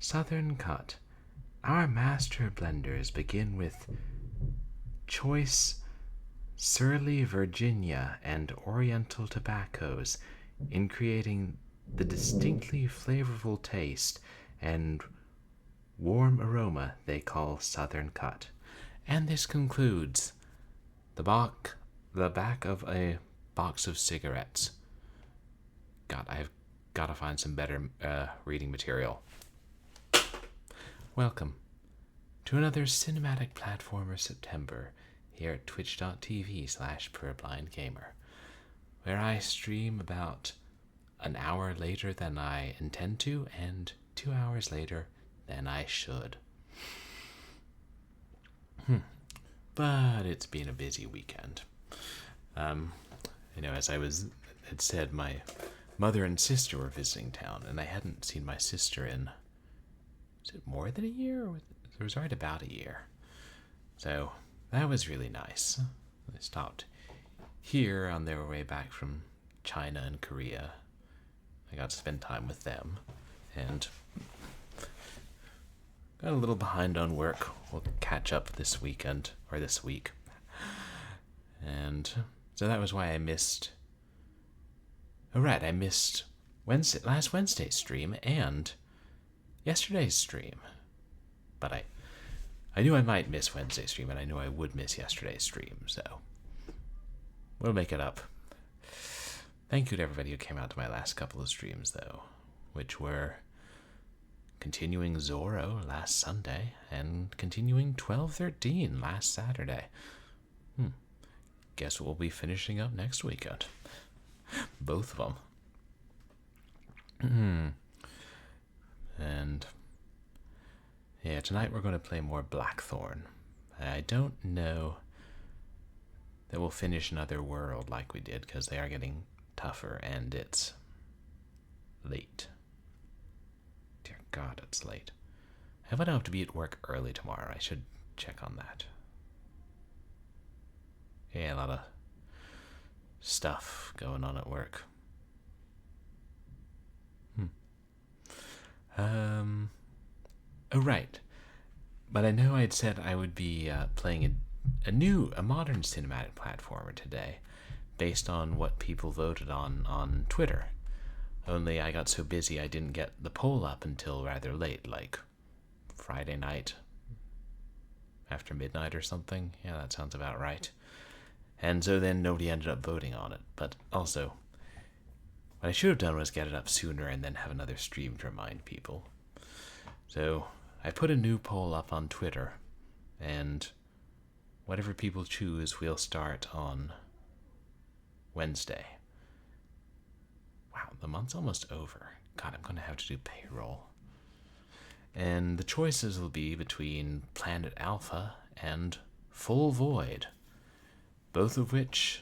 Southern Cut. Our master blenders begin with choice Surly Virginia and Oriental tobaccos in creating the distinctly flavorful taste and warm aroma they call Southern Cut. And this concludes the back of a box of cigarettes. God, I've got to find some better reading material. Welcome to another cinematic platformer September here at twitch.tv/purblindgamer, where I stream about an hour later than I intend to and 2 hours later than I should. But it's been a busy weekend. As I had said, my mother and sister were visiting town, and I hadn't seen my sister in, is it more than a year? It was right about a year. So that was really nice. They stopped here on their way back from China and Korea. I got to spend time with them, and got a little behind on work. We'll catch up this weekend, or this week. And so that was why I missed... Oh, right, I missed last Wednesday's stream and yesterday's stream. But I knew I might miss Wednesday's stream, and I knew I would miss yesterday's stream, so we'll make it up. Thank you to everybody who came out to my last couple of streams, though, which were continuing Zorro last Sunday and continuing 1213 last Saturday. Guess we'll be finishing up next weekend. Both of them. And yeah, tonight we're going to play more Blackthorne. I don't know that we'll finish another world like we did, because they are getting tougher and it's late. Dear God, it's late. I hope I don't have to be at work early tomorrow. I should check on that. Yeah, a lot of stuff going on at work. Oh, right. But I know I'd said I would be playing a modern cinematic platformer today, based on what people voted on Twitter. Only I got so busy I didn't get the poll up until rather late, like Friday night after midnight or something. Yeah, that sounds about right. And so then nobody ended up voting on it. But also, what I should have done was get it up sooner and then have another stream to remind people. So I put a new poll up on Twitter, and whatever people choose, we'll start on Wednesday. Wow, the month's almost over. God, I'm going to have to do payroll. And the choices will be between Planet Alpha and Full Void, both of which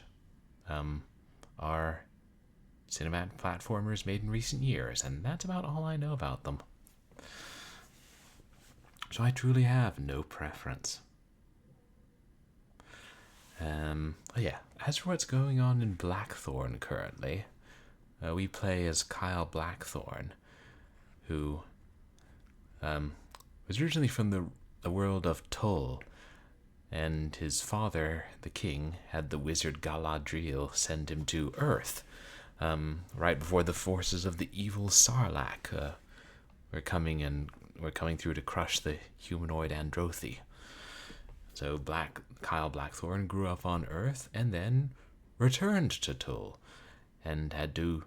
are cinematic platformers made in recent years, and that's about all I know about them. So I truly have no preference. Yeah, as for what's going on in Blackthorne currently, we play as Kyle Blackthorne, who was originally from the world of Tuul, and his father, the king, had the wizard Galadriel send him to Earth, right before the forces of the evil Sarlacc were coming through to crush the humanoid Androthi. So Kyle Blackthorne grew up on Earth and then returned to Tuul and had to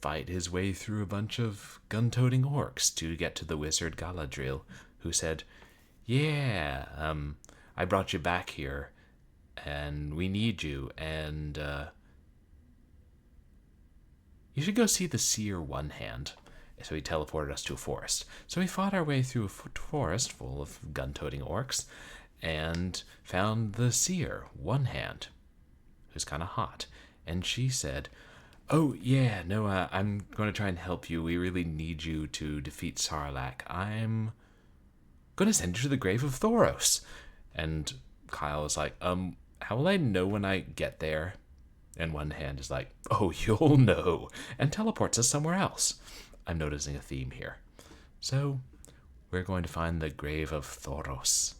fight his way through a bunch of gun-toting orcs to get to the wizard Galadriel, who said, "Yeah, I brought you back here, and we need you, and you should go see the Seer Onehand." So he teleported us to a forest. So we fought our way through a forest full of gun-toting orcs and found the Seer Onehand, who's kind of hot. And she said, "Oh, yeah, no, I'm going to try and help you. We really need you to defeat Sarlacc. I'm going to send you to the grave of Thoros." And Kyle was like, how will I know when I get there? And Onehand is like, "Oh, you'll know," and teleports us somewhere else. I'm noticing a theme here. So, we're going to find the grave of Thoros.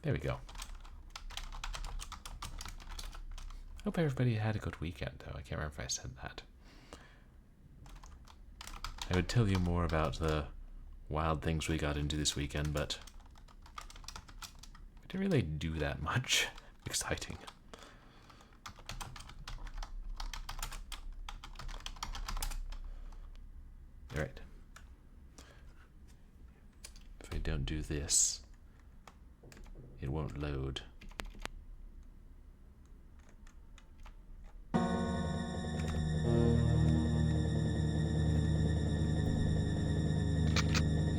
There we go. Hope everybody had a good weekend, though. I can't remember if I said that. I would tell you more about the wild things we got into this weekend, but we didn't really do that much exciting. Alright. If I don't do this, it won't load.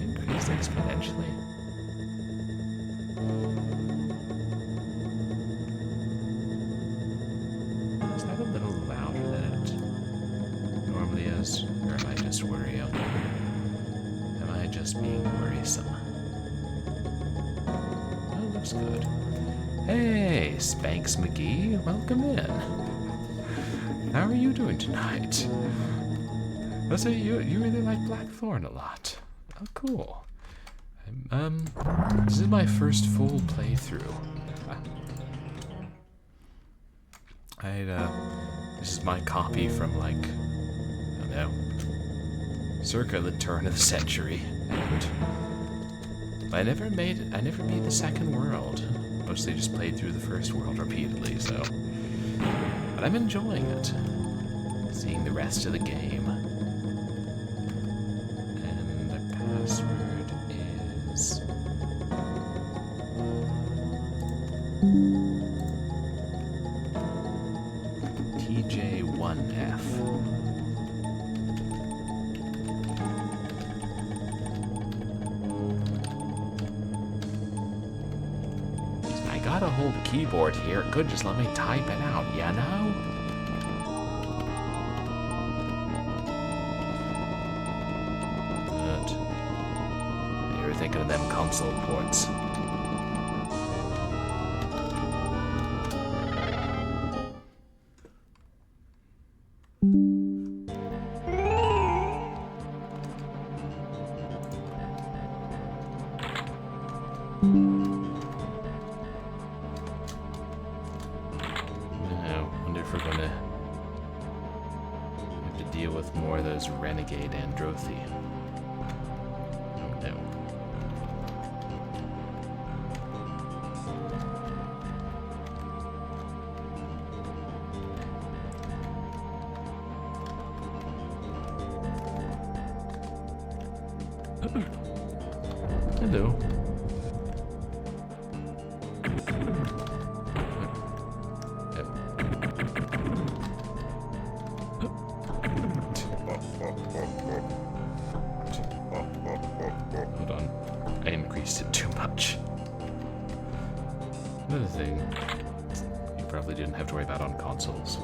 Increase exponentially. Is that a little louder than it normally is? Or am I just worrying? Am I just being worrisome? Oh, looks good. Hey, Spanx McGee, welcome in. How are you doing tonight? I say you really like Blackthorne a lot. Oh, cool. This is my first full playthrough. This is my copy from, like, I don't know, circa the turn of the century. And I never beat the second world. Mostly just played through the first world repeatedly, so. But I'm enjoying it. Seeing the rest of the game. And the password is TJ1F. I got a whole keyboard here. It could just let me type it out, you know? But you were thinking of them console ports. Renegade Androthy. Oh no. Hello. Hold on. I increased it too much. Another thing you probably didn't have to worry about on consoles.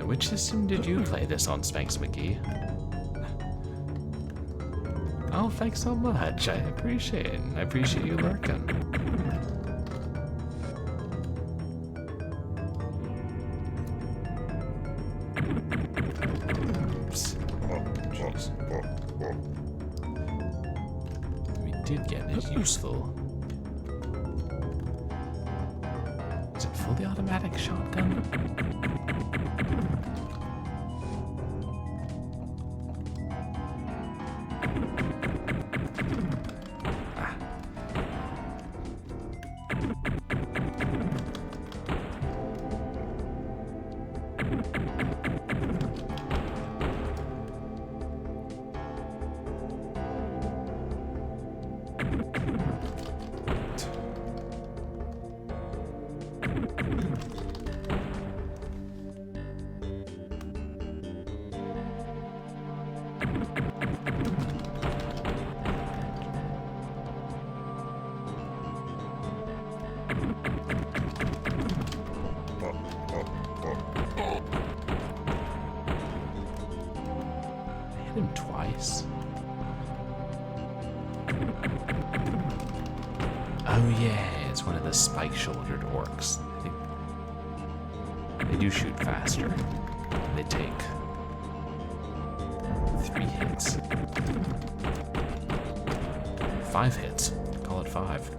Which system did you play this on, Spanx McGee? Oh, thanks so much. I appreciate it. I appreciate you lurking. Oops. Oh, jeez. We did get it. Useful. Is it fully automatic shotgun? hit him twice. Oh yeah, it's one of the spike-shouldered orcs. I think they do shoot faster. They take 3 hits. 5 hits. Call it 5.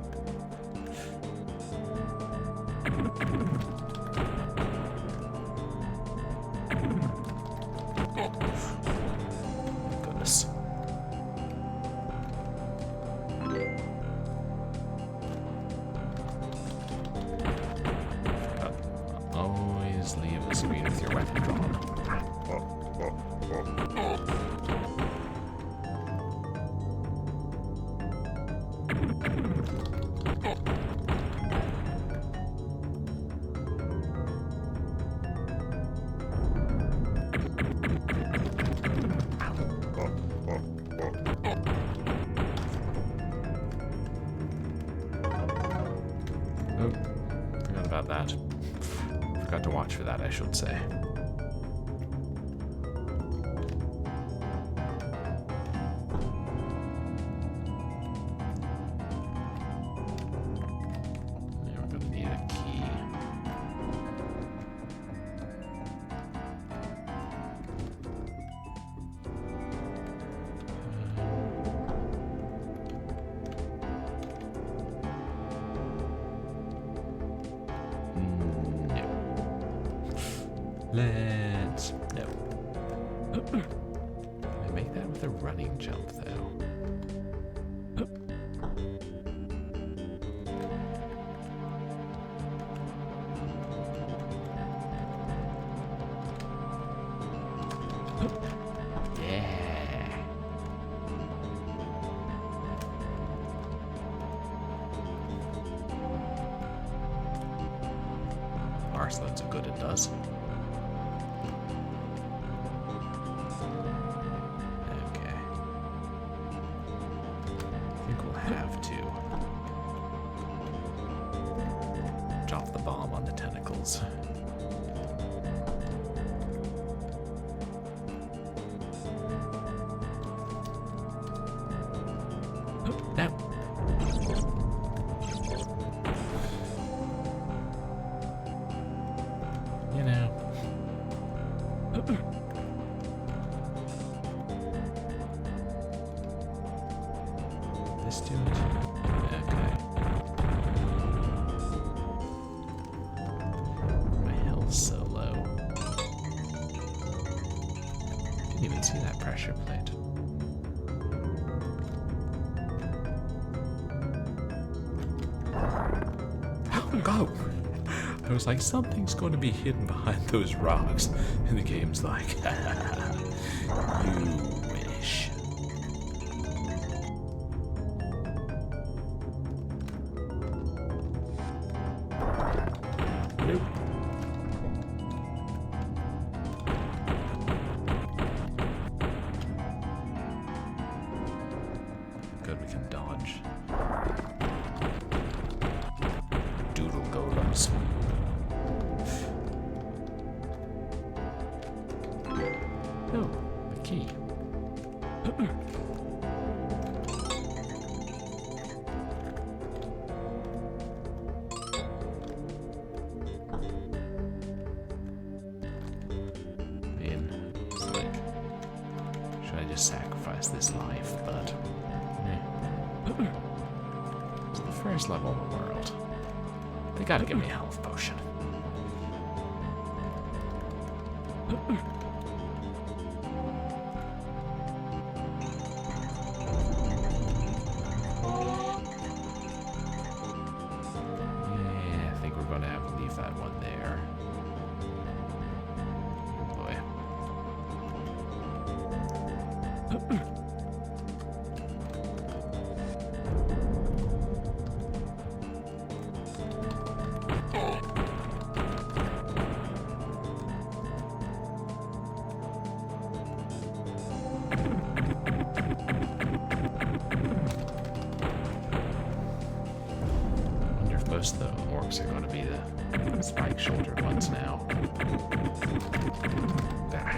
Goodness. Always leave the screen with your weapon drawn. Forgot about that. Forgot to watch for that, I should say. Yeah, we're gonna need a key. Let's... No. Can I make that with a running jump, though? Yeah. Marcelo's a good it does. Have to drop the bomb on the tentacles. No. You know. Let's do it. Okay. My health's so low. Didn't even see that pressure plate. Oh, go! I was like, something's going to be hidden behind those rocks. And the game's like, you wish. Nope. Good, we can dodge. Doodlegolems. Oh, the key. Just sacrifice this life, but it's the first level in the world. They gotta give me a health potion. Yeah, I think we're gonna have to leave that one there. Oh boy. Wonder if most of the orcs are going to be the spike-shouldered ones now. Ah.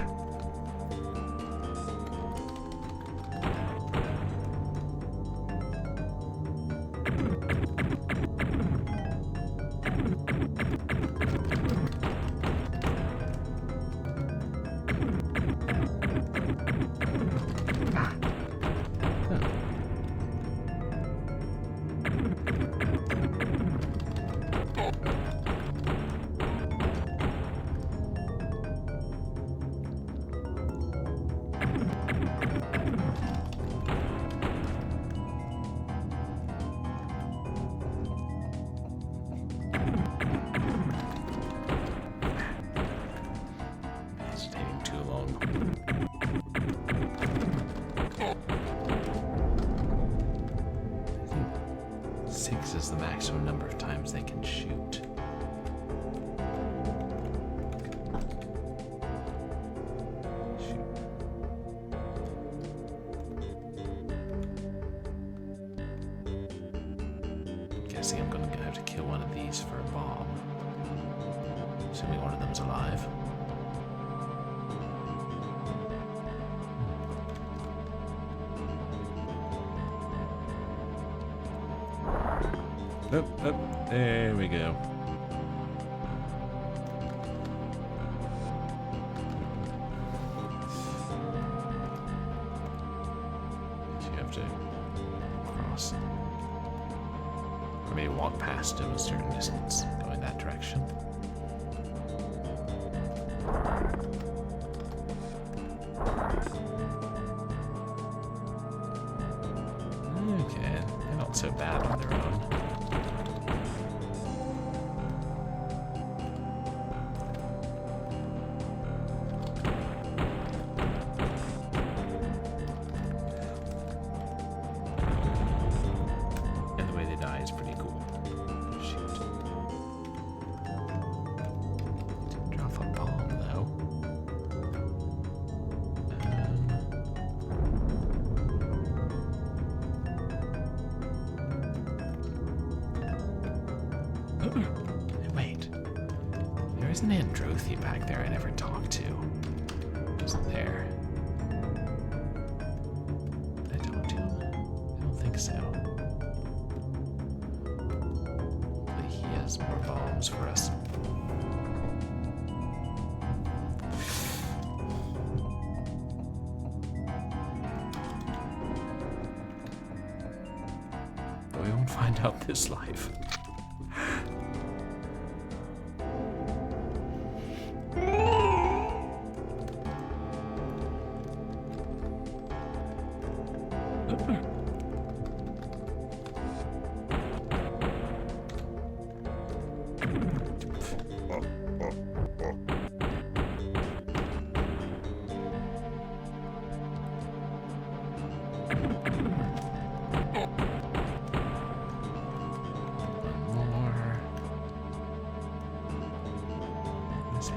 is the maximum number of times they can shoot. Guessing I'm gonna have to kill one of these for a bomb. Assuming one of them's alive. Oh, there we go. You have to cross. Or maybe walk past him a certain distance, going that direction. Okay, they're not so bad on their own. Wait, there is an Androthi back there I never talked to. Isn't there? Did I talk to him? I don't think so. But he has more bombs for us. But we won't find out this life.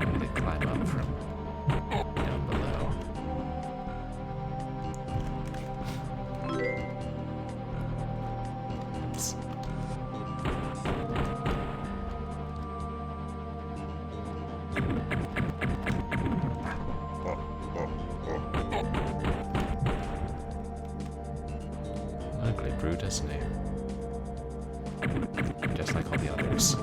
I'm going to climb up from down below. Oops. Ugly brute, isn't he? Just like all the others.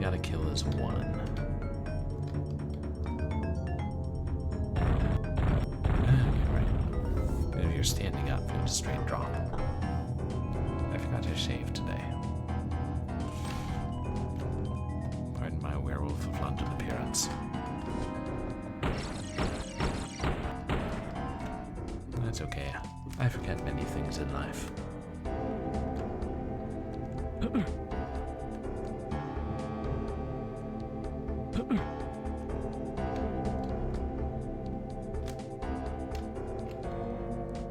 Gotta kill this one. Right. If you're standing up, you'll just straight drop. I forgot to shave today. Pardon my werewolf of London appearance. That's okay. I forget many things in life.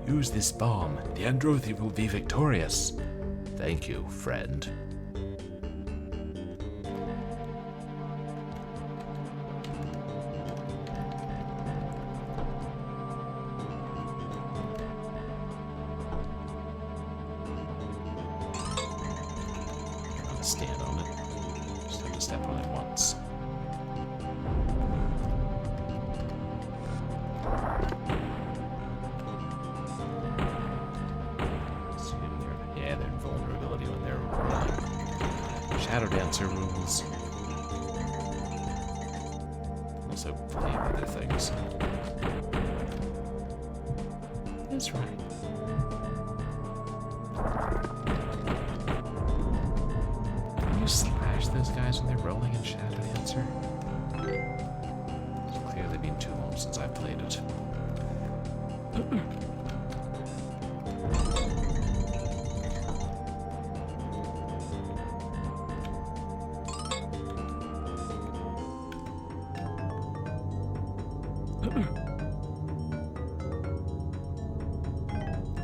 Use this bomb. The Androthi will be victorious. Thank you, friend. I'll stand on it. Just have to step on it once. Shadow Dancer rules. Also plenty of other things. That's right. Can you slash those guys when they're rolling in Shadow Dancer? It's clearly been too long since I've played it.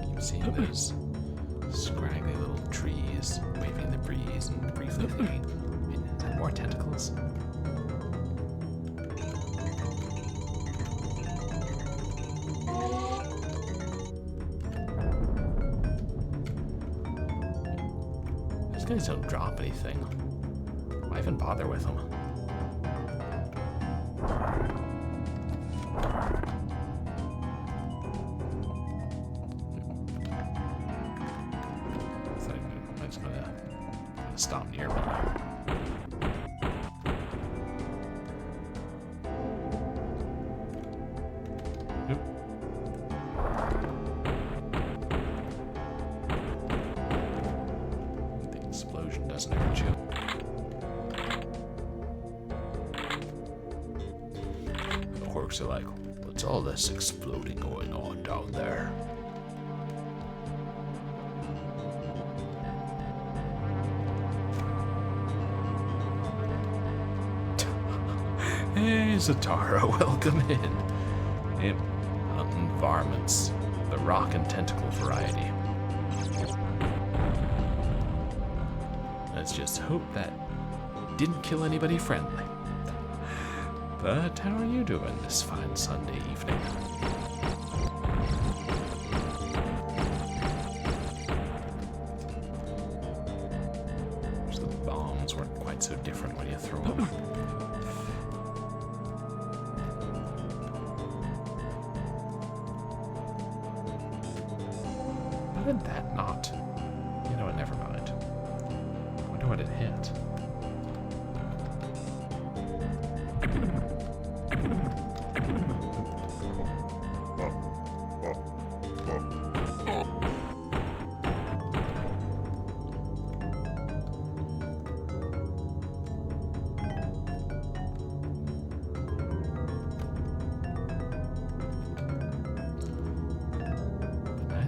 Keep seeing those scraggly little trees waving in the breeze and briefly thinking, is that more tentacles? These guys don't drop anything. Why even bother with them? I'm just gonna stop near me. Oop. The explosion doesn't hurt you. The orcs are like, what's all this exploding going on down there? Hey, Zatara, welcome in. Imp hunting varmints, the rock and tentacle variety. Let's just hope that didn't kill anybody friendly. But how are you doing this fine Sunday evening? Wish the bombs weren't quite so different when you throw them. How did that not? You know what, never mind. I wonder what it hit.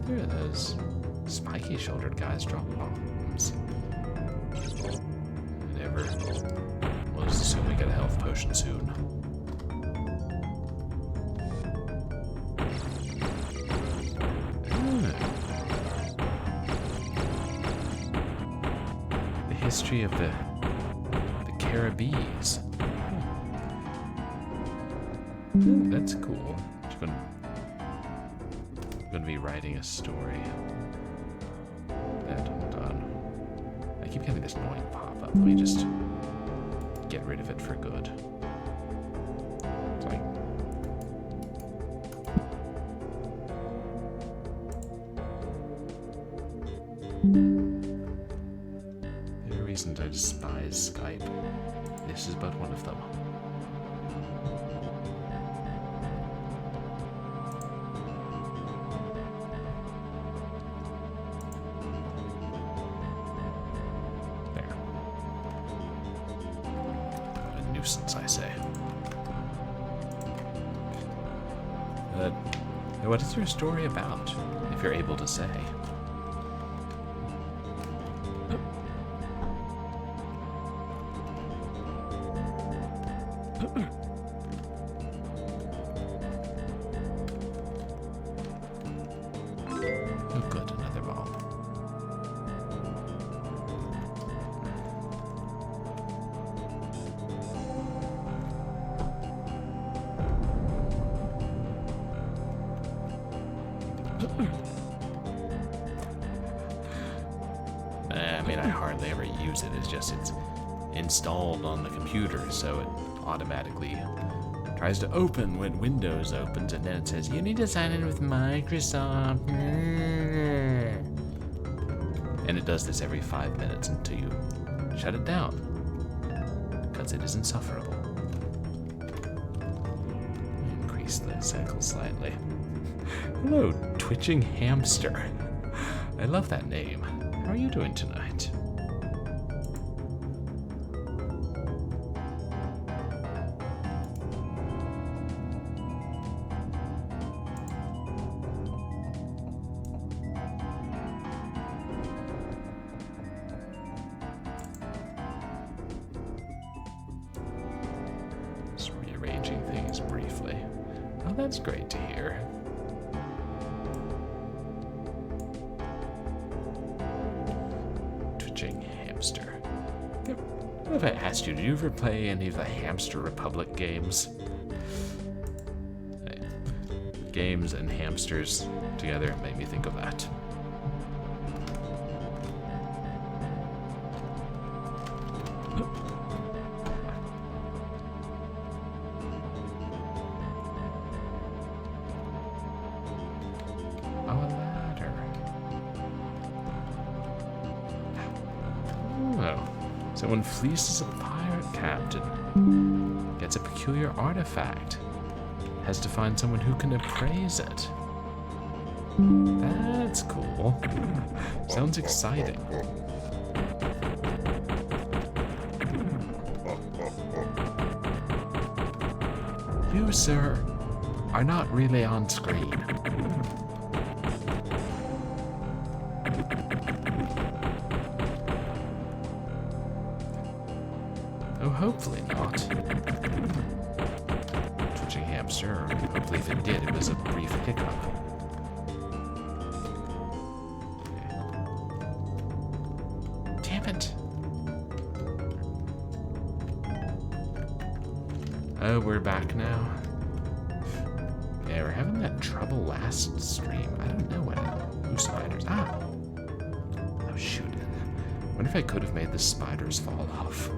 Neither of those spiky-shouldered guys drop bombs. I never was assuming we get a health potion soon. The history of the Caribbees. That's cool. I'm gonna be writing a story. Hold on. I keep getting this annoying pop-up. Let me just get rid of it for good. It's like, there are reasons I despise Skype. This is but one of them. Nuisance, I say. What is your story about, if you're able to say? Oh, good, another ball. I mean, I hardly ever use it. It's just it's installed on the computer, so it automatically tries to open when Windows opens, and then it says, you need to sign in with Microsoft. And it does this every 5 minutes until you shut it down, because it is insufferable. Increase the cycle slightly. Hello, twitching hamster. I love that name. How are you doing tonight? Just rearranging things briefly. Oh, that's great to hear. Hamster. What if I asked you, did you ever play any of the Hamster Republic games? Games and hamsters together made me think of that. Someone fleeces a pirate captain, gets a peculiar artifact, has to find someone who can appraise it. That's cool. Sounds exciting. You, sir, are not really on screen. Hopefully not. Twitching hamster, hopefully if it did, it was a brief hiccup. Damn it. Oh, we're back now. Yeah, we're having that trouble last stream. I don't know what. Ooh, spiders. Ah! Oh, shoot. I wonder if I could have made the spiders fall off.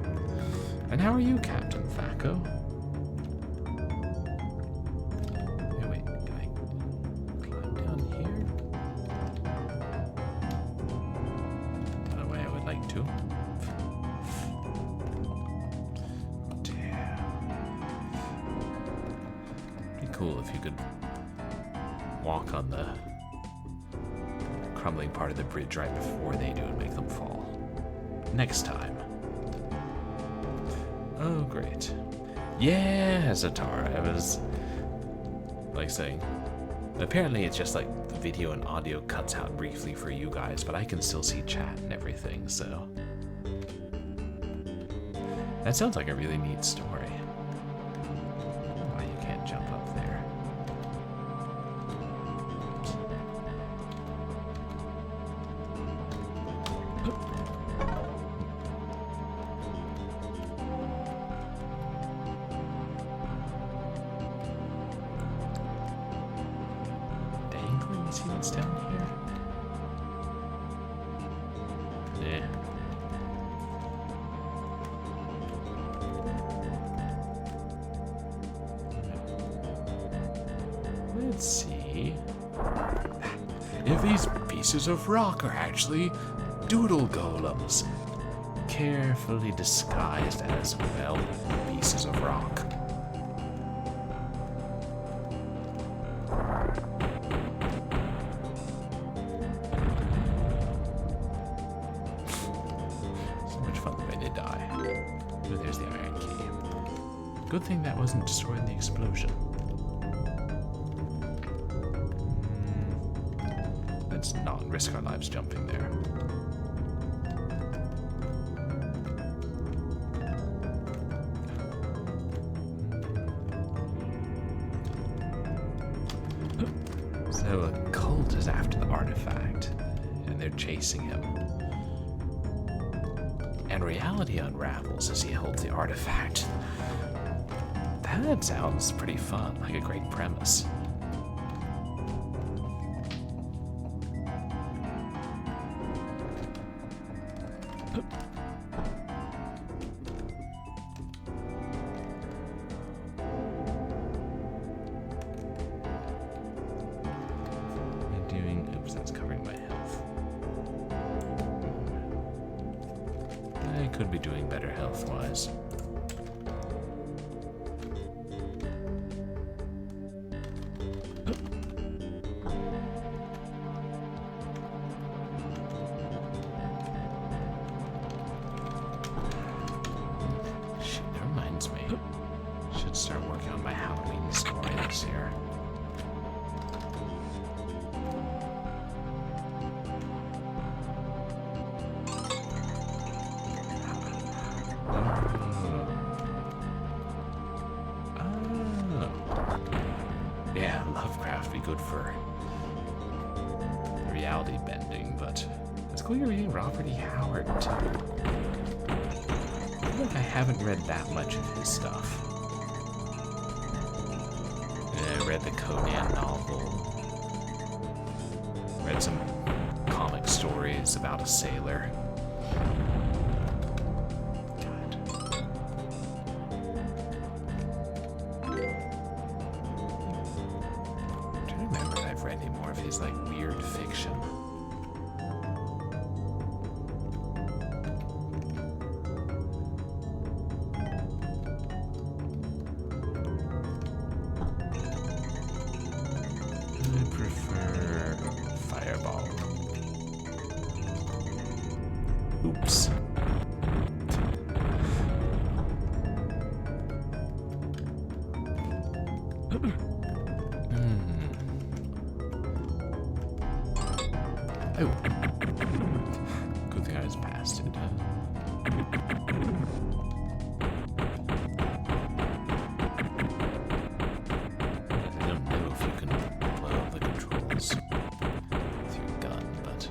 And how are you, Captain Thaco? Hey, wait, can I climb down here? Not the way I would like to. Damn. Be cool if you could walk on the crumbling part of the bridge right before they do and make them fall. Next time. Oh, great. Yeah, Zatara. I was, like, saying, apparently it's just like the video and audio cuts out briefly for you guys, but I can still see chat and everything, so. That sounds like a really neat story. Why you can't jump up there. See what's down here? Yeah. Let's see. If these pieces of rock are actually doodlegolems, carefully disguised as, well, pieces of rock. Good thing that wasn't destroyed in the explosion. Let's not risk our lives jumping there. So a cult is after the artifact, and they're chasing him. And reality unravels as he holds the artifact. That sounds pretty fun, like a great premise. Oops, that's covering my health. I could be doing better health-wise. Shit, that reminds me. Should start working on my Halloween story this year. Yeah, Lovecraft be good for reality bending, but it's cool you're reading Robert E. Howard too. I feel like I haven't read that much of his stuff. I read the Conan novel. Read some comic stories about a sailor. Like weird fiction. I prefer Fireball. Oops. Oh. Good thing I was past it. I don't know if you can blow up the controls with your gun, but...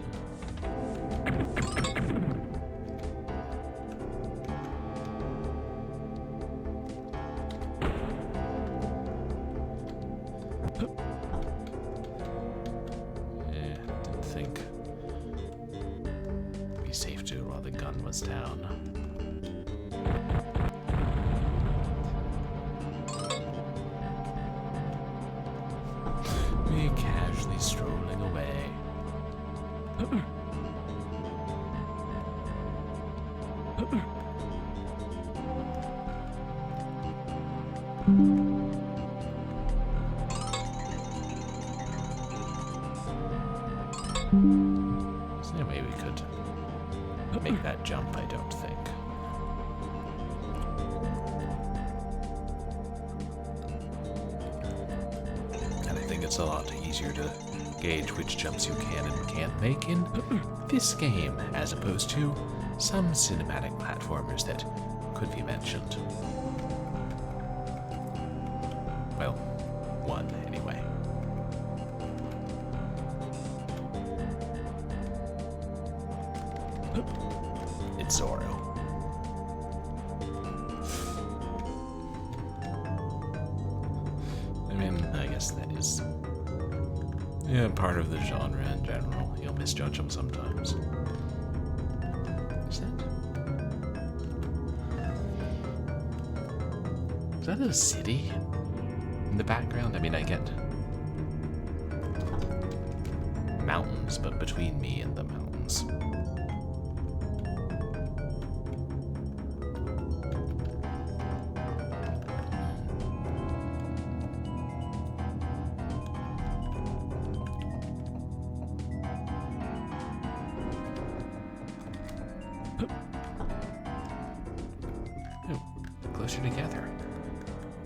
Yeah, didn't think... safe to while the gun was down. Me casually strolling away. Is there a way we could make that jump? I don't think. And I think it's a lot easier to gauge which jumps you can and can't make in this game, as opposed to some cinematic platformers that could be mentioned. Well, one anyway. It's Zerahl. I mean, I guess that is part of the genre in general. You'll misjudge them sometimes. Is that a city in the background? I mean, I get mountains, but between me and the mountains. Oh, closer together.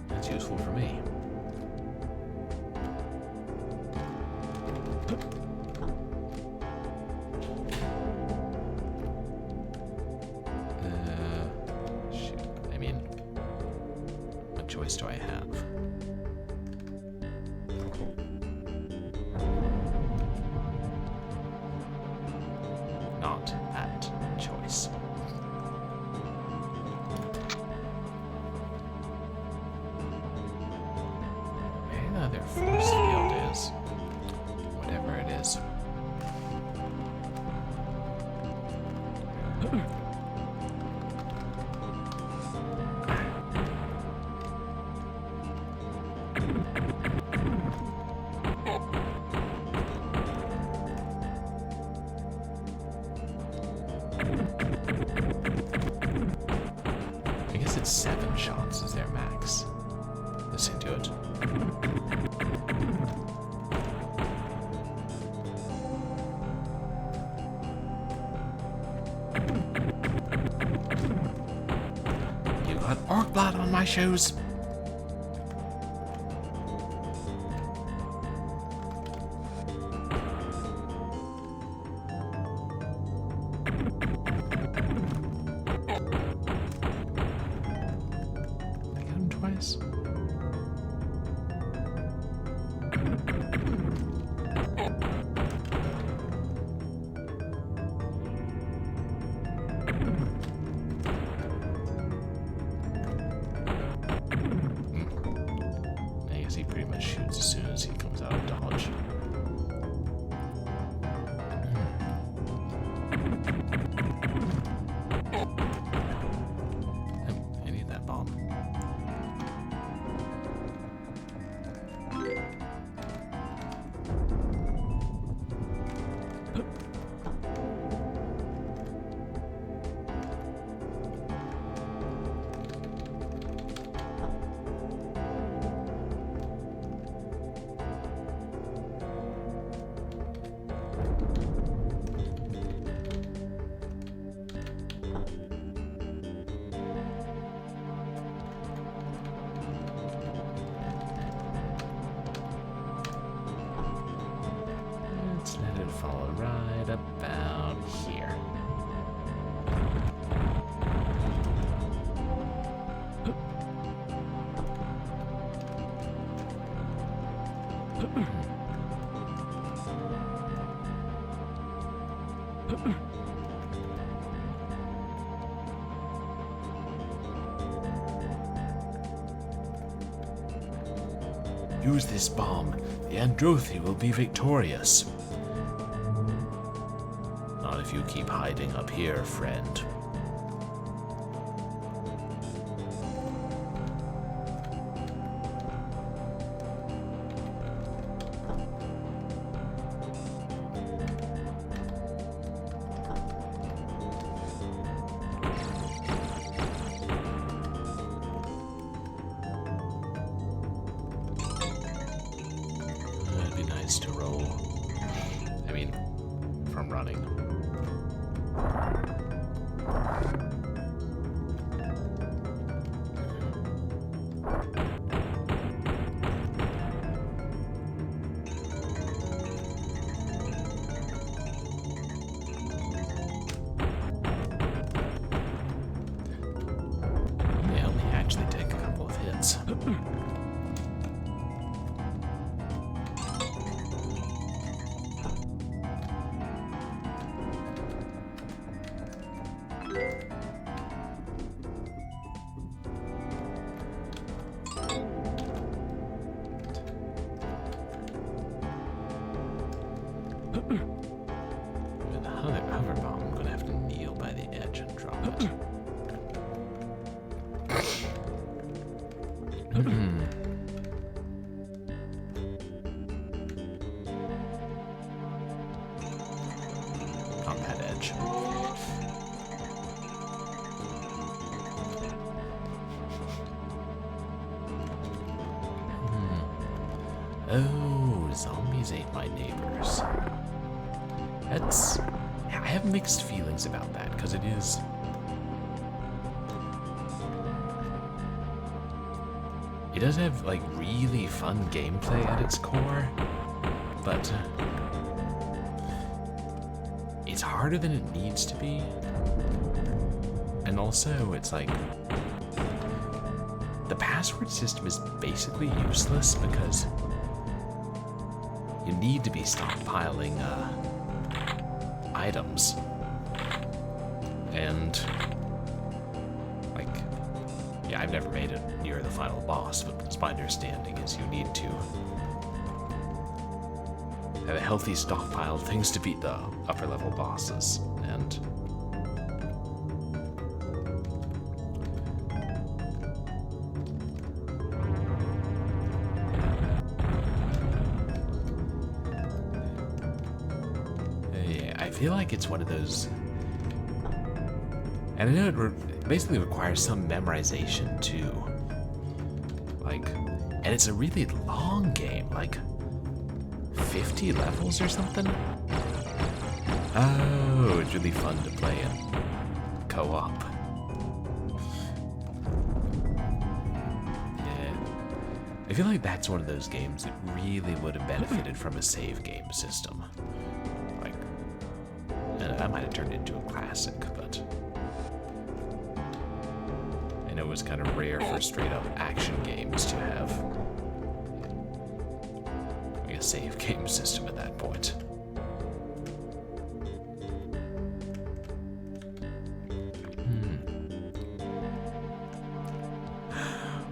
That's useful for me. Shoot. I mean, what choice do I have? Not that choice. Their force field is. Whatever it is. 7 shots is their max. This ain't good. You got orc blood on my shoes. He pretty much shoots as soon as he comes out of dodge. I need that bomb. Fall right about here. Use this bomb. The Androthi will be victorious. Not if you keep hiding up here, friend. It'd be nice to roll. I mean, from running. They only actually take a couple of hits. With the hover bomb, I'm gonna have to kneel by the edge and drop it. On that edge. Oh, zombies ate my neighbors. That's... I have mixed feelings about that, because it is... It does have, like, really fun gameplay at its core, but... it's harder than it needs to be. And also, it's like... the password system is basically useless, because... you need to be stockpiling, items. And, like, yeah, I've never made it near the final boss, but it's my understanding is you need to have a healthy stockpile of things to beat the upper level bosses, and I feel like it's one of those... And I know it basically requires some memorization too. Like, and it's a really long game, like 50 levels or something. Oh, it's really fun to play in co-op. Yeah. I feel like that's one of those games that really would have benefited from a save game system. Like, that might have turned into a classic, but I know it was kind of rare for straight-up action games to have like a save game system at that point.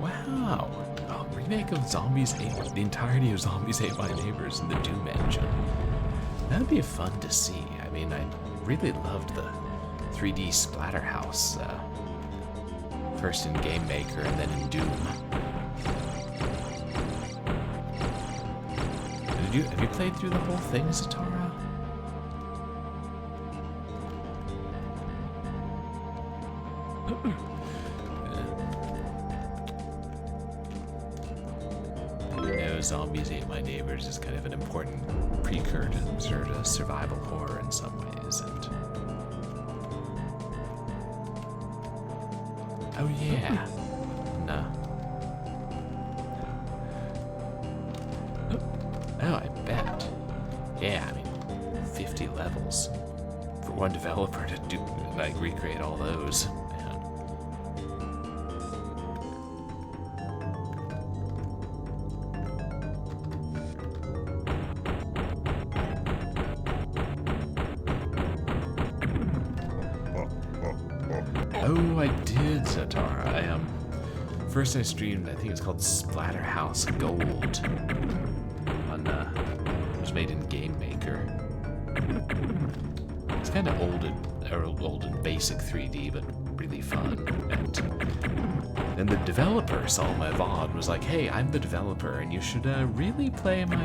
Wow. Remake of Zombies 8, the entirety of Zombies Ate My Neighbors in the Doom engine. That would be fun to see. I mean, I really loved the 3D Splatterhouse, first in Game Maker and then in Doom. Have you played through the whole thing, Zatara? Zombies Ate My Neighbors is kind of an important precursor to survival horror in some ways, and oh yeah, no. Oh, I bet. Yeah, I mean, 50 levels for one developer to do, like, recreate all those. Oh, I did, Zatara. First I streamed, I think it's called Splatterhouse Gold. It was made in Game Maker. It's kind of old and basic 3D, but really fun. And then the developer saw my VOD and was like, hey, I'm the developer, and you should really play my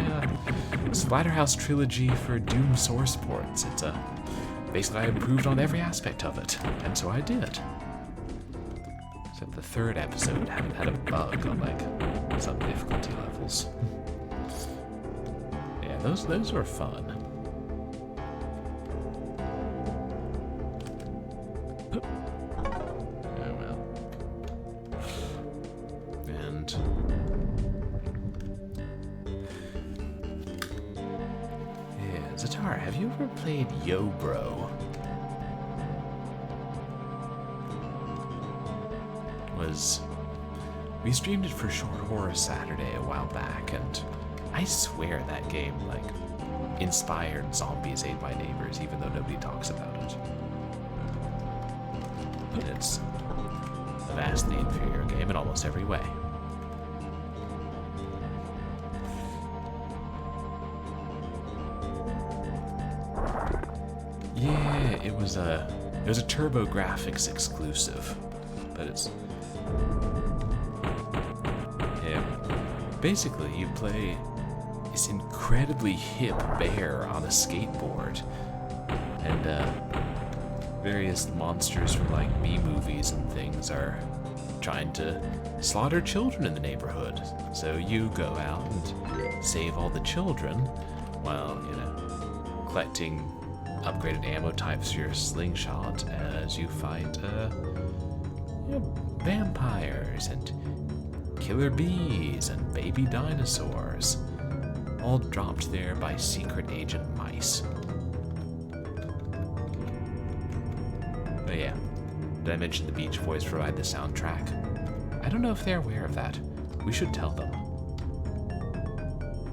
Splatterhouse trilogy for Doom source ports. It's basically, I improved on every aspect of it, and so I did. Except the third episode had a bug on, like, some difficulty levels. Yeah, those were fun. Oh well. And yeah, Zatara, have you ever played Yo Bro? We streamed it for Short Horror Saturday a while back, and I swear that game, like, inspired Zombies Ate My Neighbors, even though nobody talks about it. And it's a vastly inferior game in almost every way. Yeah, it was a TurboGrafx exclusive, but it's basically, you play this incredibly hip bear on a skateboard, and various monsters from, like, B-movies and things are trying to slaughter children in the neighborhood. So you go out and save all the children while, you know, collecting upgraded ammo types for your slingshot as you fight, vampires and killer bees and baby dinosaurs, all dropped there by secret agent mice. But yeah, did I mention the Beach Boys provide the soundtrack? I don't know if they're aware of that. We should tell them.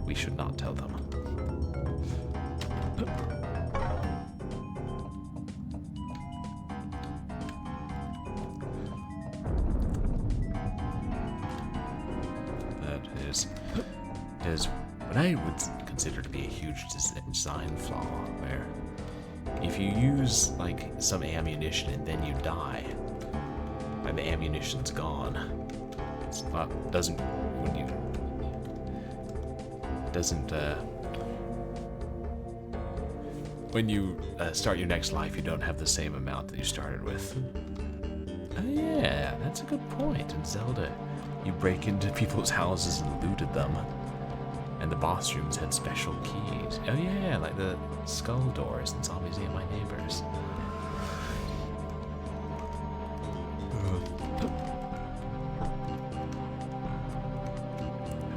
We should not tell them. Is what I would consider to be a huge design flaw, where if you use, like, some ammunition and then you die, and the ammunition's gone, it's not, doesn't when you start your next life, you don't have the same amount that you started with. Oh yeah, that's a good point. In Zelda, you break into people's houses and looted them. And the boss rooms had special keys. Oh yeah, like the skull doors in Zombies Ate My Neighbors. I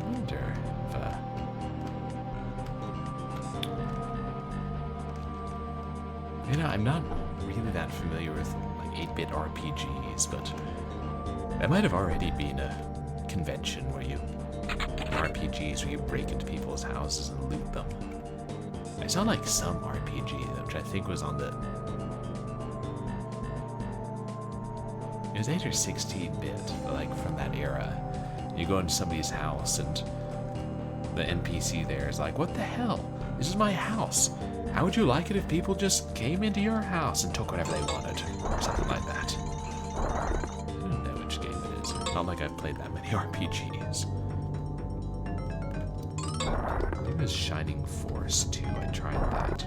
wonder if... You know, I'm not really that familiar with like 8-bit RPGs, but that might have already been a convention where you... RPGs where you break into people's houses and loot them. I saw like some RPG, which I think was on the... It was 8 or 16-bit, like from that era. You go into somebody's house and the NPC there is like, what the hell? This is my house. How would you like it if people just came into your house and took whatever they wanted? Or something like that. I don't know which game it is. Not like I've played that many RPGs. I think it was Shining Force 2. I tried that.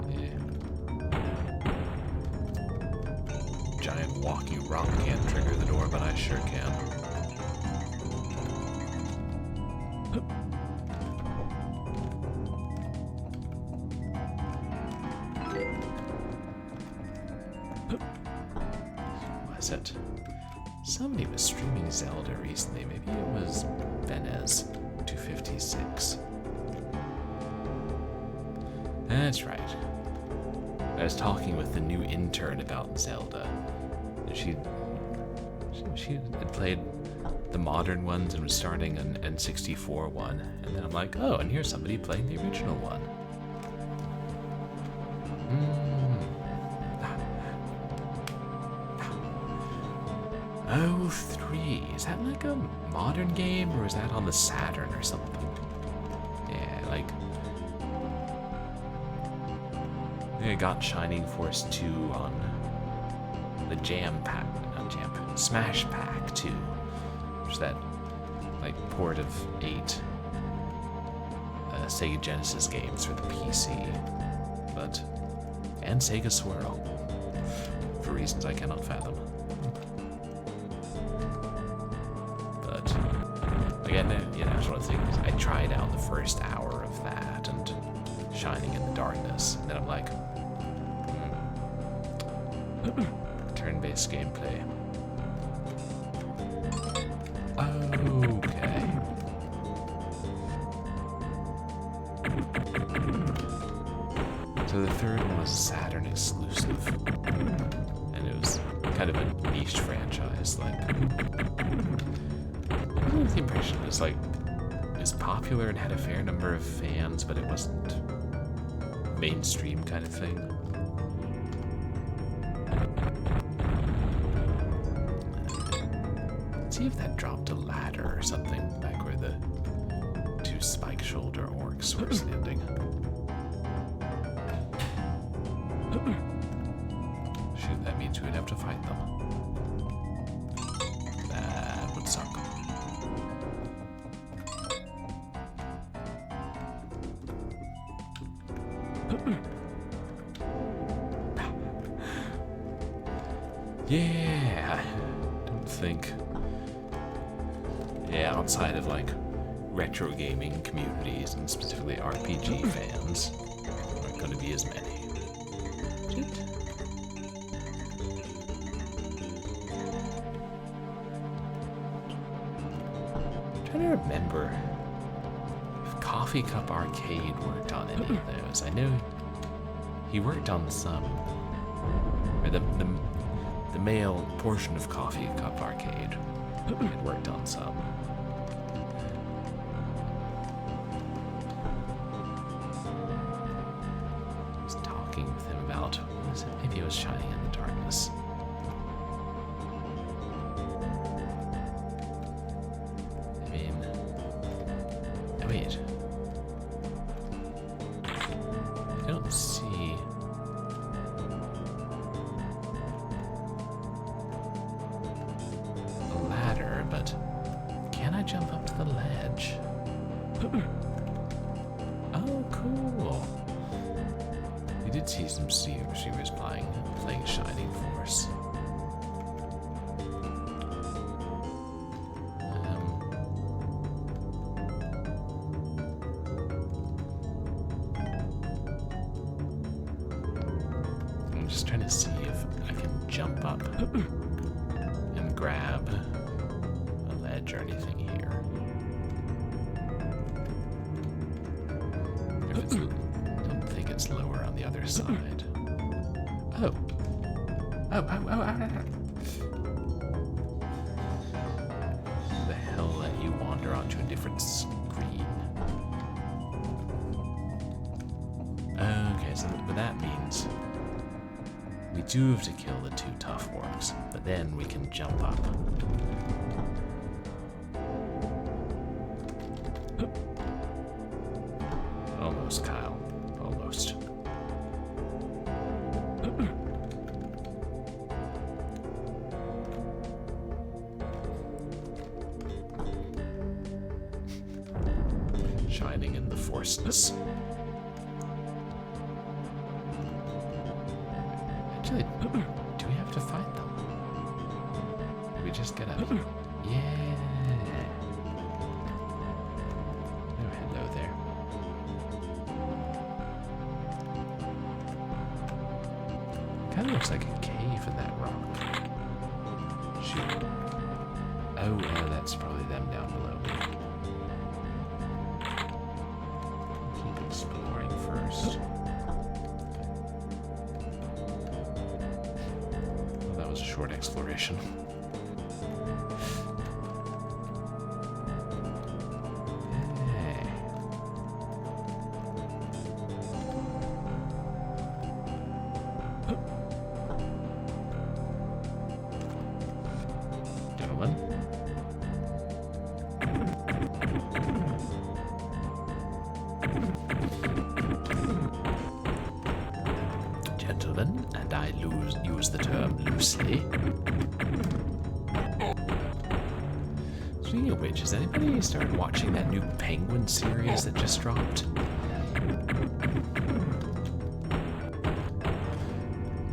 Yeah. Giant walking rock can't trigger the door, but I sure can. Was it? Somebody was streaming Zelda recently. Maybe it was Benez256. That's right. I was talking with the new intern about Zelda. She had played the modern ones and was starting an N64 one. And then I'm like, oh, and here's somebody playing the original one. Oh, 3. Is that like a modern game, or is that on the Saturn or something? Yeah, like... I got Shining Force 2 on the Jam Pack, not Jam Pack, Smash Pack 2. Which is that, like, port of 8 Sega Genesis games for the PC. But... and Sega Swirl. For reasons I cannot fathom. Again, you know, it's one of the things. I tried out the first hour of that and Shining in the Darkness, and then I'm like, turn-based gameplay. Okay. So the third one was a Saturn exclusive, and it was kind of a niche franchise, like. The impression was like it was popular and had a fair number of fans, but it wasn't mainstream kind of thing. Let's see if that dropped a ladder or something back where the 2 spike shoulder orcs were standing. Shoot, that means we'd have to fight them. That would suck. Yeah, I don't think. Yeah, outside of like retro gaming communities and specifically RPG fans, there aren't going to be as many. Shit. I'm trying to remember if Coffee Cup Arcade worked on any of those. I know he worked on some. Or the male portion of Coffee Cup Arcade had worked on some. I was talking with him about, what was it? Maybe it was Shining in the Darkness. I mean, oh wait. I don't see... Oh, cool. We did see some streamers playing Shining Force. I'm just trying to see if I can jump up and grab a ledge or anything here. I don't think it's lower on the other side. Oh. Oh. The hell let you wander onto a different screen? Okay, so that means we do have to kill the 2 tough orcs, but then we can jump up. Almost, Kyle. Almost. Shining in the forceness. Actually, do we have to fight them? Do we just get up? Yeah. Oh, hello there. Kind of looks like a cave in that rock. Shoot. Oh, that's probably them down below. Keep exploring first. Well, that was a short exploration. Gentlemen, and I use the term loosely. Speaking of which, has anybody started watching that new Penguin series that just dropped?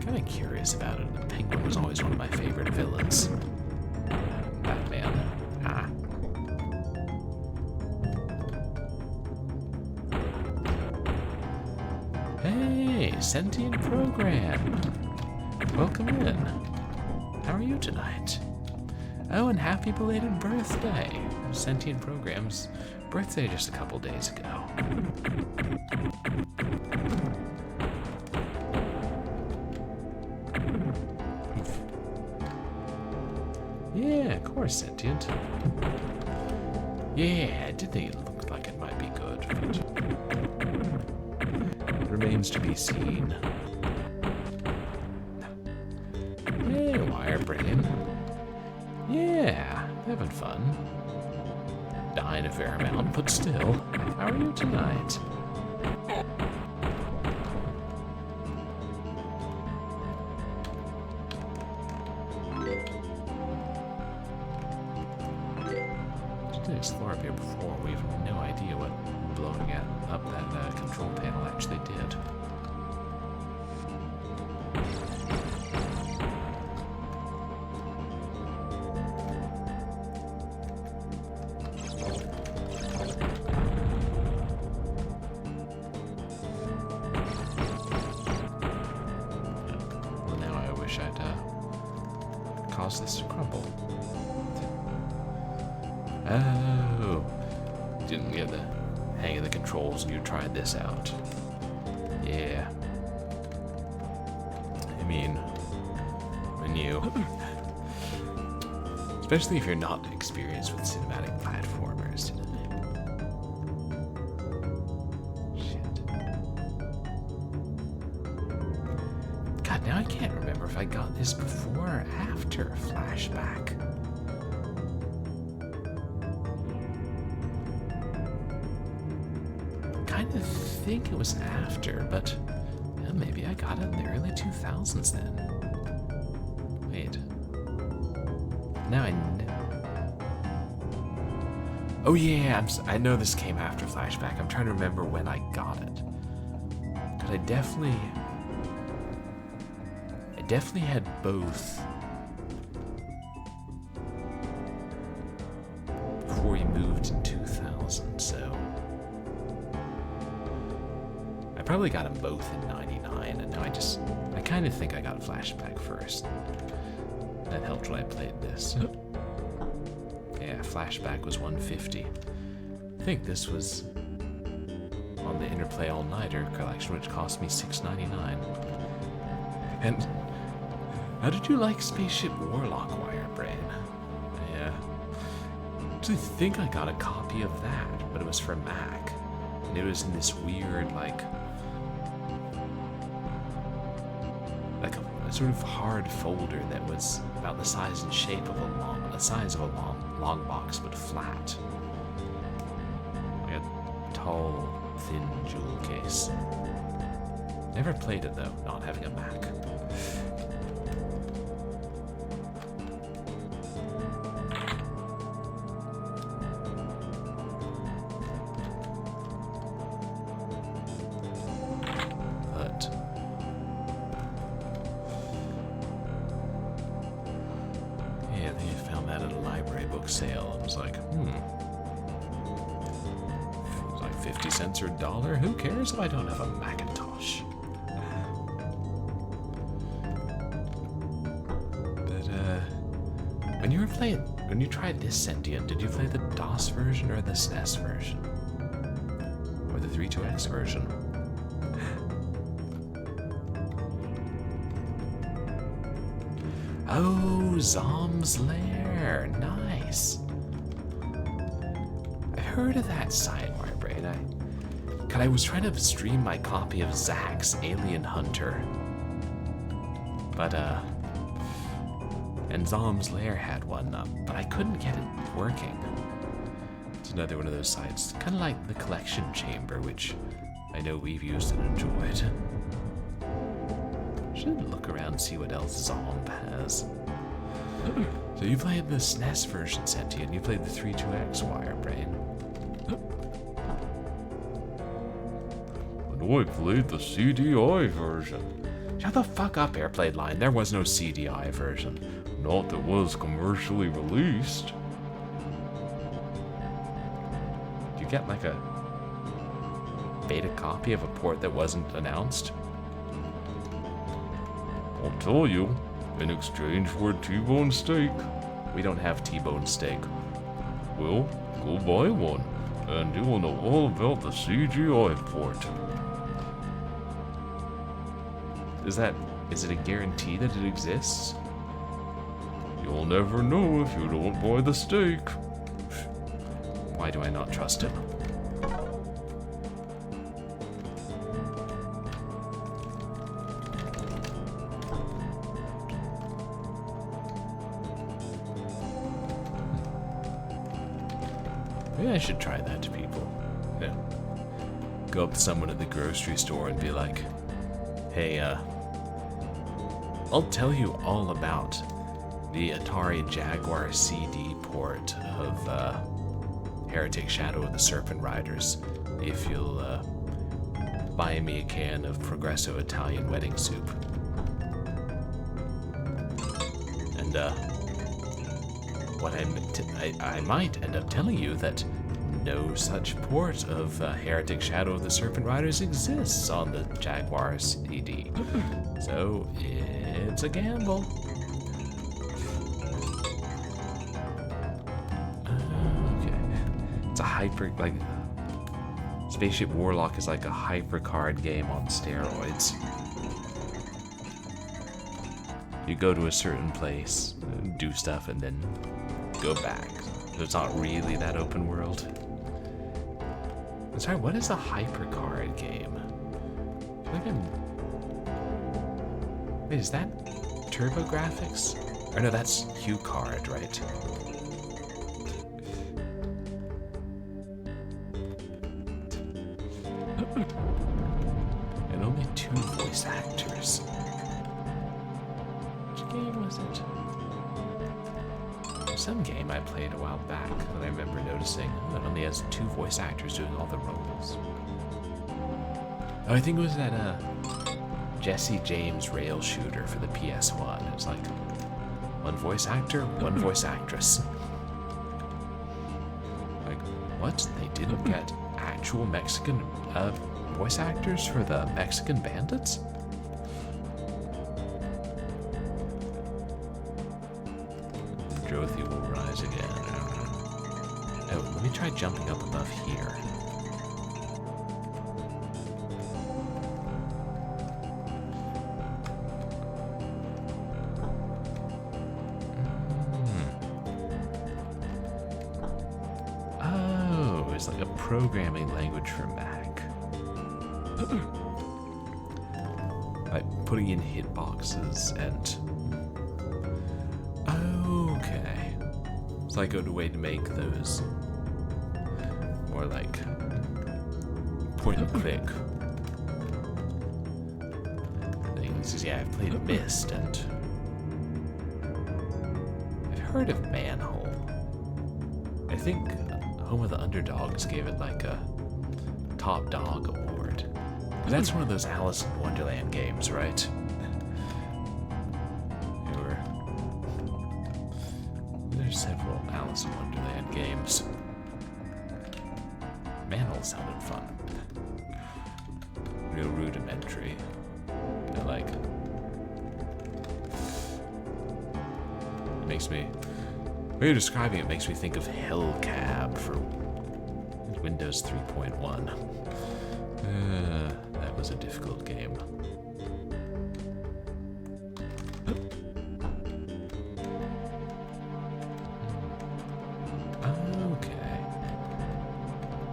Kind of curious about it. The Penguin was always one of my favorite villains. Batman. Ah. Hey, sentient program. Welcome in. How are you tonight? Oh, and happy belated birthday. Sentient program's birthday just a couple days ago. Yeah, of course, sentient. Yeah, I did think it looked like it might be good, but it remains to be seen. Hey, Wirebrain. Yeah, having fun. Dying a fair amount, but still. How are you tonight? Didn't explore up here before. We have no idea what blowing up that control panel actually did. Well, now I wish I'd cause this to crumble. Oh, didn't get the hang of the controls and you tried this out. Yeah. I mean, when you... Especially if you're not experienced with cinematic platformers. Shit. God, now I can't remember if I got this before or after Flashback. I think it was after, but maybe I got it in the early 2000s then. Wait. Now I know. Oh yeah, I know this came after Flashback. I'm trying to remember when I got it. But I definitely had both before we moved in 2000, so I probably got them both in 99, and now I kind of think I got Flashback first. That helped when I played this. Yeah, Flashback was 150. I think this was on the Interplay All-Nighter collection, which cost me $6.99. And how did you like Spaceship Warlock, Wirebrain? Yeah. I actually think I got a copy of that, but it was for Mac. And it was in this weird, like a sort of hard folder that was about the size and shape of a long box, but flat. Like a tall, thin jewel case. Never played it though, not having a Mac. Sale. I was like, It was like 50 cents or $1. Who cares if I don't have a Macintosh? But when you tried this Sentient, did you play the DOS version or the SNES version? Or the 32X version? Oh, Zom's Lair. Nice. I've heard of that site, Wirebrain. I was trying to stream my copy of Zack's Alien Hunter. But, and Zom's Lair had one up, but I couldn't get it working. It's another one of those sites, kind of like the Collection Chamber, which I know we've used and enjoyed. Should look around and see what else Zomb has. So you played the SNES version, Sentient, and you played the 32X, Wirebrain. And I played the CDI version. Shut the fuck up, Airplane Line. There was no CDI version. Not that was commercially released. Did you get like a beta copy of a port that wasn't announced? I'll tell you, in exchange for a T-bone steak. We don't have T-bone steak. Well, go buy one, and you will know all about the CGI port. Is it a guarantee that it exists? You'll never know if you don't buy the steak. Why do I not trust him? Maybe I should try that to people. Yeah. Go up to someone at the grocery store and be like, hey, I'll tell you all about the Atari Jaguar CD port of Heretic Shadow of the Serpent Riders if you'll buy me a can of Progresso Italian wedding soup. And I might end up telling you that no such port of Heretic Shadow of the Serpent Riders exists on the Jaguar CD. So it's a gamble. Okay. It's a Spaceship Warlock is like a hypercard game on steroids. You go to a certain place, do stuff, and then go back. So it's not really that open world. I'm sorry, what is a hypercard game? I feel like wait, is that TurboGrafx? Or no, that's HuCard, right? And only 2 voice actors. Which game was it? some game I played a while back that I remember noticing that only has 2 voice actors doing all the roles. Oh, I think it was that Jesse James rail shooter for the PS1. It was like 1 voice actor, 1 voice actress. Like, what? They didn't get actual Mexican voice actors for the Mexican bandits? Dorothy will rise again. Oh, let me try jumping up above here. Oh, it's like a programming language for Mac. Like putting in hitboxes and... Okay. It's like a way to make those more like point and click things. Yeah, I've played Myst and I've heard of Manhole. I think Home of the Underdogs gave it like a top dog award. That's one of those Alice in Wonderland games, right? There's several Alice in Wonderland games. Manhole sounded fun. Real rudimentary. I like it. It makes me... When you're describing it, makes me think of Hellcab for Windows 3.1. That was a difficult game. Okay.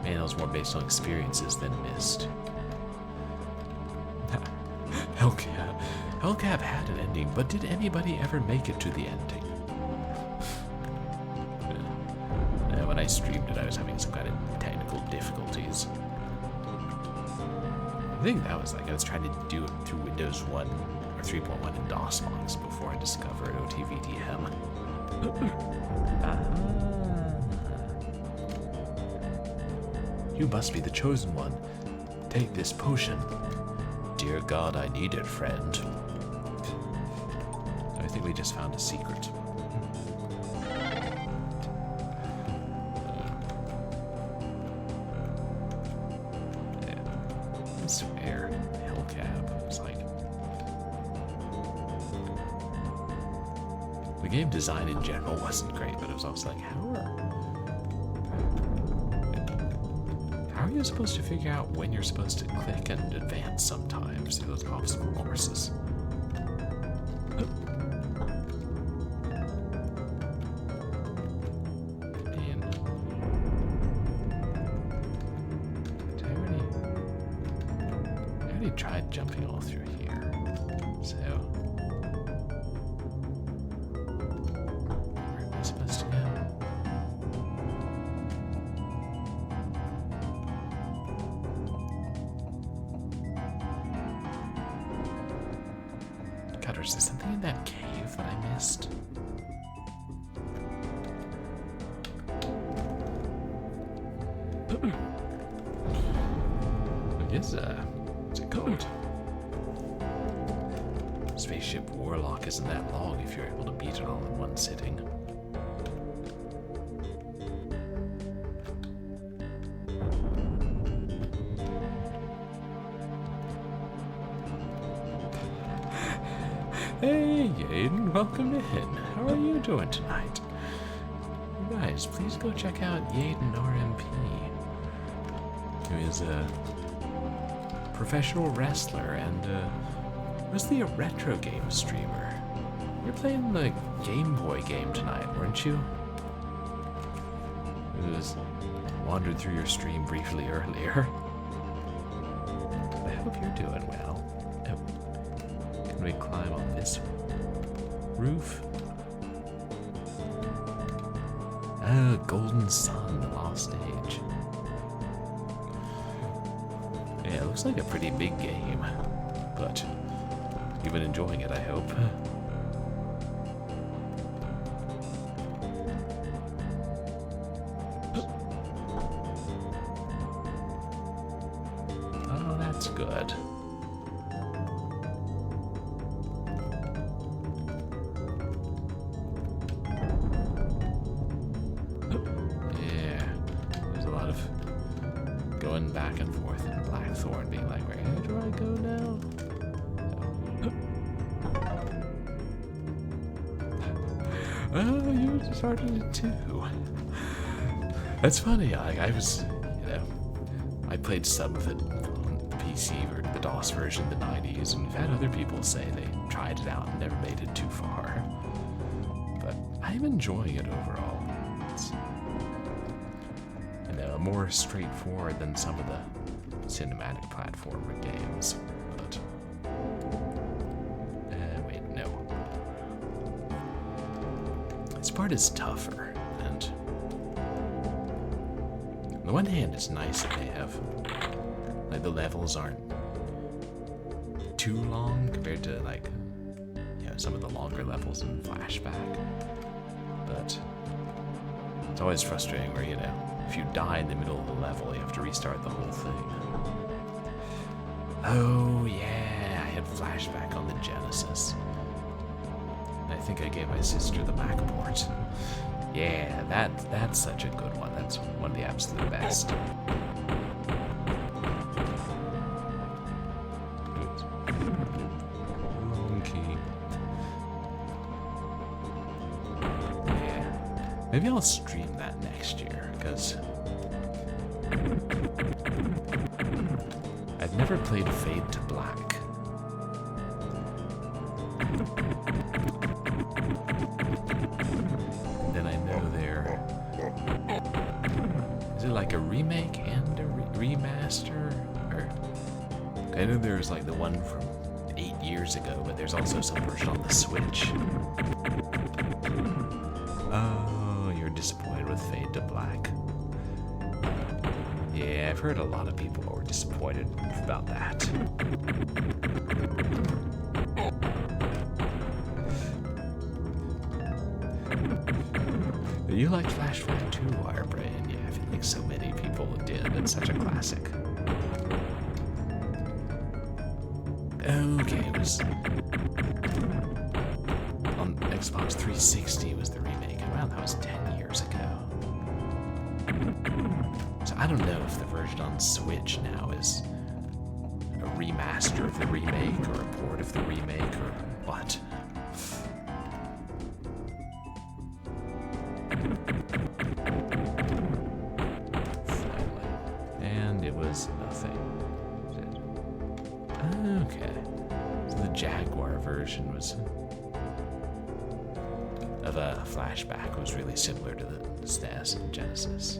Manhole's more based on experiences than Myst. Hellcab. Hellcab had an ending, but did anybody ever make it to the ending? When I streamed it, I was having some kind of technical difficulties. I think that was like I was trying to do it through Windows 1 or 3.1 in DOSBox before I discovered OTVDM. You must be the chosen one. Take this potion. Dear God, I need it, friend. I think we just found a secret. I swear, Hellcab. It's like... The game design in general wasn't great, but it was also like, how are you supposed to figure out when you're supposed to click and advance sometimes through those obstacle courses? I already tried jumping all through here, so... Where am I supposed to go? God, is there something in that cave that I missed? It is, what's it called? Spaceship Warlock isn't that long if you're able to beat it all in one sitting. Hey, Yaden, welcome in. How are you doing tonight? You guys, please go check out Yaden RMP. He is a professional wrestler and mostly a retro game streamer. You're playing the Game Boy game tonight, weren't you? I just wandered through your stream briefly earlier. I hope you're doing well. Oh, can we climb on this roof? Oh, Golden Sun, the Lost Age. Yeah, it looks like a pretty big game, but you've been enjoying it, I hope. back and forth in Blackthorne, being like, where do I go now? Oh, you started it too. That's funny. I was, I played some of it on the PC or the DOS version in the 90s, and we've had other people say they tried it out and never made it too far. But I'm enjoying it overall. It's, more straightforward than some of the cinematic platformer games. But wait, no. This part is tougher, and on the one hand, it's nice that they have, like, the levels aren't too long compared to, like, some of the longer levels in Flashback. But it's always frustrating where, if you die in the middle of the level, you have to restart the whole thing. Oh, yeah, I had Flashback on the Genesis. And I think I gave my sister the Mac port. Yeah, that's such a good one. That's one of the absolute best. Okay. Yeah. Maybe I'll stream that next year, because I've never played Fade to Black. And then I know is it like a remake and a remaster? Or I know there's like the one from 8 years ago, but there's also some version on the Switch. Oh, you're disappointed with Fade to Black. Yeah, I've heard a lot of people were disappointed about that. You like Flashback too, Wirebrain? Yeah, I feel like so many people did. It's such a classic. Okay, it was on Xbox 360 was the remake. Wow, that was 10 years ago. So I don't know if the version on Switch now is a remaster of the remake or a port of the remake or what. And it was nothing. Okay. So the Jaguar version was of a Flashback was really similar to the SNES and Genesis.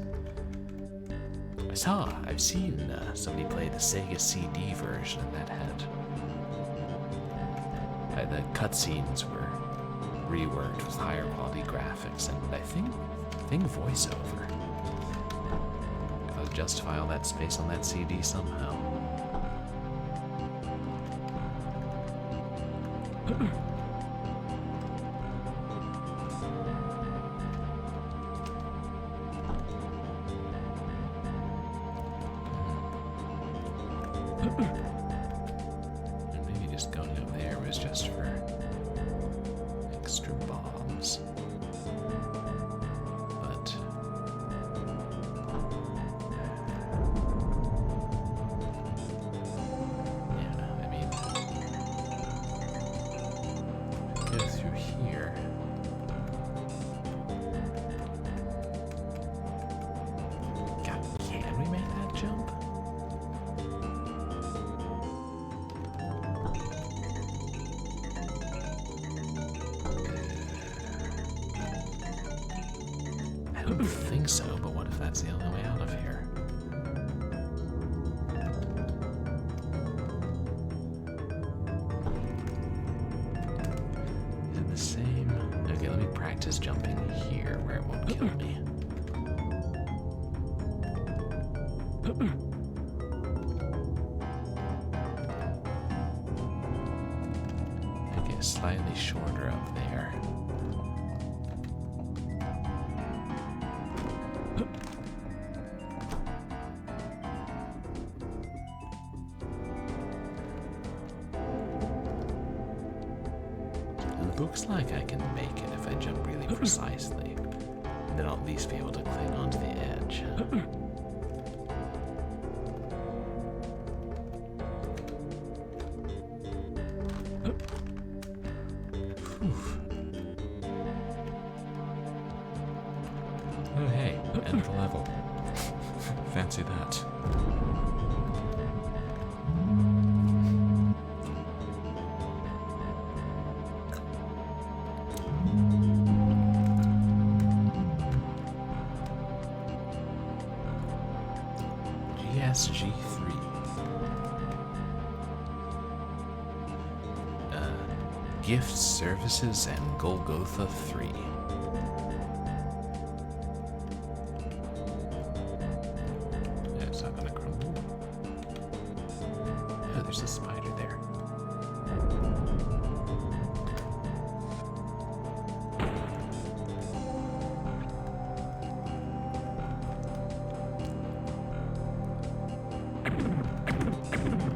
I've seen somebody play the Sega CD version that had the cutscenes were reworked with higher quality graphics and I think voiceover. I'll justify all that space on that CD somehow. And maybe just going up there was just for extra bombs. But yeah, I mean, go through here. God, can we make that jump? I don't think so, but what if that's the only way out of here? Is it the same? Okay, let me practice jumping here where it won't kill me. Make it slightly shorter up there. It looks like I can make it if I jump really precisely. And then I'll at least be able to cling onto the edge. Oh hey, end of the level. Fancy that. GSG3. Gift Services and Golgotha 3. Yeah, it's not gonna crumble. Oh, there's a spider there.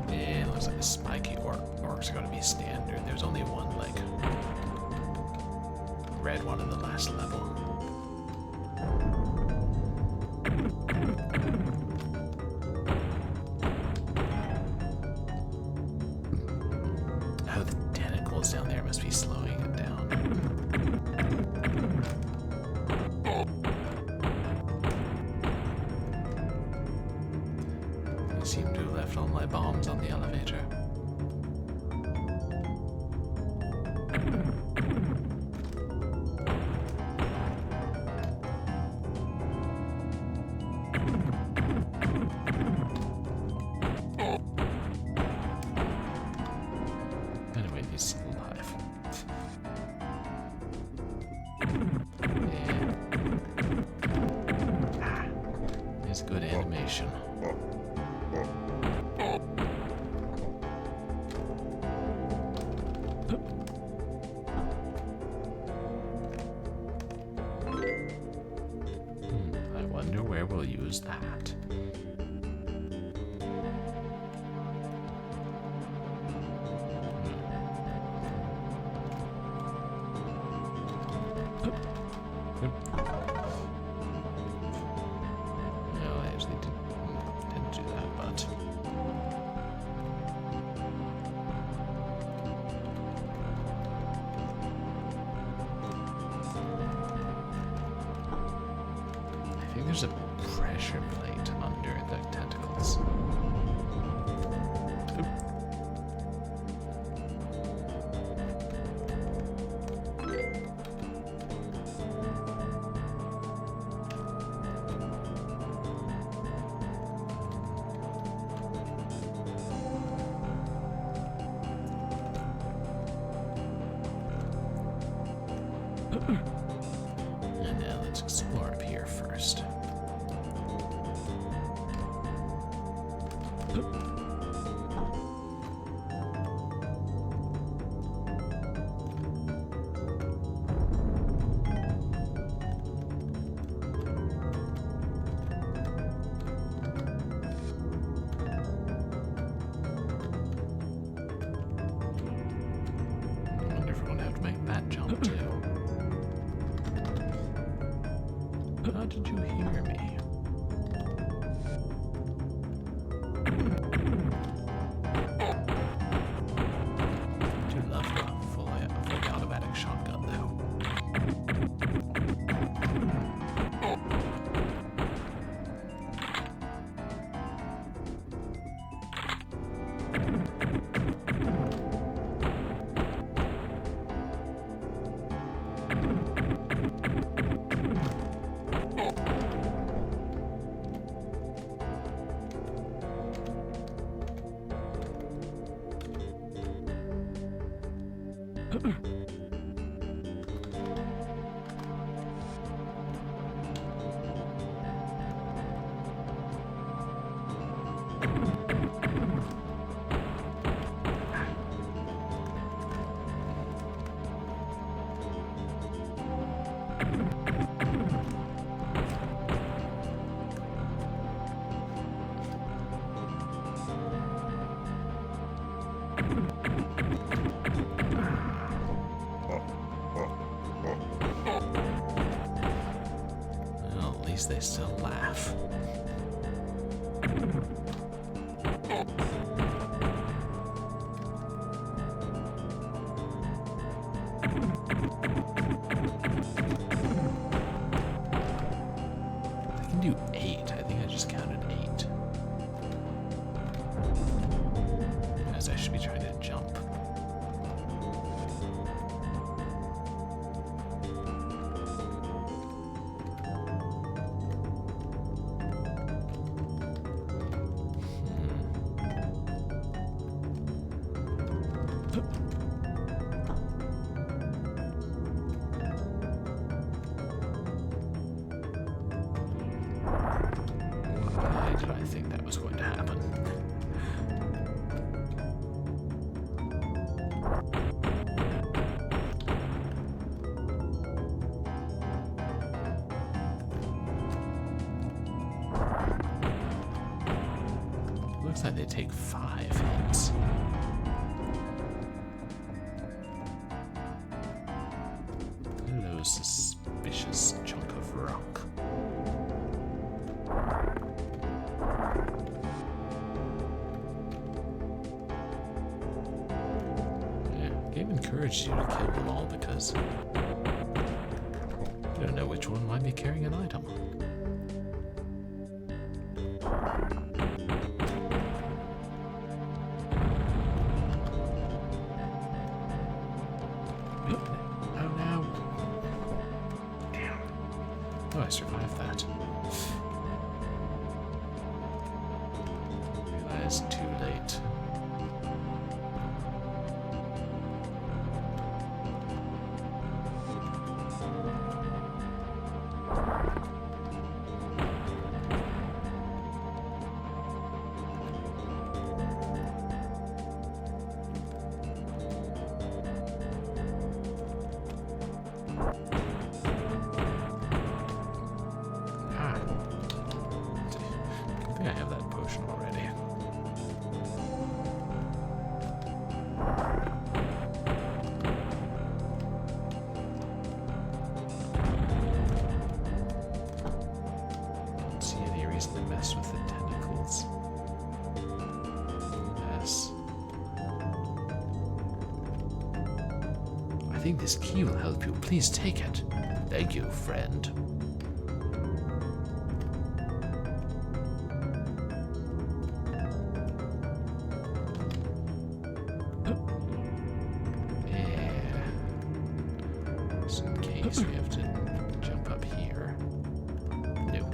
Yeah, it looks like a spiky orcs are gonna be standard. There's only one red one in the last level. Oh, the tentacles down there must be slowing it down. I seem to have left all my bombs on the elevator. Good animation. I wonder where we'll use that. There's a pressure plate under the tentacles. Oop. And now let's explore up here first. I wonder if we're gonna have to make that jump too. How did you hear me? I do love the fully automatic shotgun though. Well, at least they still laugh. was going to happen. Looks like they take 5 hits. Hello, suspicious chunk of rock. Yeah, game encouraged you to kill them all because you don't know which one might be carrying an item. Oh, I survived that. Realized too late. I have that potion already. Don't see any reason to mess with the tentacles. Yes. I think this key will help you. Please take it. Thank you, friend. We have to jump up here. Nope.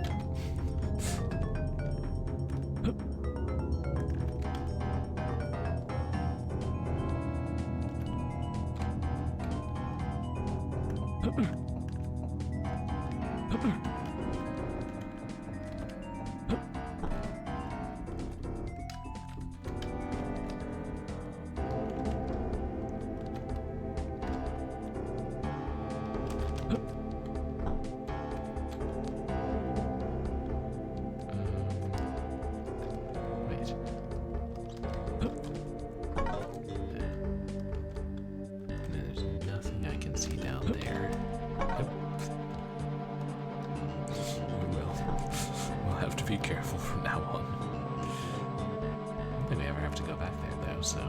Be careful from now on. I don't think we ever have to go back there though, so.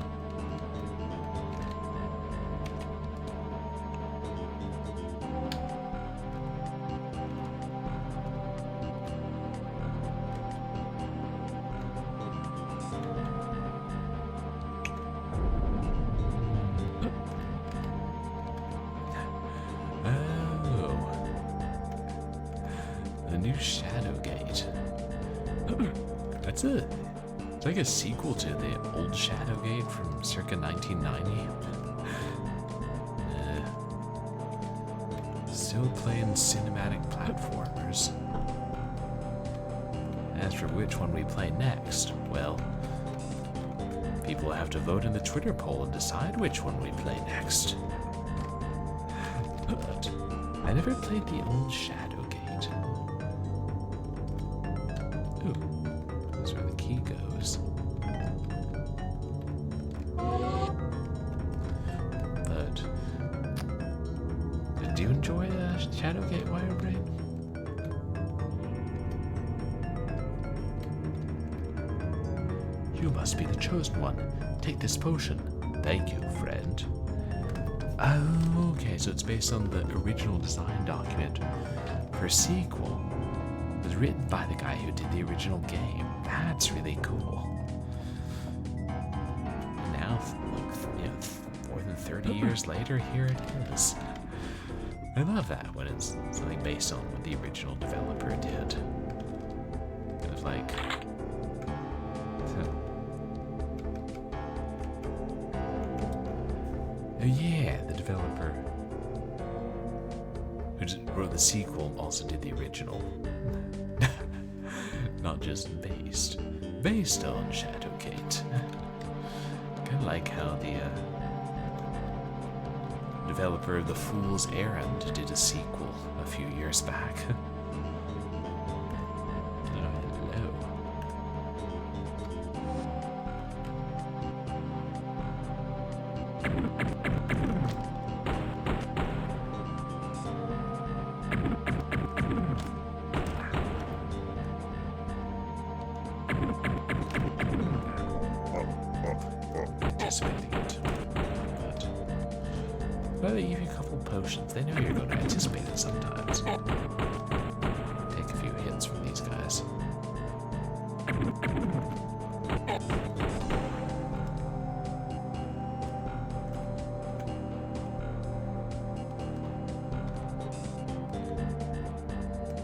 Oh. The new Shadow Gate. It's like a sequel to the old Shadowgate from circa 1990. Still playing cinematic platformers. As for which one we play next, well, people have to vote in the Twitter poll and decide which one we play next. But I never played the old Shadowgate. Ooh, that's where the key goes. But did you enjoy Shadowgate, Wirebrain? You must be the chosen one. Take this potion. Thank you, friend. Oh, okay, so it's based on the original design document for a sequel. It was written by the guy who did the original game. That's really cool. And now, more than 30 years later, here it is. I love that when it's something based on what the original developer did. It was like... Oh yeah, the developer who just wrote the sequel also did the original. Not just based. based on Shadowgate. Kind of like how the developer of The Fool's Errand did a sequel a few years back. Anticipating it. But they give you a couple potions. They know you're going to anticipate it sometimes. Take a few hits from these guys.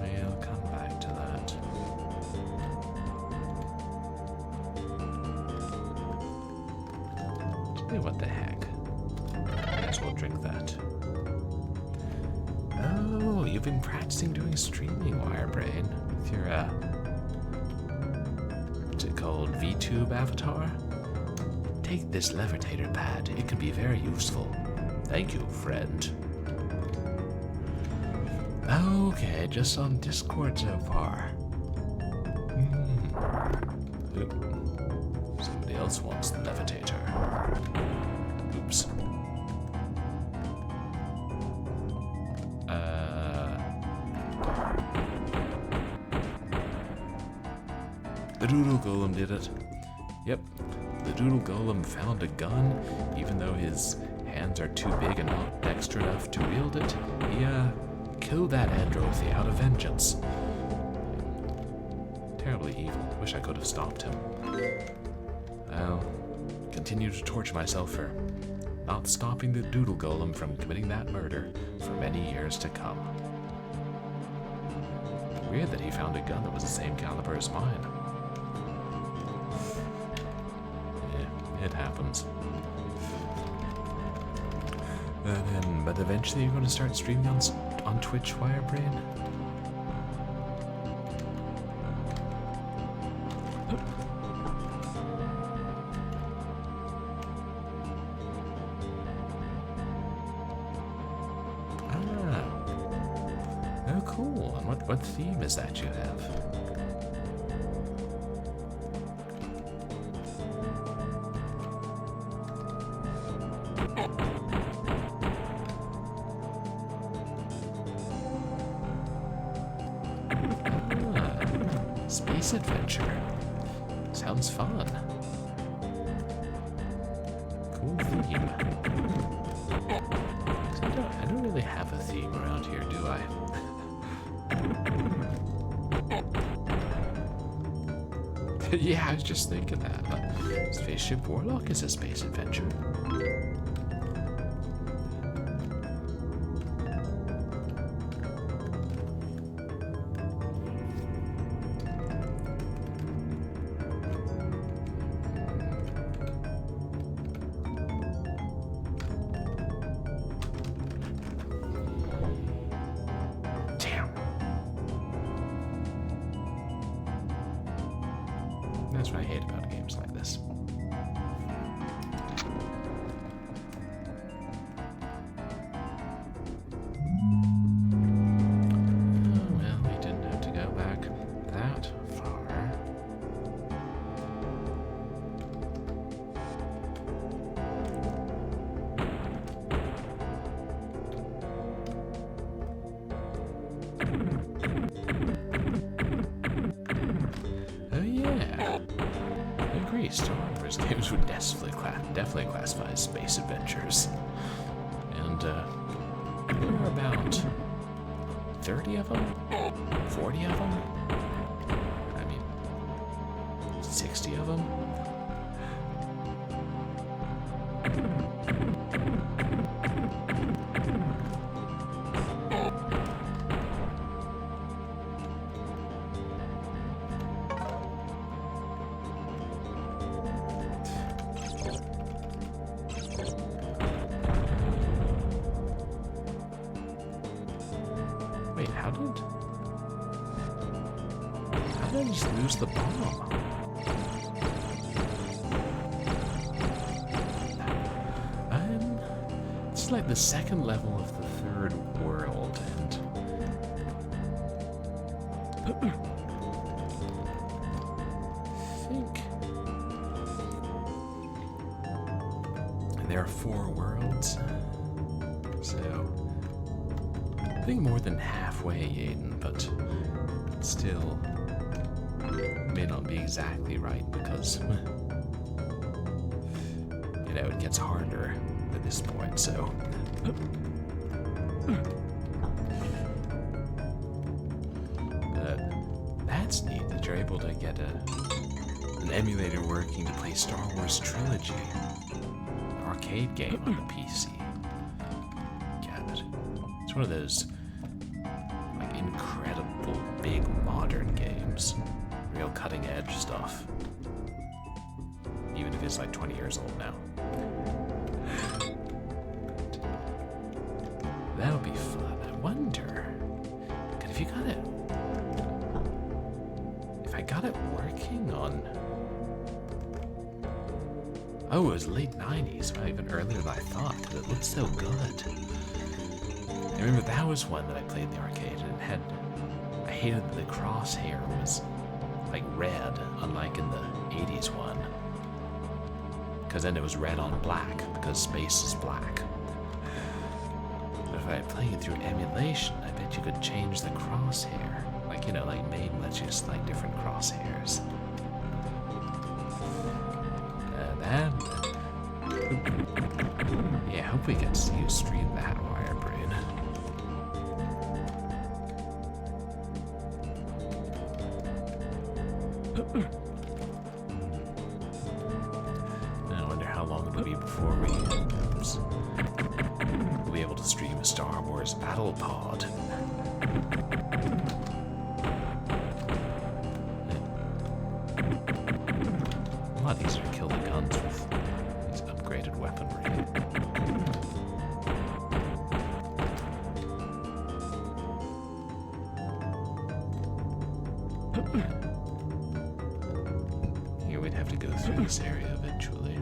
We'll come back to that. Hey, what the heck? Might as well drink that. Oh, you've been practicing doing streaming, Wirebrain, with your, what's it called, VTube avatar? Take this levitator pad. It can be very useful. Thank you, friend. Okay, just on Discord so far. Oop. Somebody else wants the levitator. Oops. The doodlegolem did it. Yep, the doodlegolem found a gun, even though his hands are too big and not dexter enough to wield it. He, killed that Androthy out of vengeance. Terribly evil. Wish I could have stopped him. I'll continue to torture myself for not stopping the doodlegolem from committing that murder for many years to come. Weird that he found a gun that was the same caliber as mine. Yeah, it happens. But eventually you're going to start streaming on Twitch, Wirebrain? Oh, cool. And what theme is that you have? Space adventure. Sounds fun. Cool theme. I don't really have a theme around here, do I? Yeah, I was just thinking that, but Spaceship Warlock is a space adventure. That's what I hate about games like this. Oh, well, we didn't have to go back that far. Oh, yeah. I agree, Star Wars games would definitely classify as space adventures. And, there are about 30 of them? 40 of them? I mean, 60 of them? Wait, how did I just lose the bomb? the second level of the third world, and I think there are 4 worlds, so I think more than halfway, Yaden, but still may not be exactly right because you know it gets harder at this point, so that's neat that you're able to get an emulator working to play Star Wars Trilogy, an arcade game on the PC. God, it's one of those like incredible big modern games, real cutting edge stuff, even if it's like 20 years old now. That'll be fun. I wonder, if you got it, if I got it working on, oh, it was late 90s, probably even earlier than I thought, because it looked so good. I remember that was one that I played in the arcade, and it had, I hated that the crosshair was like red, unlike in the 80s one, because then it was red on black, because space is black. But if I played it through emulation, I bet you could change the crosshair. Like, you know, like MAME lets you select different crosshairs. Yeah, I hope we get to see you stream that, Wirebrain. I wonder how long it'll be before we'll be able to stream a Star Wars Battle Pod. A lot easier to kill the guns with these upgraded weaponry. Here we'd have to go through this area eventually.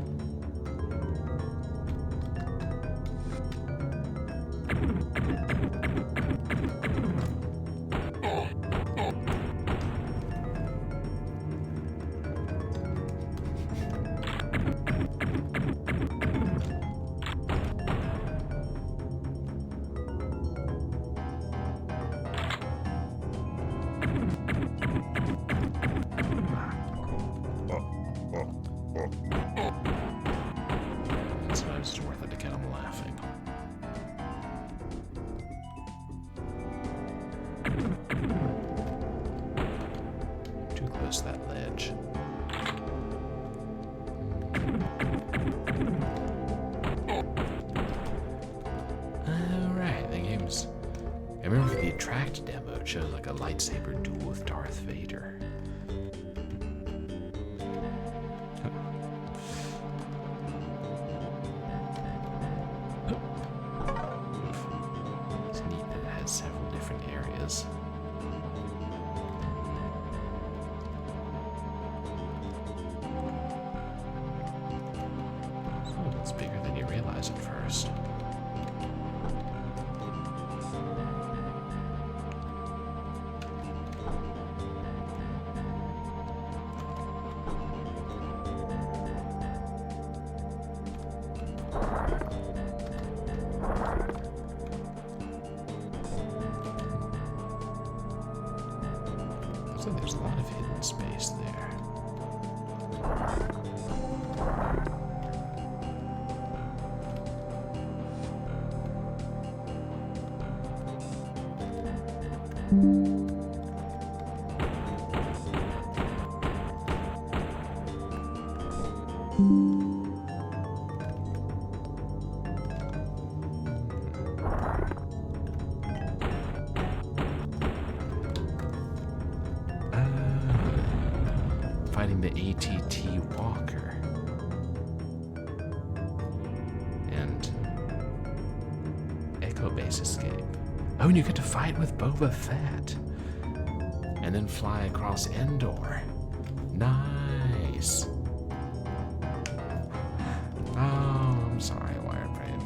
Sometimes it's worth it to get them laughing. Too close to that ledge. Alright, the game's... I remember for the Attract demo, it shows like a lightsaber duel with Darth Vader. It's neat that it has several different areas. Oh, it's bigger than you realize at first. So there's a lot of hidden space there. Fighting the ATT Walker. And Echo Base Escape. Oh, and you get to fight with Boba Fett. And then fly across Endor. Nice. Oh, I'm sorry, Wirebrain.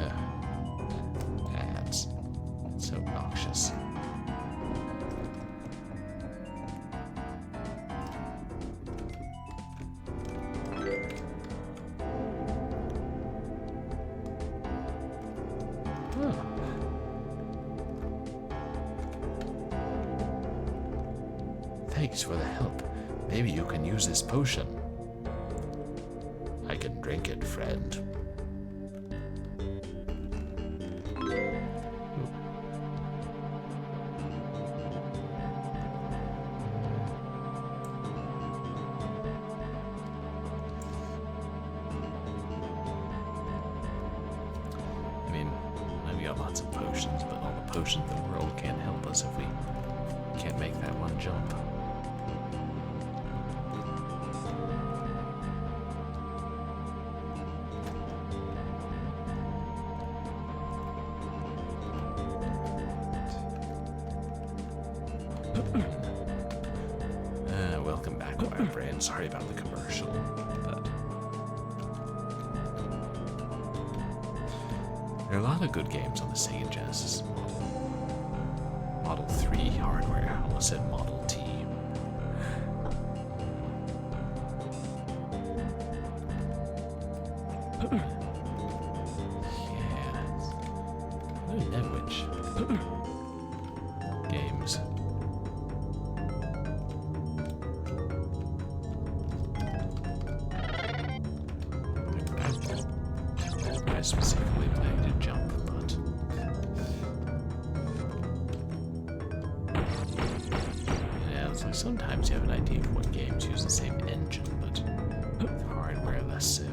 Ugh. So obnoxious. Thanks for the help. Maybe you can use this potion. I can drink it, friend. I mean, we got lots of potions, but all the potions in the world can't help us if we can't make that one jump. Welcome back, Wirebrain. Sorry about the commercial, but there are a lot of good games on the Sega Genesis Model 3 hardware. I almost said Model T. Yeah. I don't know which games. I specifically playing to jump, but yeah, it's like sometimes you have an idea of what games use the same engine, but with hardware less so.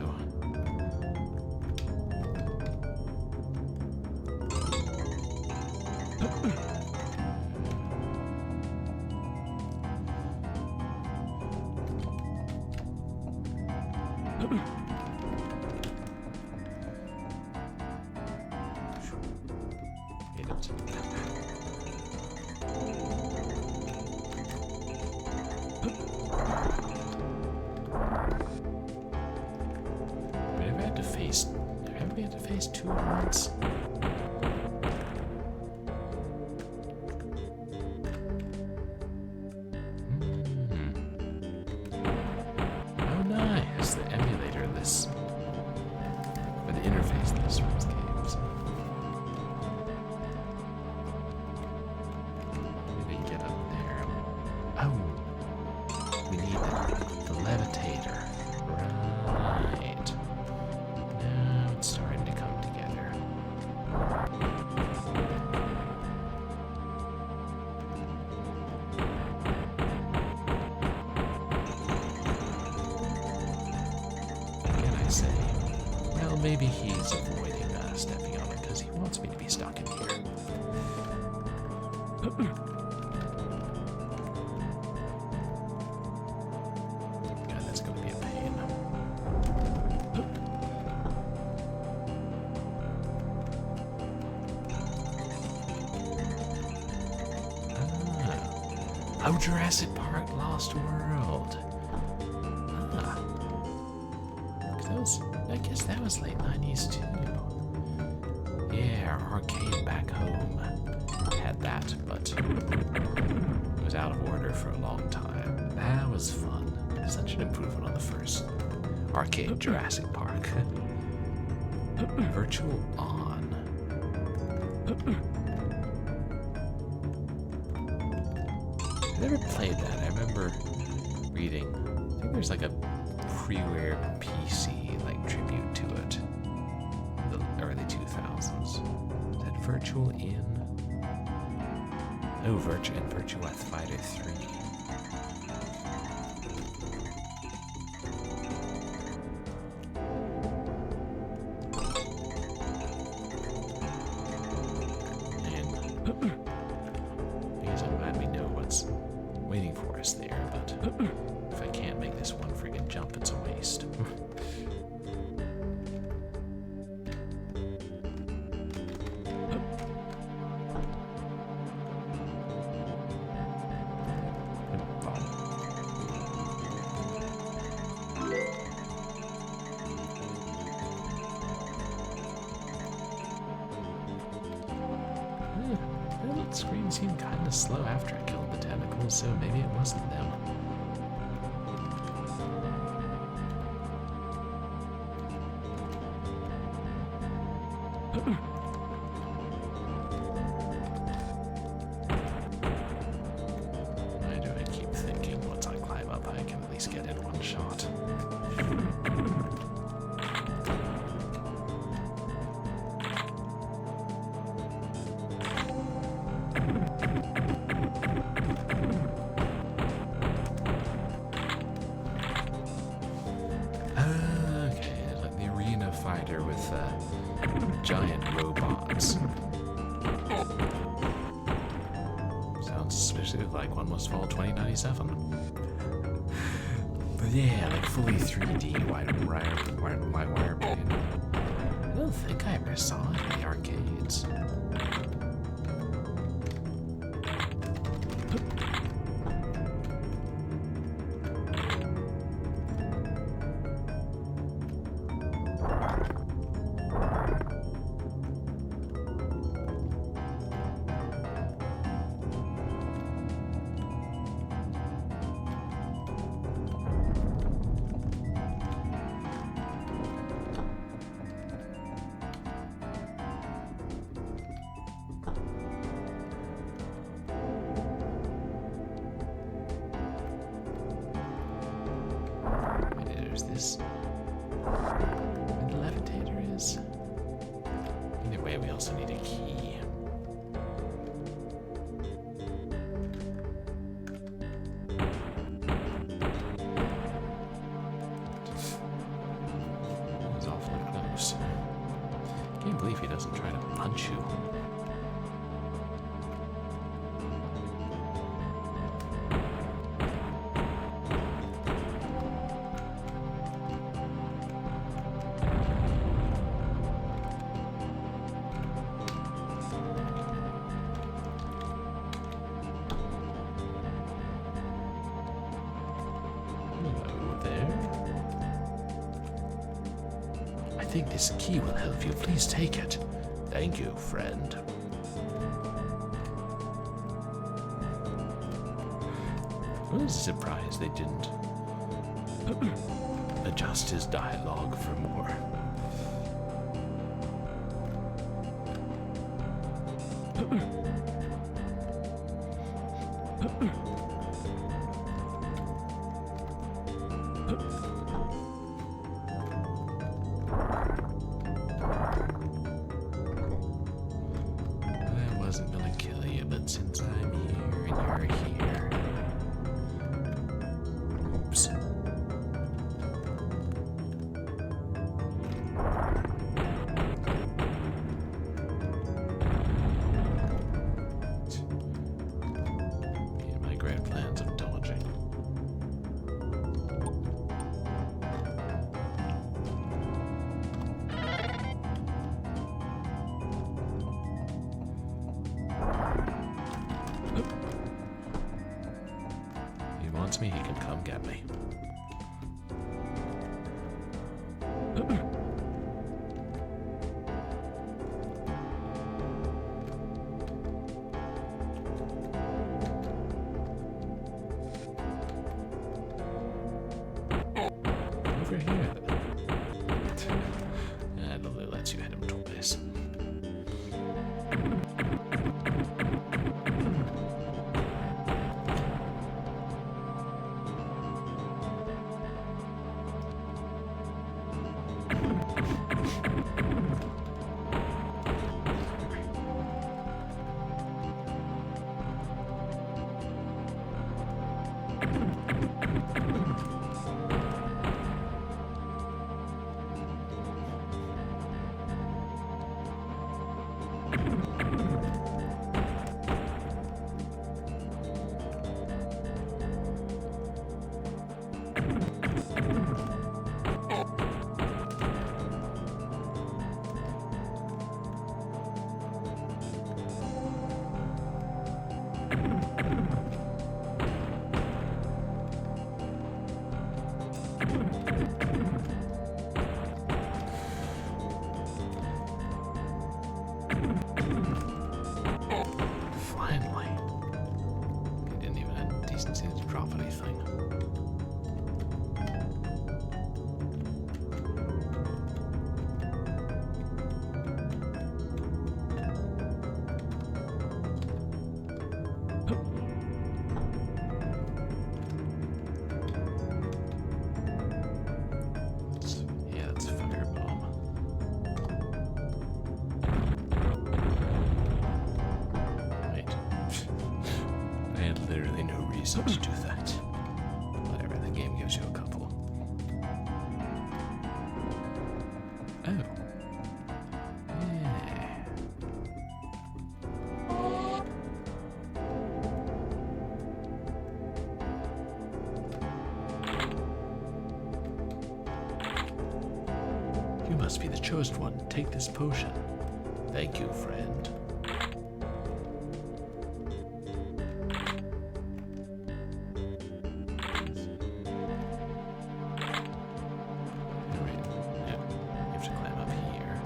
Hit it. Have we had to face two at once? Oh, nice. The emulator of this. Or the interface of this one's games. We didn't get up there. Oh. We need the levitator. Right. Now it's starting to come together. What can I say? Well, maybe he's avoiding stepping on it because he wants me to be stuck in here. God, that's going to be a pain. Oh, Jurassic Park Lost World. I guess that was late 90s too. Yeah, our arcade back home had that, but it was out of order for a long time. That was fun. Such an improvement on the first arcade Jurassic Park. Virtual On. I never played that. I remember reading. I think there's like a freeware PC like tribute to it in the early 2000s. Is that Virtual In? Oh, Virtua Fighter 3. I guess I'm glad we know what's waiting for us there, but if I can't make this one friggin' jump, it's a waste. Well, the screen seemed kind of slow after I killed the tentacles, so maybe it wasn't them. Why do I keep thinking once I climb up I can at least get in one shot? Okay, like the arena fighter with giant robots. Sounds suspiciously like One Must Fall 2097. But yeah, like fully 3D white wire painted. I don't think I ever saw it in the arcades. There's this. Where the levitator is. Either way, we also need a key. That was awfully close. Can't believe he doesn't try to punch you. I think this key will help you. Please take it. Thank you, friend. I was surprised they didn't adjust his dialogue for more. I wasn't gonna kill you, but since I'm here and you're here. Oops. Me and my grand plans of dodging. He wants me, he can come get me. Over here. That only lets you hit him twice. drop anything. Yeah, it's a firebomb. Wait. I had literally no reason to do that. Whatever, the game gives you a couple. Oh. Yeah. You must be the chosen one. Take this potion. Thank you, friend. Alright, yeah, you have to climb up here.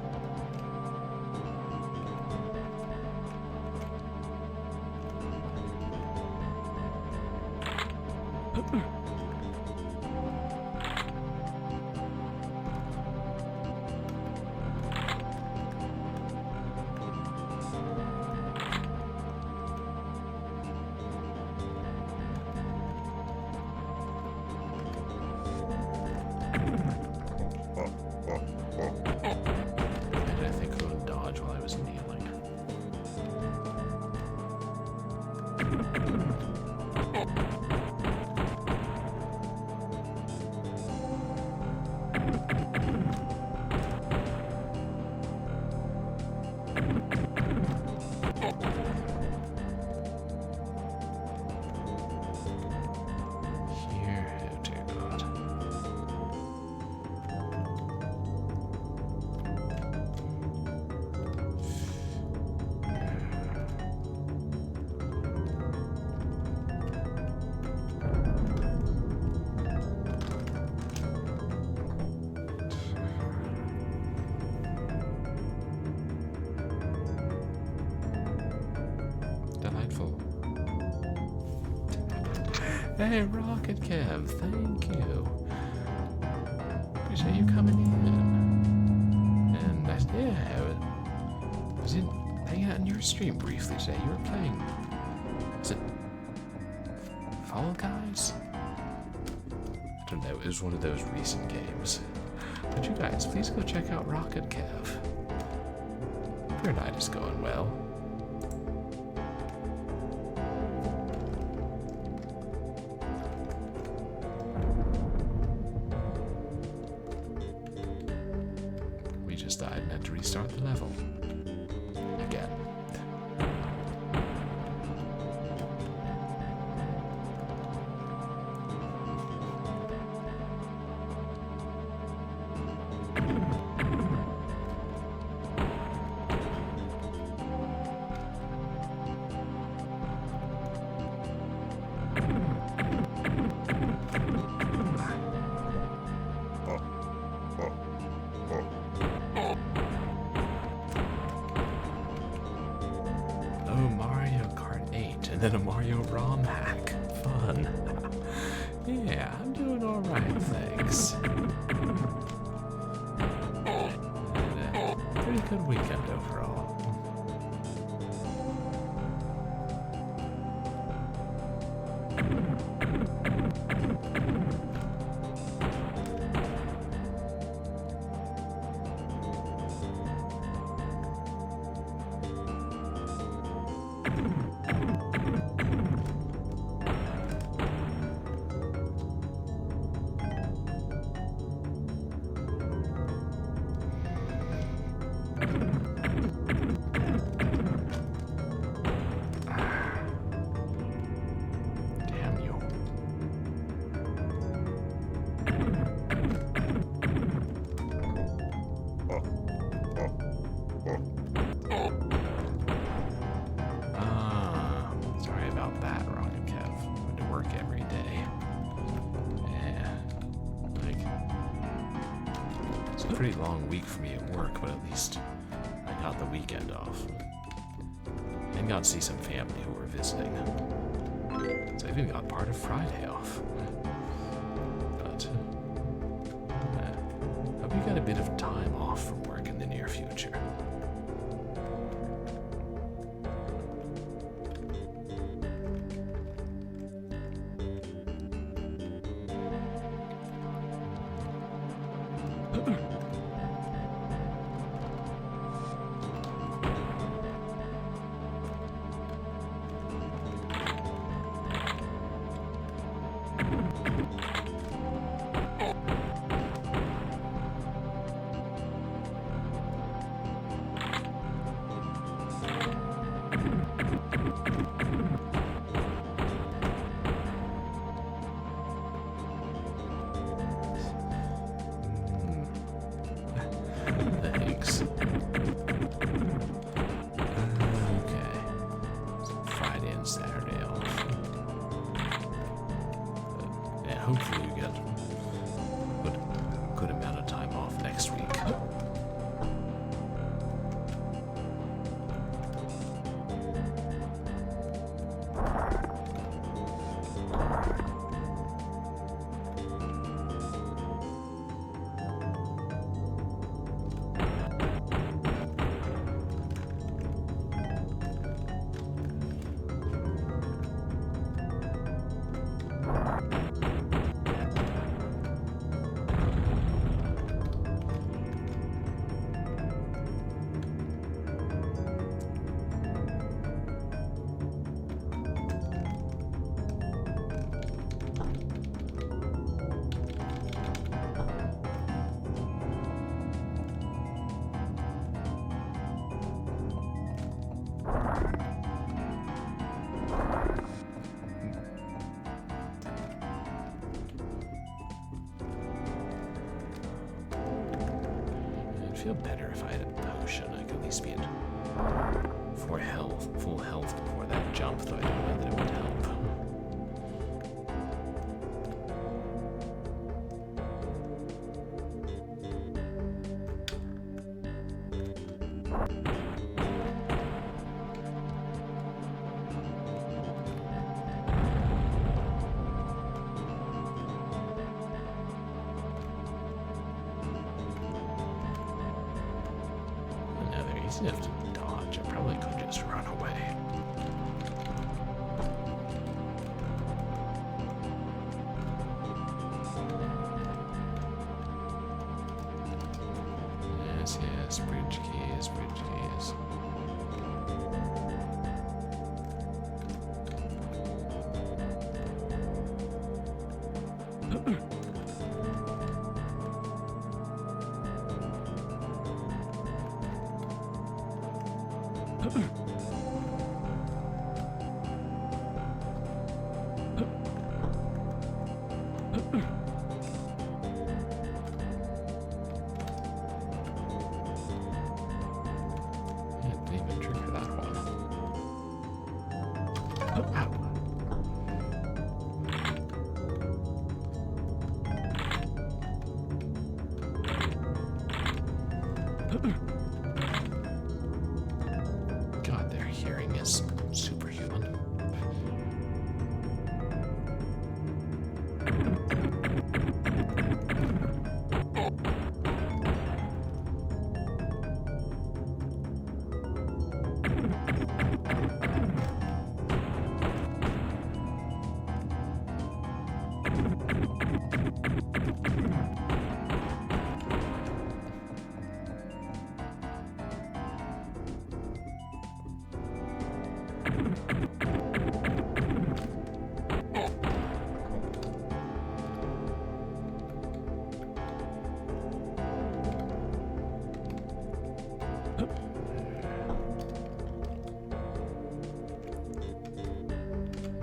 And I think I would dodge while I was kneeling. Here, oh dear God. Delightful. Hey, Rocket Kev, thank you. Appreciate you coming in. And I was in hanging out in your stream briefly today. You were playing. Is it Fall Guys? I don't know. It was one of those recent games. But you guys, please go check out Rocket Kev. Your night is going well. We just died and had to restart the level. Again. Oh, Mario Kart 8, and then a Mario ROM hack. Fun. Yeah, I'm doing alright, thanks. And, pretty good weekend overall. Damn you. Sorry about that, Rocket Kev. Went to work every day. Yeah. Like, it's a pretty long week for me at work, but at least I got the weekend off. And got to see some family who were visiting. So I even got part of Friday off. But hope you got a bit of time off from work in the near future. Thanks. Okay. So Friday and Saturday off. But, yeah, hopefully you get a good amount of time off next week. I'd feel better if I had a potion. I could at least be at full health before that jump, though I don't know that it would help. Easy enough to dodge. I probably could just run away. Yes, bridge keys, bridge keys. Didn't even trigger that one. Ow. God, their hearing is superhuman.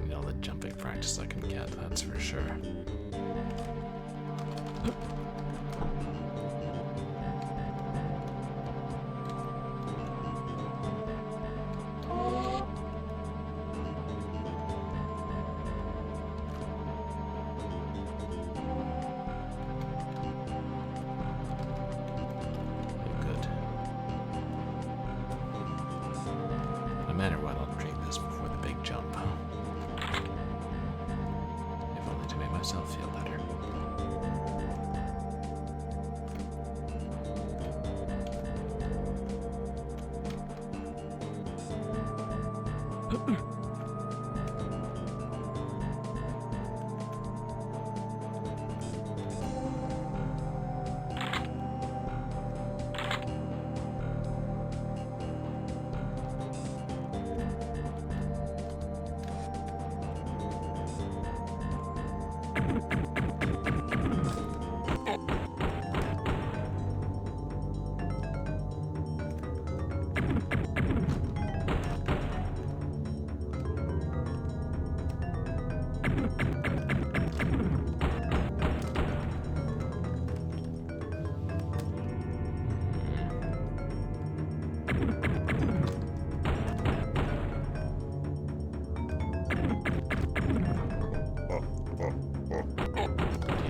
Need all the jumping practice I can get, that's for sure. Good. No matter what, I'll drink this before the big jump. myself feel better.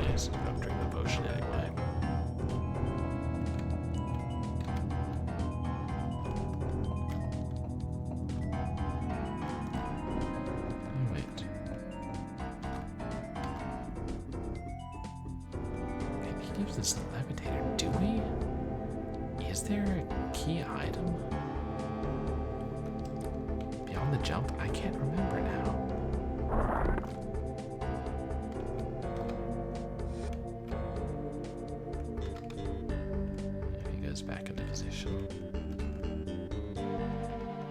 Yes, I'm drinking the potion anyway. Oh, wait. Maybe he gives us the levitator, do we? Is there a key item? Beyond the jump? I can't remember now. Back into position.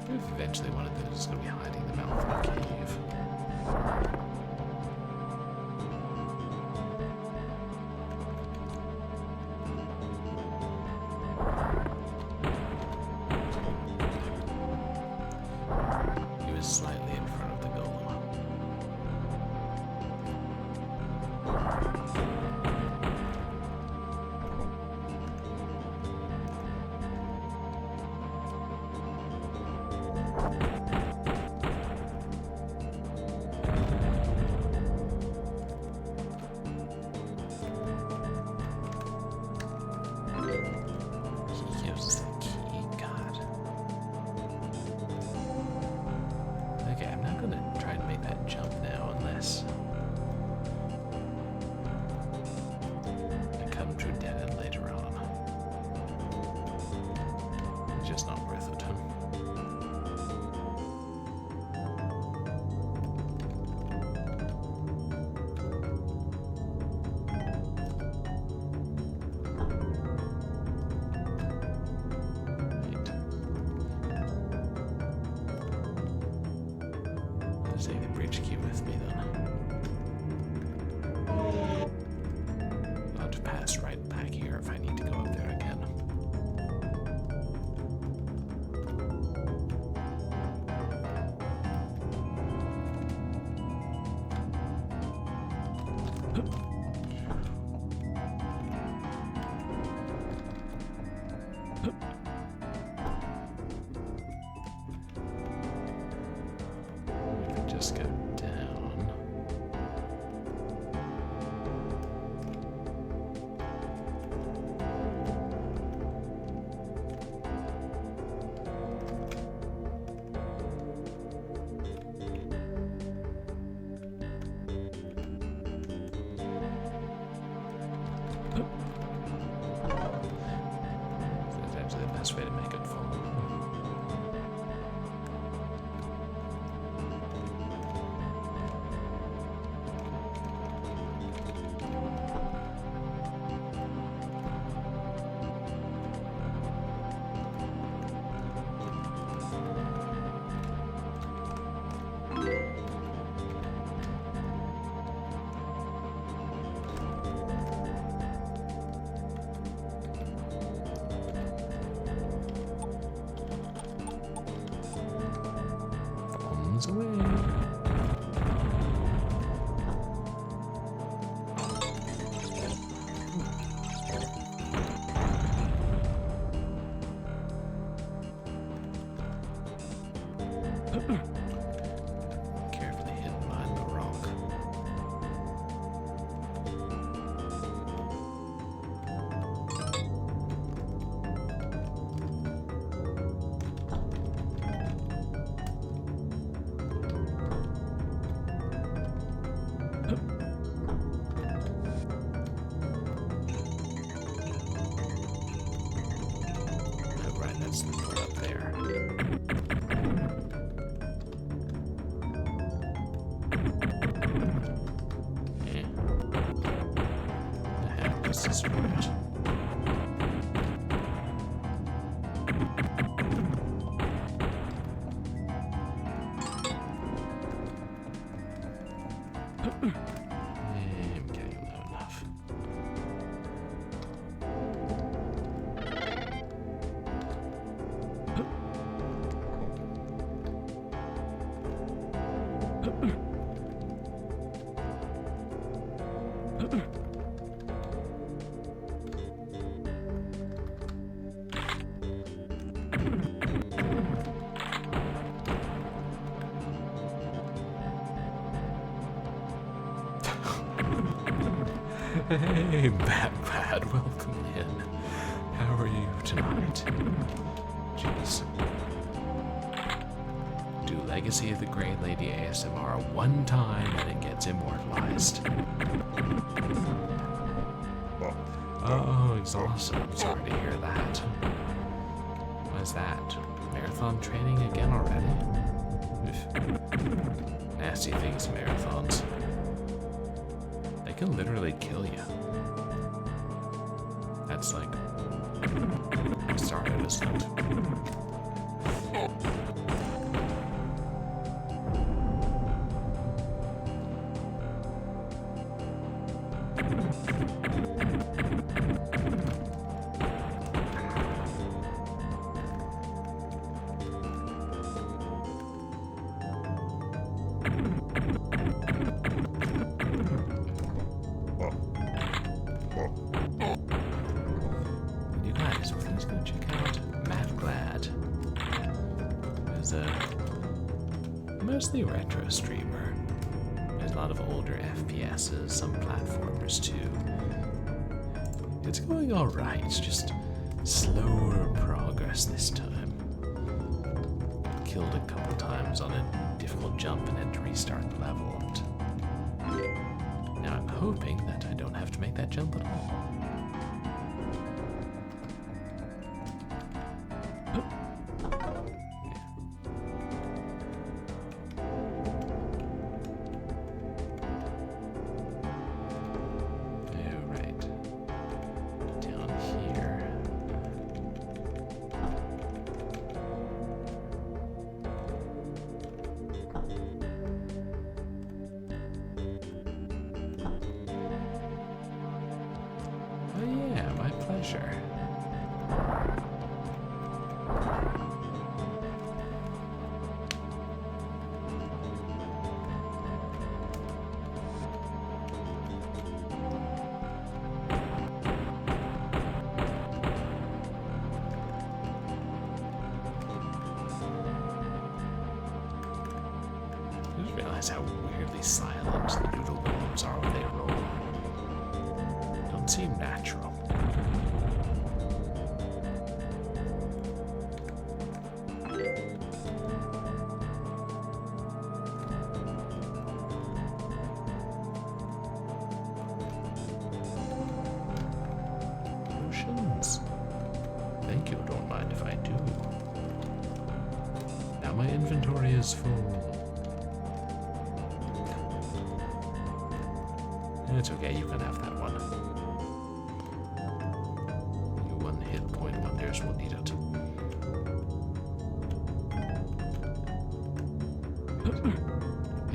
If eventually one of those is going to be hiding in the mouth of a cave. He was slightly in front of the golem. Just not worth it. I'll take the bridge key with me then. I'll have to pass right back here if I need to go up there again. Just go down. That's actually the best way to make it fall. Away. Carefully hidden behind the rock. I'm getting low enough. Hey, Bad, welcome in. How are you tonight? Jeez. Do Legacy of the Grey Lady ASMR one time and it gets immortalized. Oh, exhausted. I'm sorry to hear that. What is that? Marathon training again already? Oof. Nasty things, marathons. They can literally kill you. That's like... Sorry, I was not. You guys, please go check out Matt Glad. He's a mostly retro streamer. There's a lot of older FPSs, some platformers too. It's going alright, it's just slower progress this time. Killed a couple times on a difficult jump and had to restart the level. And now I'm hoping that I don't have to make that jump at all. Sure. I just realized how weirdly silent the doodlegolems are when they roll. Don't seem natural. Thank you, don't mind if I do. Now my inventory is full. It's okay, you can have that one. You one hit point wonders will need it.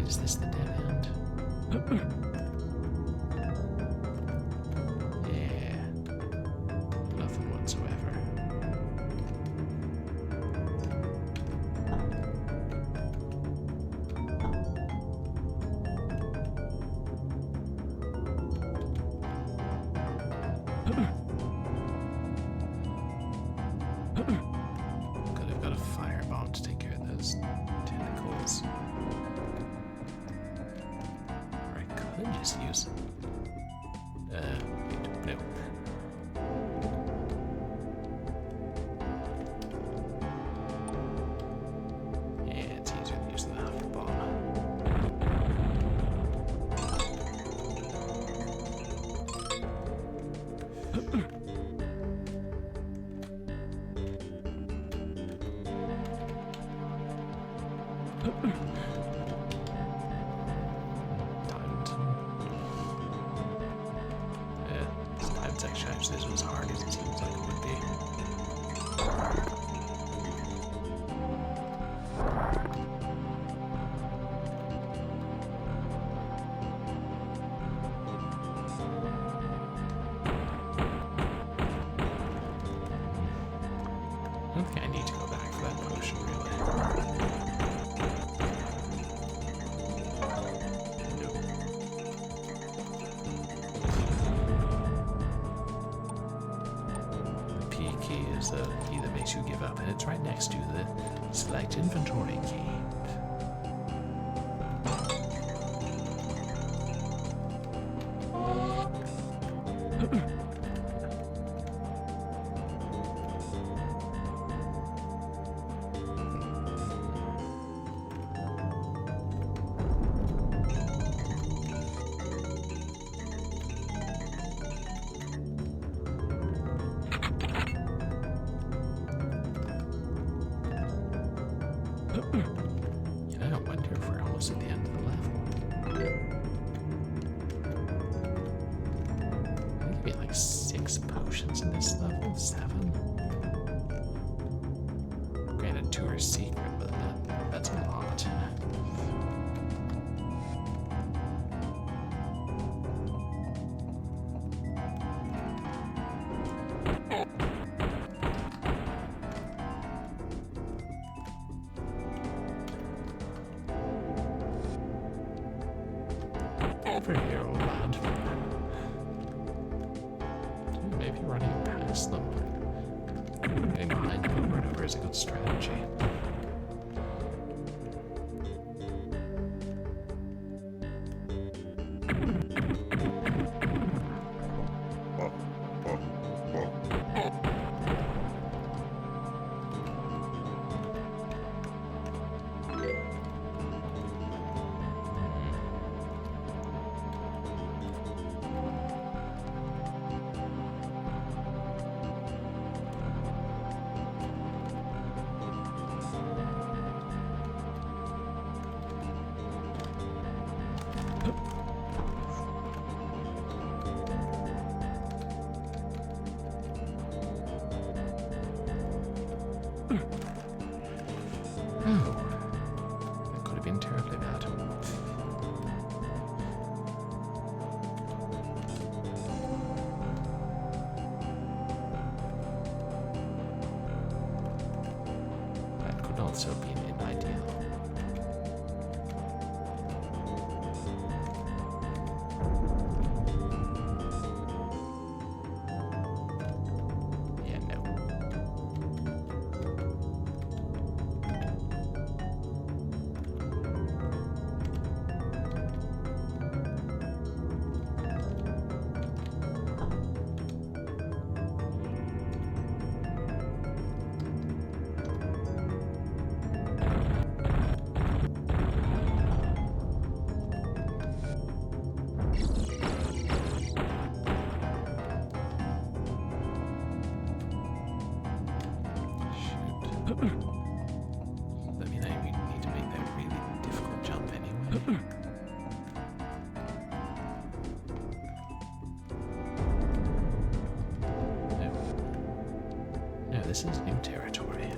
Is this the dead end? Could have got a firebomb to take care of those tentacles. Or I could just use... no. Yeah, it's easier to use the firebomb. This was hard as it seems like it would be. and it's right next to the select inventory key. You know, I wonder if we're almost at the end of the level. Maybe like 6 potions in this level, 7. Granted, 2 are secret, but that's a lot. Over here, old lad. Maybe running past them. Getting behind them over and over is a good strategy. Oh, that could have been terribly bad. That could also be an ideal. Yeah, no. Shoot. Let me know we need to make that really difficult jump anyway. No, this is new territory.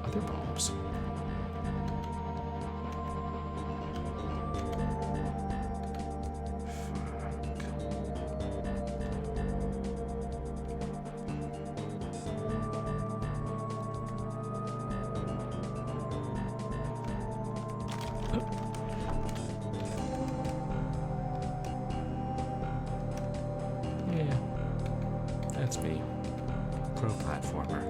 other bombs. Yeah, that's me. Pro platformer.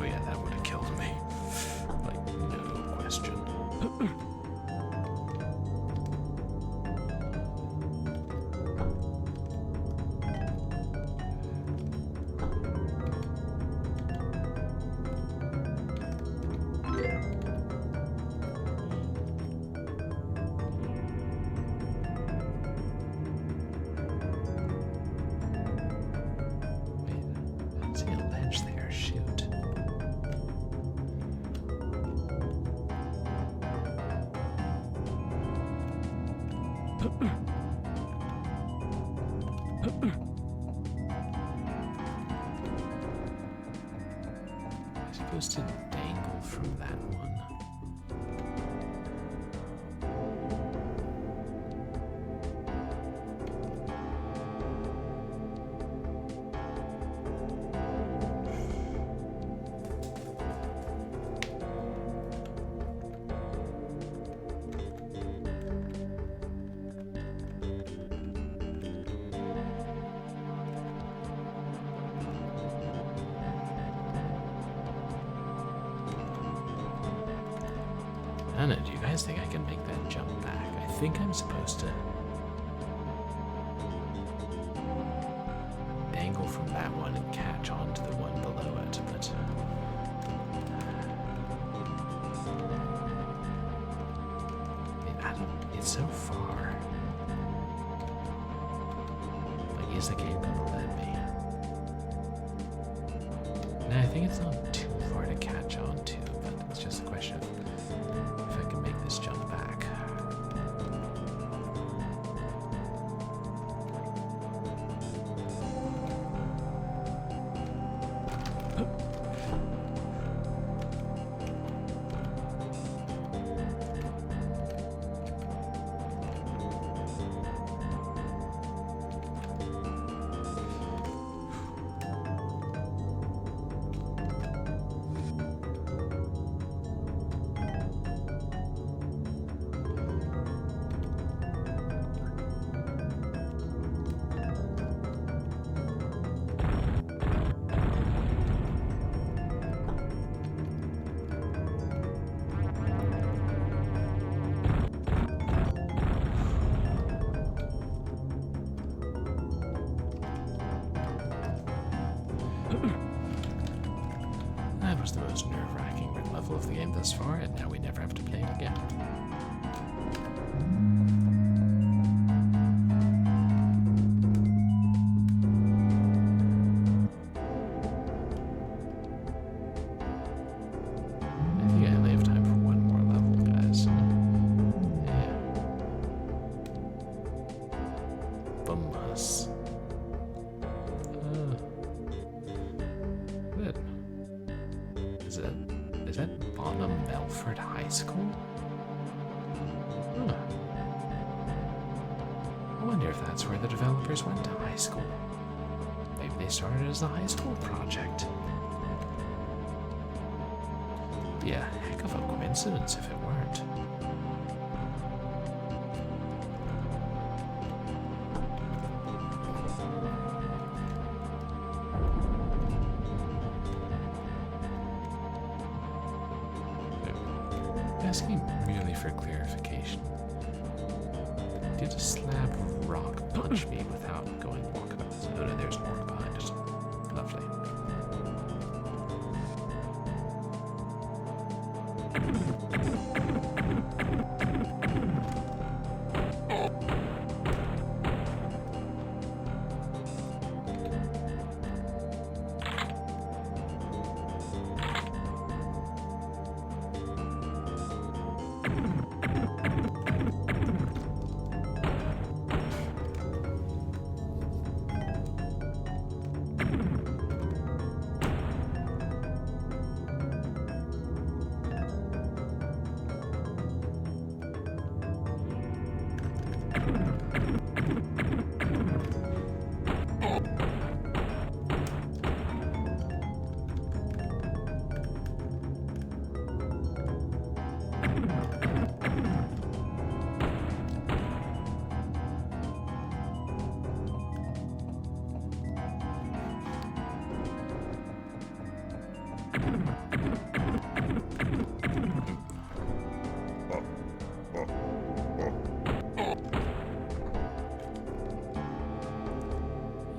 Oh yeah, that would have killed me. Like, no question. See a ledge there, shoot. I'm supposed to dangle from that one. I don't know, do you guys think I can make that jump back? I think I'm supposed to dangle from that one and catch on to the one below it, but I don't, it's so far. Like, is the game gonna let me? No, I think it's not too far to catch on to, but it's just a question of if I can make this jump back. That was the most nerve-wracking level of the game thus far, and now we never have to play it again. I think I only have time for one more level, guys. Yeah. Bumhus. Good. Is that Bonham Melford High School? Huh. I wonder if that's where the developers went to high school. Maybe they started as a high school project. Be a heck of a coincidence if it weren't. Asking merely for clarification. Did a slab rock punch me without going walkabouts? Oh no, there's more behind us. Lovely.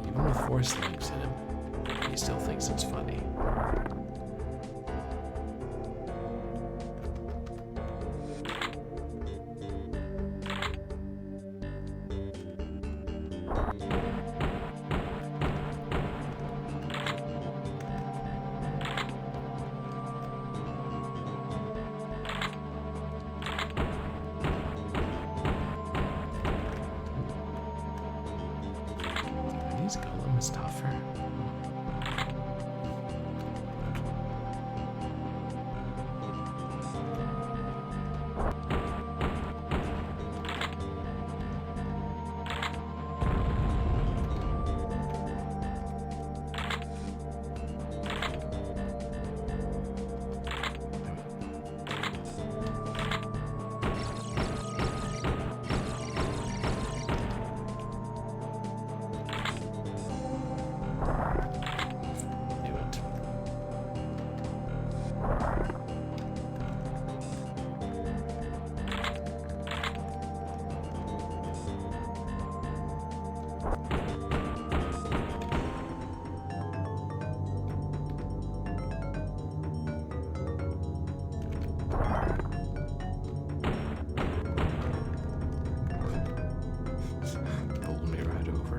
Even with 4 slugs in him, he still thinks it's funny. These golems tougher. Knew it. Pulled me right over.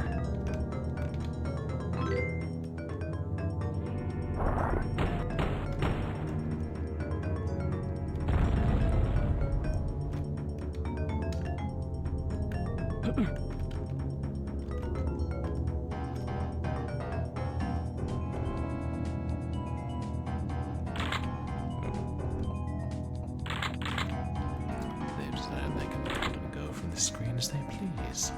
They've decided they can come and go from the screen as they please.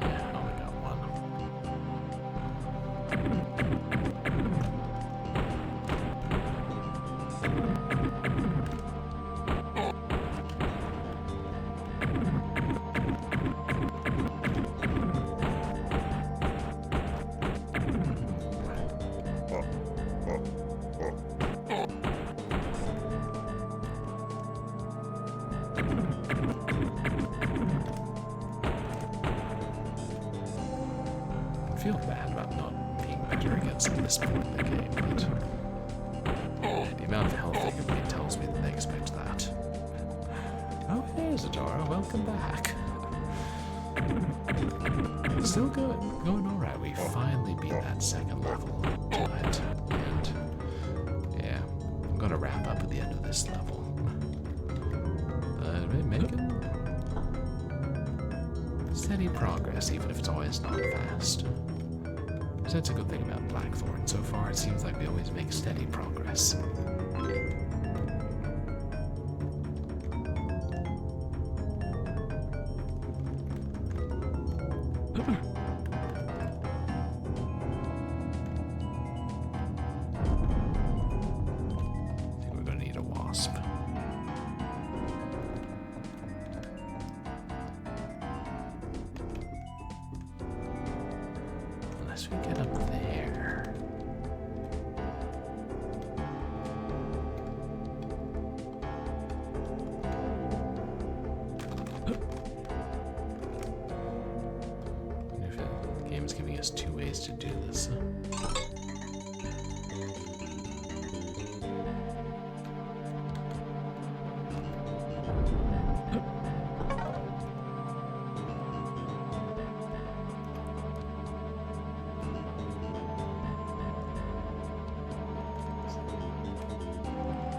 Yeah, only got one. I feel bad about not being better against them at this point in the game, but the amount of health they give me tells me that they expect that. Oh, hey, Zerahl, welcome back. Still going all right. We finally beat that second level giant, and yeah, I'm gonna wrap up at the end of this level. We're making steady progress, even if it's always not fast. So that's a good thing about Blackthorne. So far, it seems like we always make steady progress. I think we're gonna need a wasp. Unless we get up there. Wonder if the game is giving us 2 ways to do this.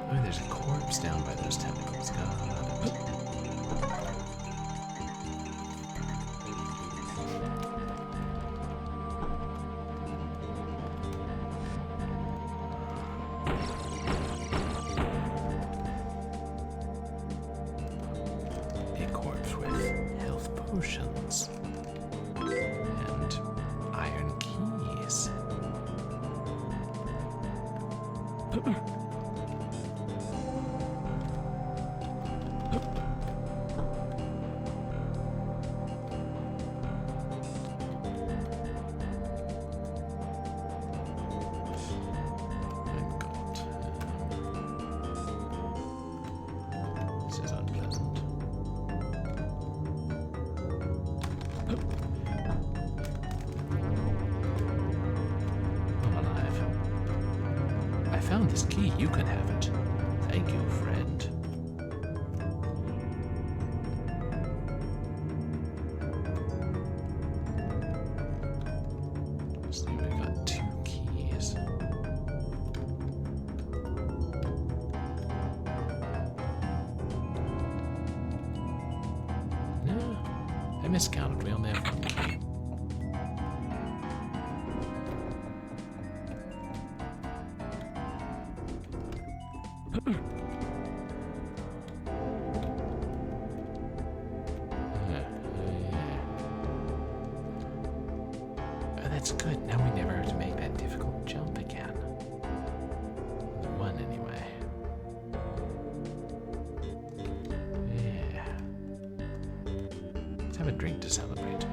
Oh, there's a corpse down by those tentacles. God. potions. And iron keys. This is unpleasant. I'm alive. I found this key. You can have it. Thank you, friend. So we've got 2 keys. No, I miscounted. We only have 1 key. Oh, that's good. Now we never have to make that difficult jump again. The 1 anyway. Yeah. Let's have a drink to celebrate.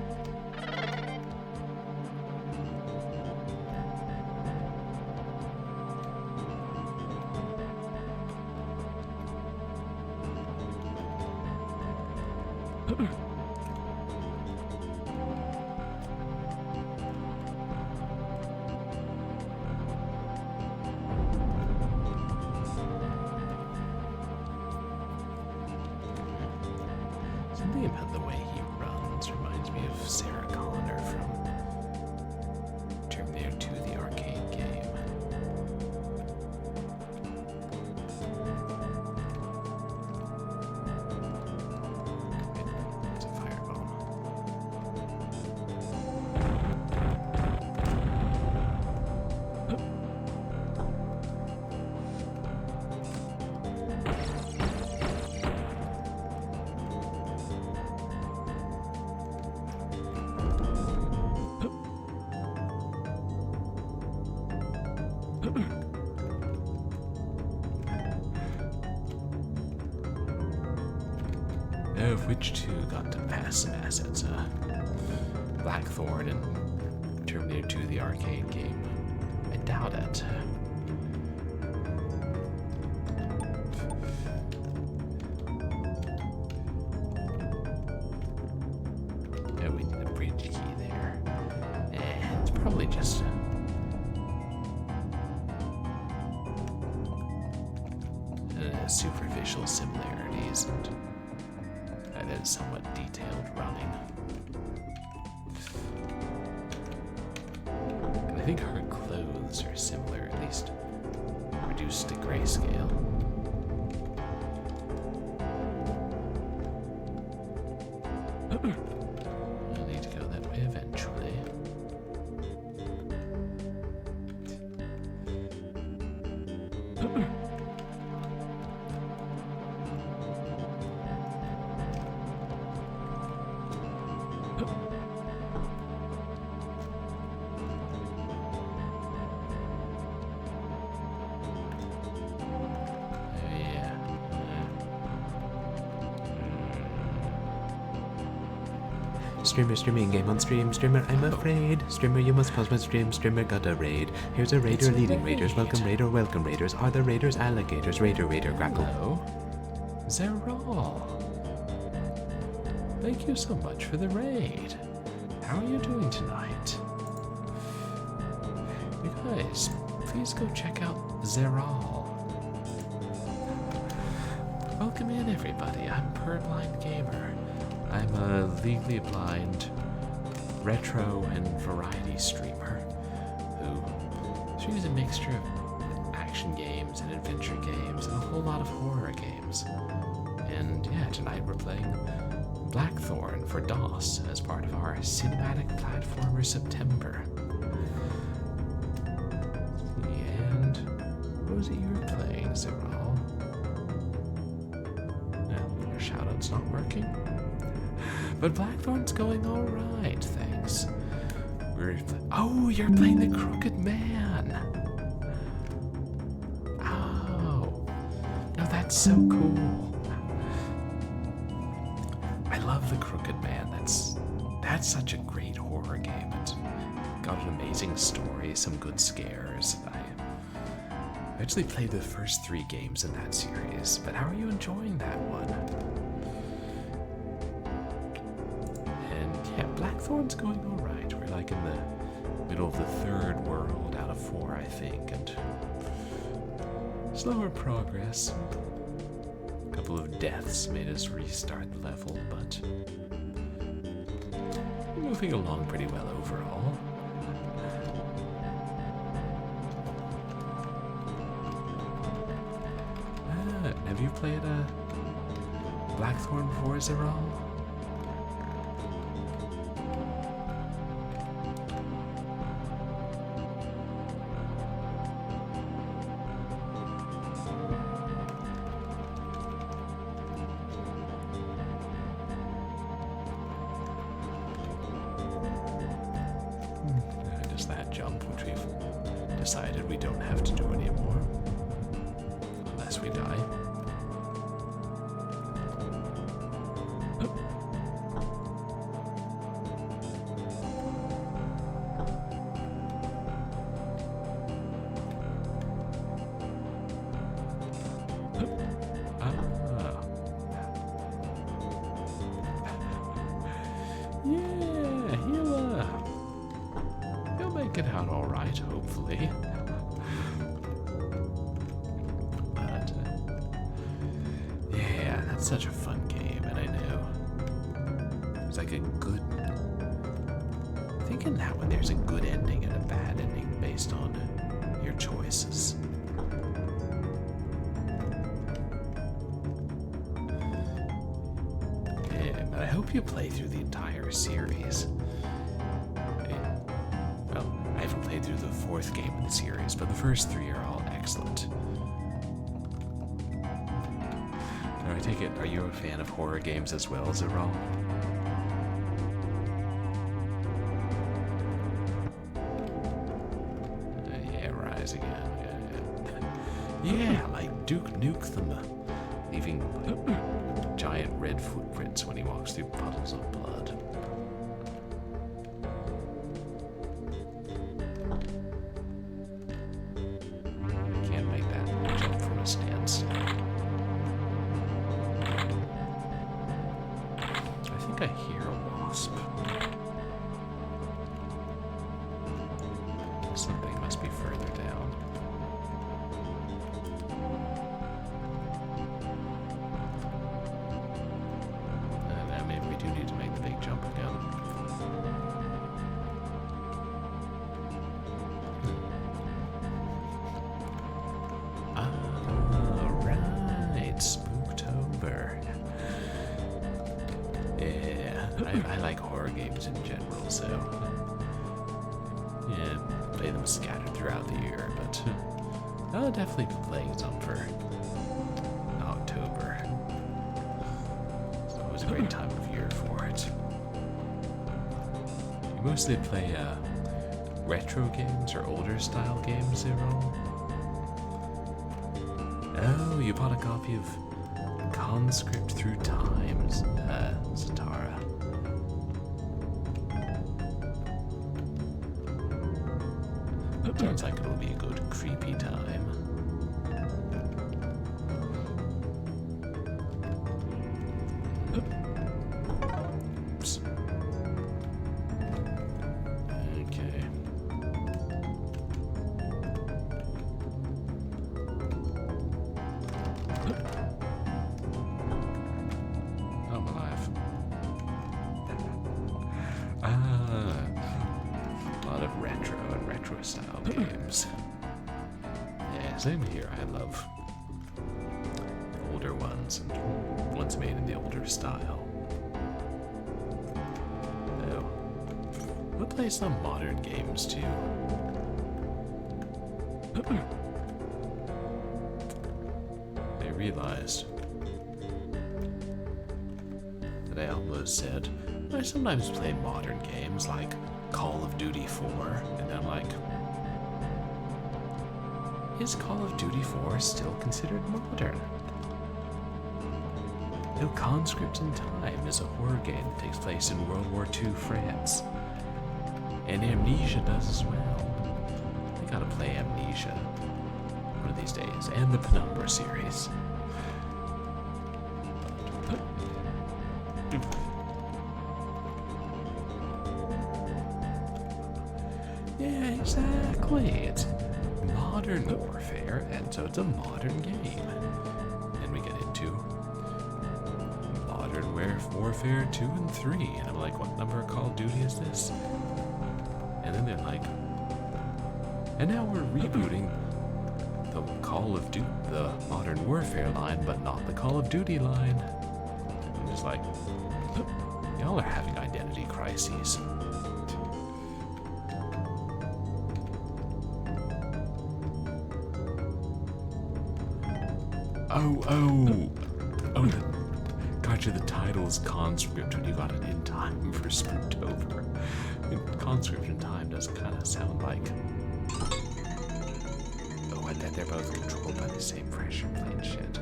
Something about the way he runs reminds me of Zerahl from Terminator 2, the arcade game. It's a firebomb. Of which 2 got to pass some assets? Blackthorne and Terminator 2, the arcade game. I doubt it. Oh, we need a bridge key there. It's probably just superficial similarities and that is somewhat detailed running. And I think her clothes are similar, at least reduced to grayscale. I'll need to go that way eventually. Streamer streaming game on stream. Streamer, I'm afraid. Streamer, you must pause my stream. Streamer got a raid. Here's a raider leading raiders. Welcome raider, welcome raiders. Are the raiders alligators? Raider, crackle. Hello. Zerahl. Thank you so much for the raid. How are you doing tonight? You guys, please go check out Zerahl. Welcome in, everybody. I'm Purblind Gamer. I'm a legally blind retro and variety streamer who streams a mixture of action games and adventure games and a whole lot of horror games. And yeah, tonight we're playing Blackthorne for DOS as part of our cinematic platformer September. And what was it you were playing, Zerahl? No, your shout-out's not working? But Blackthorne's going all right, thanks. Oh, you're playing the Crooked Man. Oh, no, that's so cool. I love the Crooked Man. That's such a great horror game. It's got an amazing story, some good scares. I actually played the first 3 games in that series, but how are you enjoying that one? And yeah, Blackthorne's going all right. We're like in the middle of the 3rd world out of 4, I think, and slower progress. A couple of deaths made us restart the level, but moving along pretty well overall. Have you played Blackthorne before, Zerahl? Just that jump, which we've decided we don't have to do anymore. Unless we die. Yeah, he'll make it out all right, hopefully. But yeah, that's such a fun game, and I know it's like a good. I think in that one there's a good ending and a bad ending based on your choices. But I hope you play through the entire series. Well, I haven't played through the 4th game in the series, but the first 3 are all excellent. Now I take it, are you a fan of horror games as well, Zerahl? Yeah, Rise again. Yeah, like Duke Nukem, leaving giant red footprints when he walks through puddles of blood. I can't make that jump from a stance. I think I hear a wasp. Something must be further down. Need to make the big jump again. Alright, Spooktober. Yeah, I like horror games in general, so yeah, play them scattered throughout the year, but I'll definitely be playing some for October. It's always a great time of year for it. You mostly play retro games or older style games, Zerahl? Oh, you bought a copy of Conscript Through Times, Zatara. Sounds like it'll be a good creepy time. Oops. Okay. Oh, I'm alive. A lot of retro and retro style games. Yeah, same here. I love older ones and ones made in the older style. Though, we'll play some modern games too. I realized that I almost said, I sometimes play modern games like Call of Duty 4, and I'm like, is Call of Duty 4 still considered modern? No, Conscript in Time is a horror game that takes place in World War II France. And Amnesia does as well. I gotta play Amnesia one of these days, and the Penumbra series. Yeah, exactly. It's modern warfare, and so it's a modern game. And we get into Modern Warfare 2 and 3, and I'm like, what number of Call of Duty is this? And then they're like, and now we're rebooting the Call of Duty, the Modern Warfare line, but not the Call of Duty line. I'm just like, y'all are having identity crises. Oh, gotcha, the title is Conscript when you got it in time for Spooktober. Conscript in Time does kind of sound like... Oh, I bet they're both controlled by the same pressure plate shit.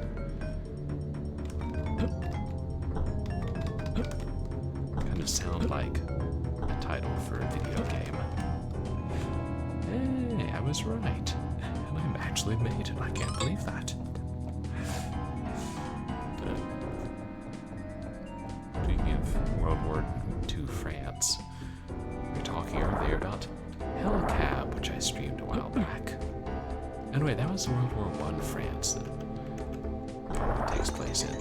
Kind of sound like a title for a video game. Hey, I was right. And I actually made it. I can't believe that. Speaking of World War II France, we were talking earlier about Hellcab, which I streamed a while back. Anyway, that was World War I France that it takes place in.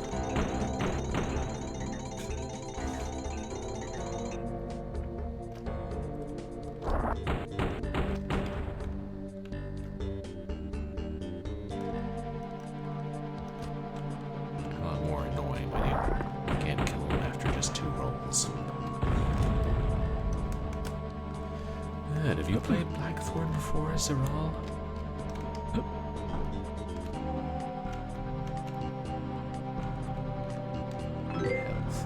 A lot more annoying when you can't kill them after just 2 rolls. Good. Have you played Blackthorne before, Zerahl? Health.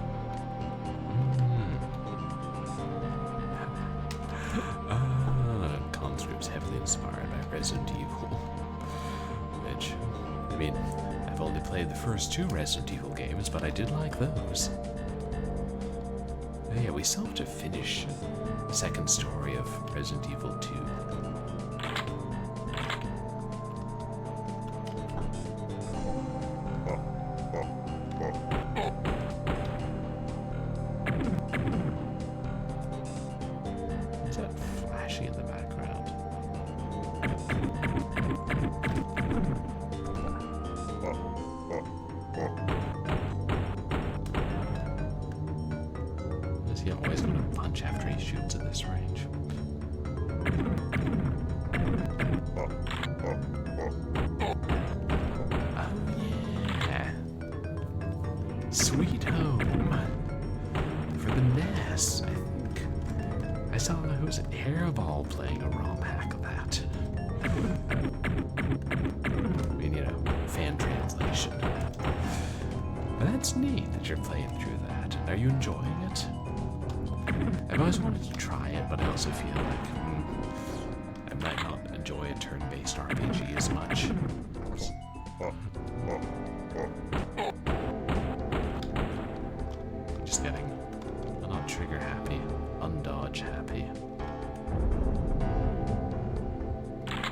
Conscript's heavily inspired by Resident Evil. Which, I mean, I've only played the first 2 Resident Evil games, but I did like those. Oh, yeah, we still have to finish the second story of Resident Evil 2. What's that flashing in the background? Is he always going to punch after he shoots at this range? Oh yeah. Sweet Home. For the NES, I think. I saw who was it, Hairball playing a ROM hack of that. I mean, you know, fan translation. But that's neat that you're playing through that. Are you enjoying it? I've always wanted to try it, but I also feel like I might not enjoy a turn-based RPG as much. Just getting not trigger happy, undodge happy.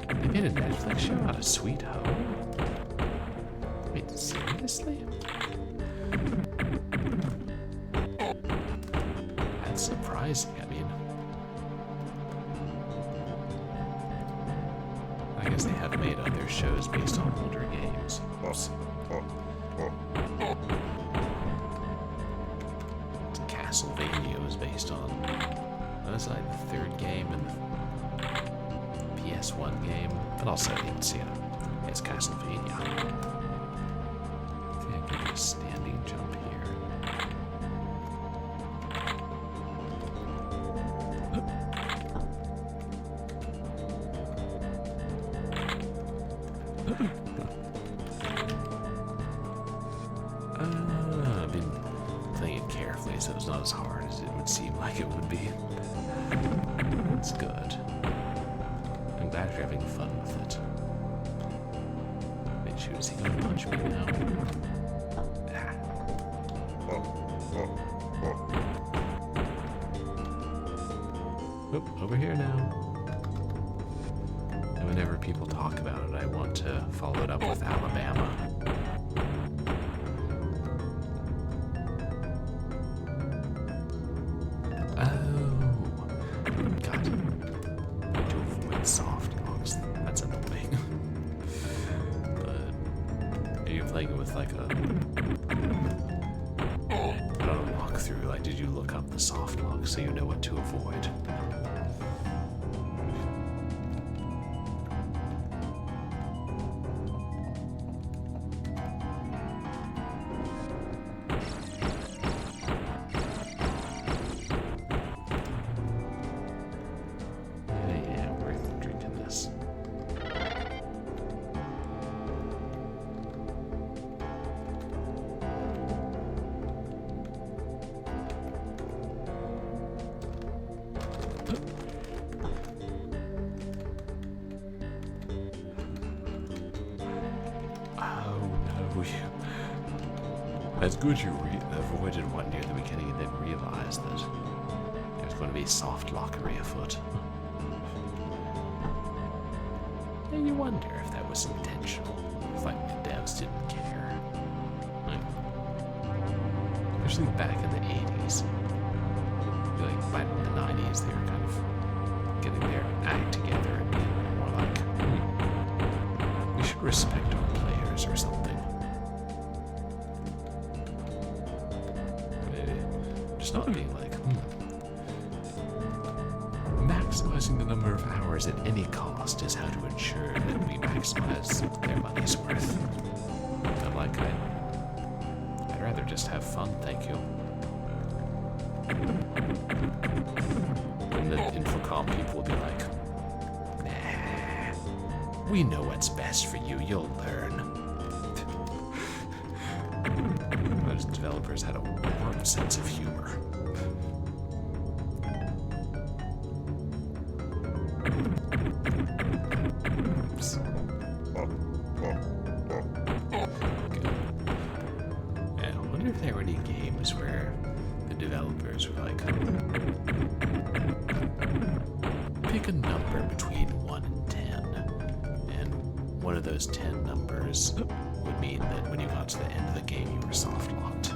They made a Netflix show out of Sweet Home? Wait, seriously? That's surprising. I mean, I guess they have made other shows based on older games. Castlevania was based on, what was it, like the 3rd game and the PS1 game, but also it's, you know, it's Castlevania. I think I can do a standing jump here. I've been playing it carefully so it's not as hard as it would seem like it would be. It's good. I'm glad you're having fun with it. Wait, shoot, is he gonna punch me now? Ah. Oop, over here now. And whenever people talk about it, I want to follow it up with Alabama. Soft blocks. That's annoying. But are you playing it with like a walkthrough? Like, did you look up the soft lock so you know what to avoid? That's good you avoided one near the beginning and then realized that there's going to be soft lockery afoot. And you wonder if that was intentional, if like the devs didn't care. Like, especially back in the 80s. Like by the 90s they were kind of getting their act together and being more like, we should respect our players or something. Not being like, maximizing the number of hours at any cost is how to ensure that we maximize their money's worth. I'm like, I'd rather just have fun, thank you. And the Infocom people will be like, nah, we know what's best for you, you'll learn. Those developers had a warm sense of humor. Oops. Good. Yeah, I wonder if there were any games where the developers were like, pick a number between 1 and 10, and one of those 10 numbers would mean that when you got to the end of the game, you were soft locked.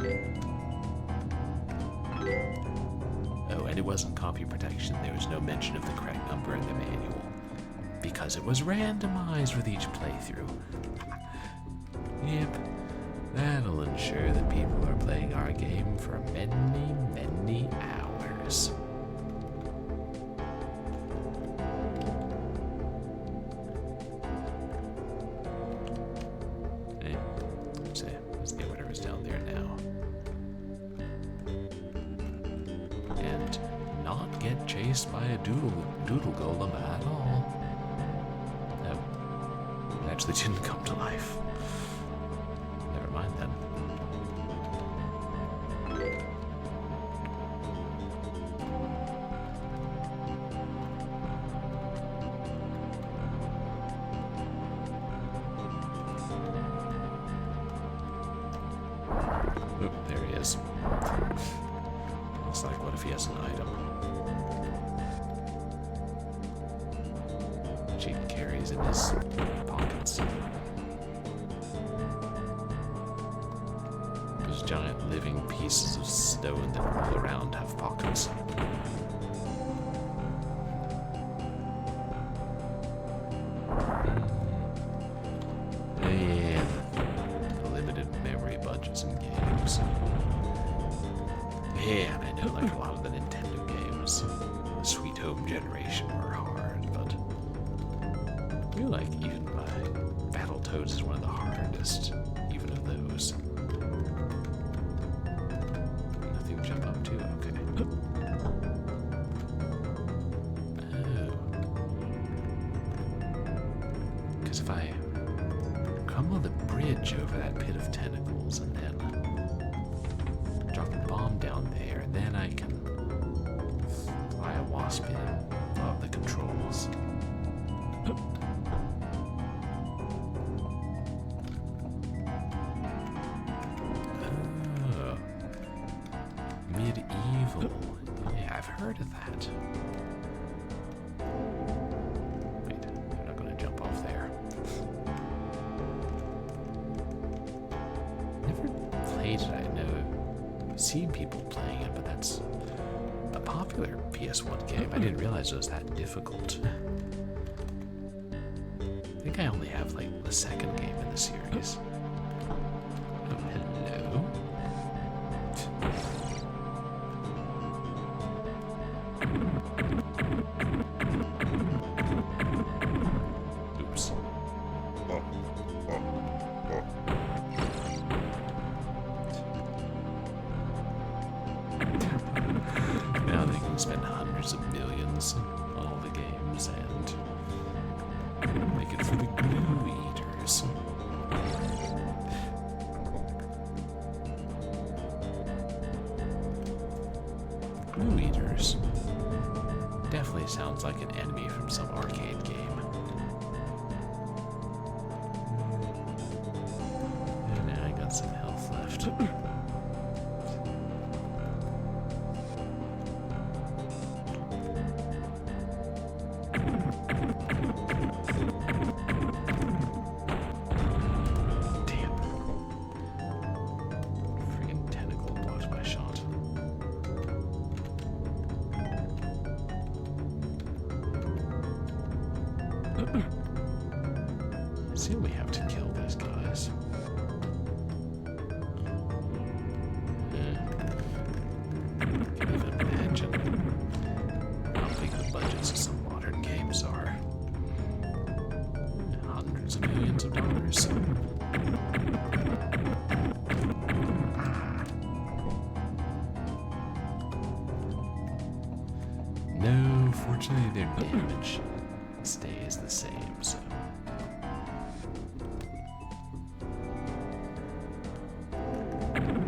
Oh, and it wasn't copy protection. There was no mention of the correct number in the manual, because it was randomized with each playthrough. Yep, that'll ensure that people are playing our game for many, many hours. Let's get whatever's down there now. And not get chased by a doodlegolem at all. No, it actually didn't come to life. Never mind then. Oh, there he is. Looks like, what if he has an item? Which he carries in his pockets. Those giant living pieces of stone that roll around have pockets. And the limited memory budgets in games. Yeah, I know, like a lot of the Nintendo games, the Sweet Home generation were hard, but I feel like even Battletoads is one of the hardest, even of those. Nothing to jump up to? Okay. Oh. Because if I crumble the bridge over that pit of tentacles and then drop a bomb down there, then I can fly a wasp in and blow up the controls. Oh. Medieval. Yeah, I've heard of that. Wait, I'm not going to jump off there. Never played it, I know. I've seen people playing it, but that's a popular PS1 game. I didn't realize it was that difficult. I think I only have, like, the second game in the series. Oh, hello. Oops. Now they can spend hundreds of millions on all the games and make it for the glue eaters. Glue eaters. Definitely sounds like an enemy from some arcade game. And now I got some health left. Damn. Freaking tentacle blocked my shot. See, we have to kill these guys. Can even imagine how big the budgets of some modern games are. Hundreds of millions of dollars. No, fortunately their damage stays the same, so.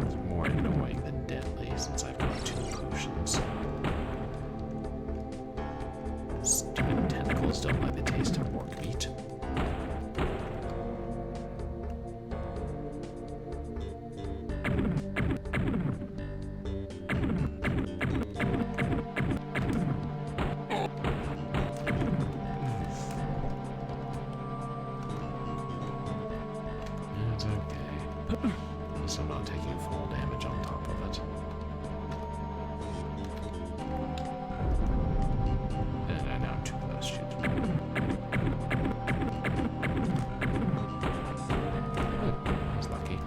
It's more annoying than deadly since I've got 2 potions. Stupid tentacles don't like the taste of pork meat. It's okay. At least I'm not taking fall damage on top of it. And I know I'm too close, shoot. Oh, I was lucky.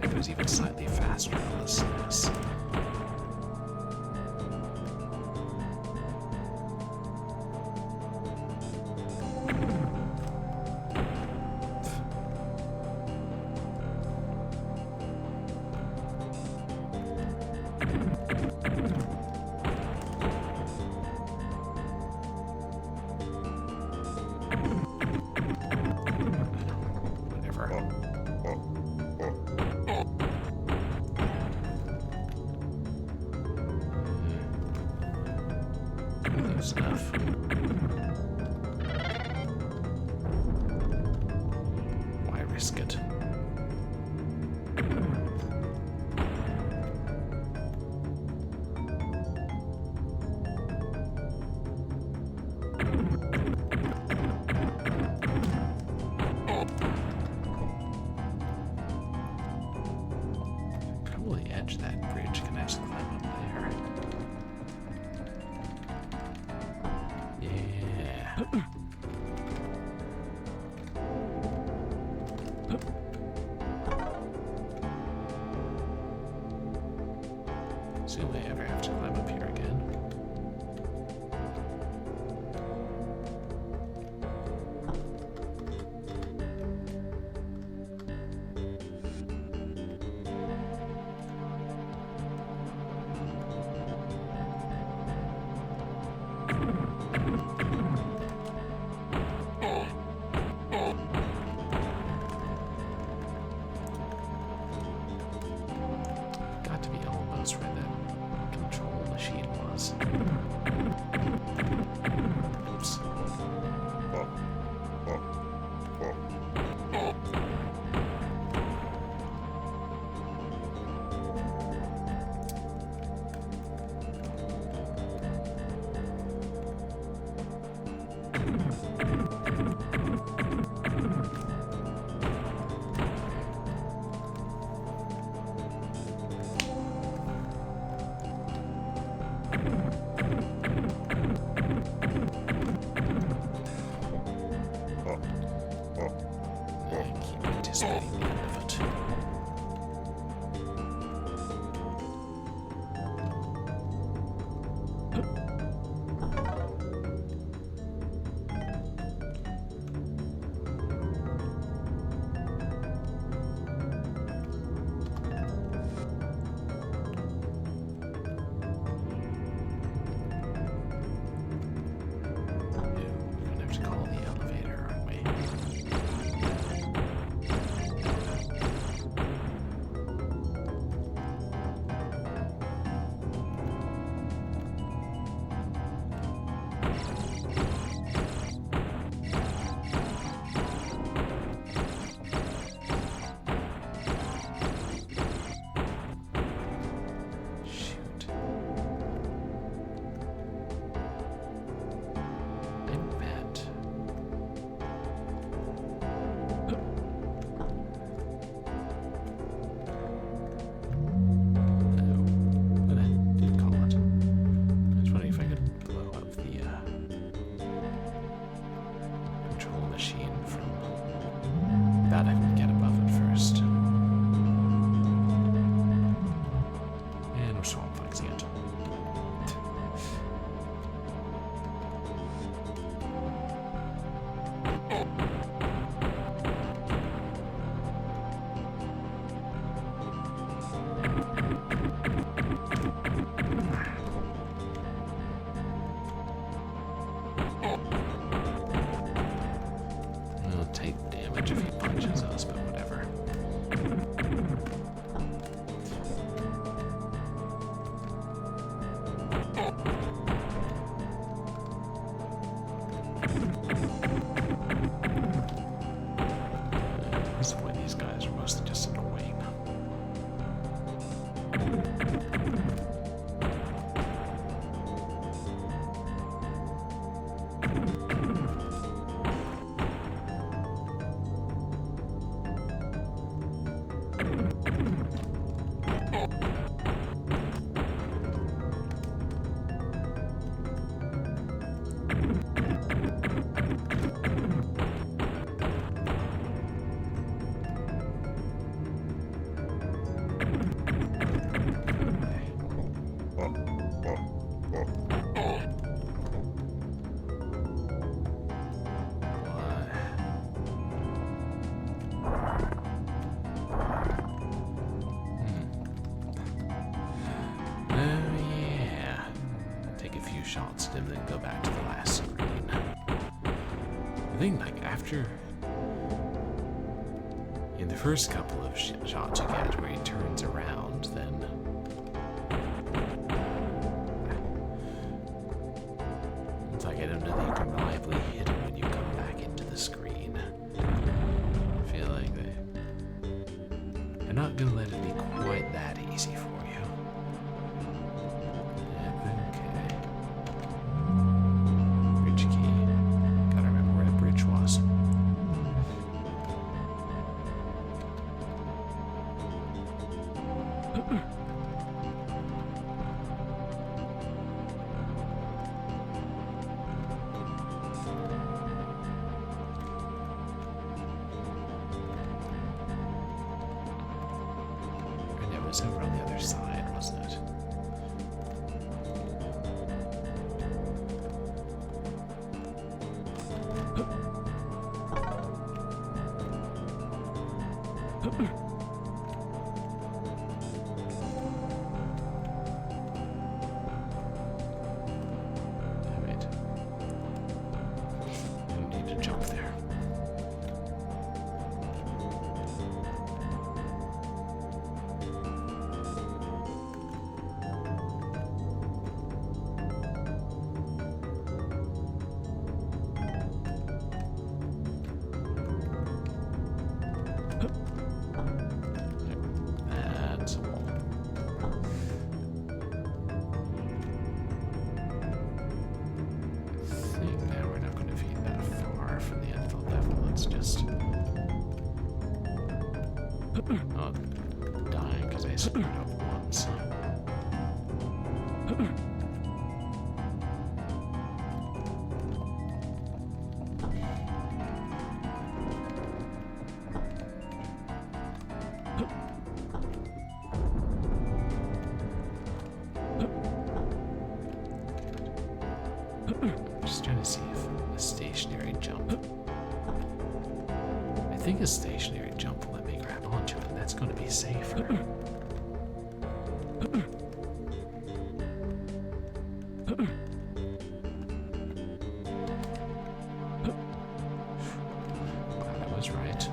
If it was even slightly faster on the SNES. Whatever. Close enough. Why risk it? Probably edge that bridge. Can I just climb up there? Yeah. Assume I ever have to climb up here again. anticipating the end of it. Shots and then go back to the last screen. I think, like, after in the first couple of shots you get where he turns around, then it's like I don't know that you can reliably hit him when you come back into the screen. I feel like they're not gonna let it be quite that easy for you. Over on the other side, wasn't it? Wait. I don't need to jump there. Dying because I screwed up once. Just trying to see if a stationary jump. I think a stationary jump will let me grab onto it, and that's going to be safer. Wow, that was right.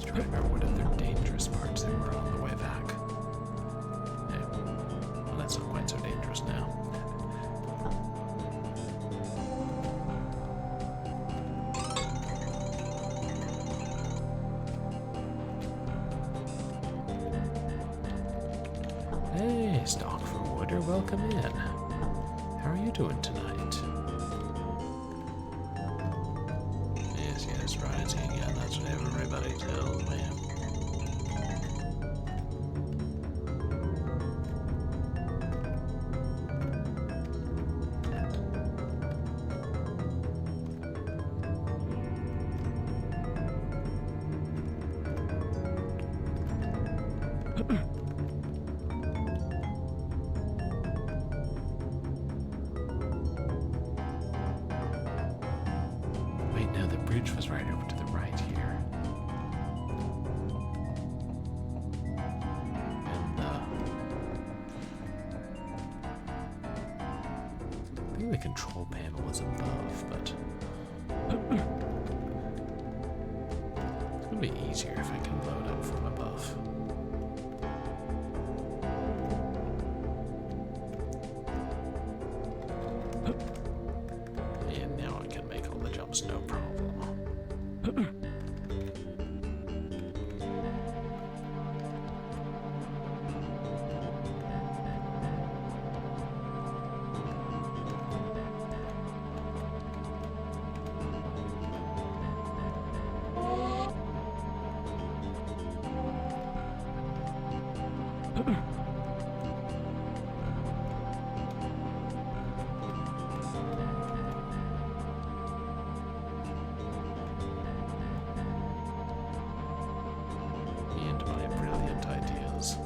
I remember what other dangerous parts there were on the way back. Yeah. Well, that's not quite so dangerous now. Hey, Stock for Wooder, welcome in. How are you doing tonight? Yes, rising again. That's what everybody tells me. Wait, no, the bridge was right over to the right here. And, I think the control panel was above, but it's gonna be easier if I can load up from above. And now I can make all the jumps no problem. And my brilliant ideas.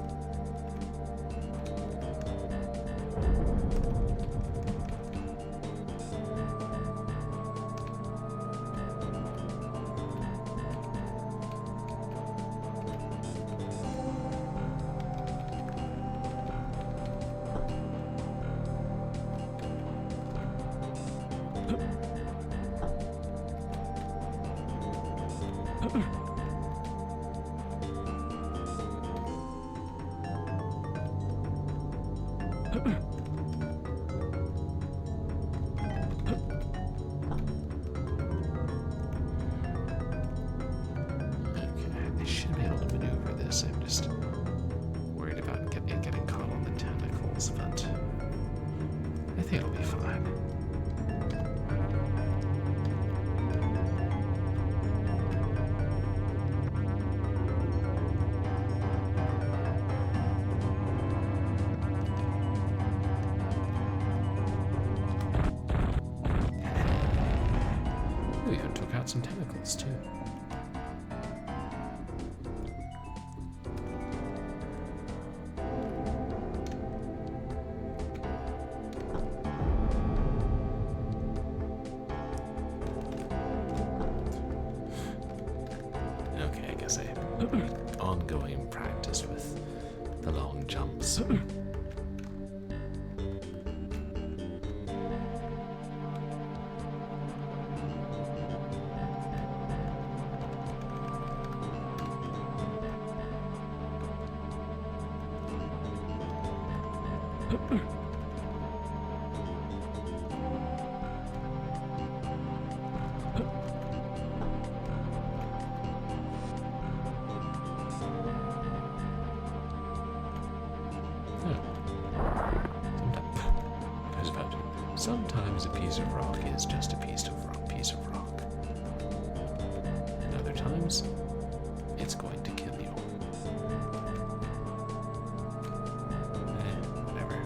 Okay, I should be able to maneuver this. I'm just worried about getting caught on the tentacles, but I think it'll be fine. We even took out some tentacles too. Okay, I guess ongoing practice with the long jumps. Sometimes a piece of rock is just a piece of rock. And other times, it's going to kill you. Whatever.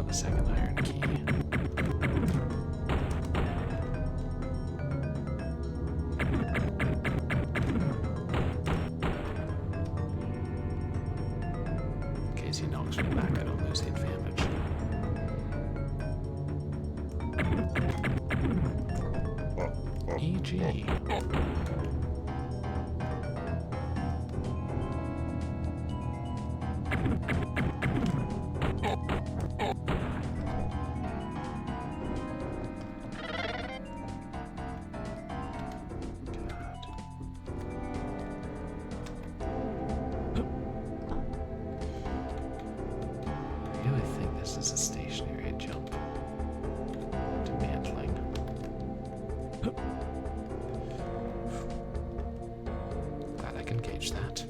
The second iron key. In case he knocks me back, I don't lose the advantage. E.g. This is a stationary jump to mantling. Glad I can gauge that.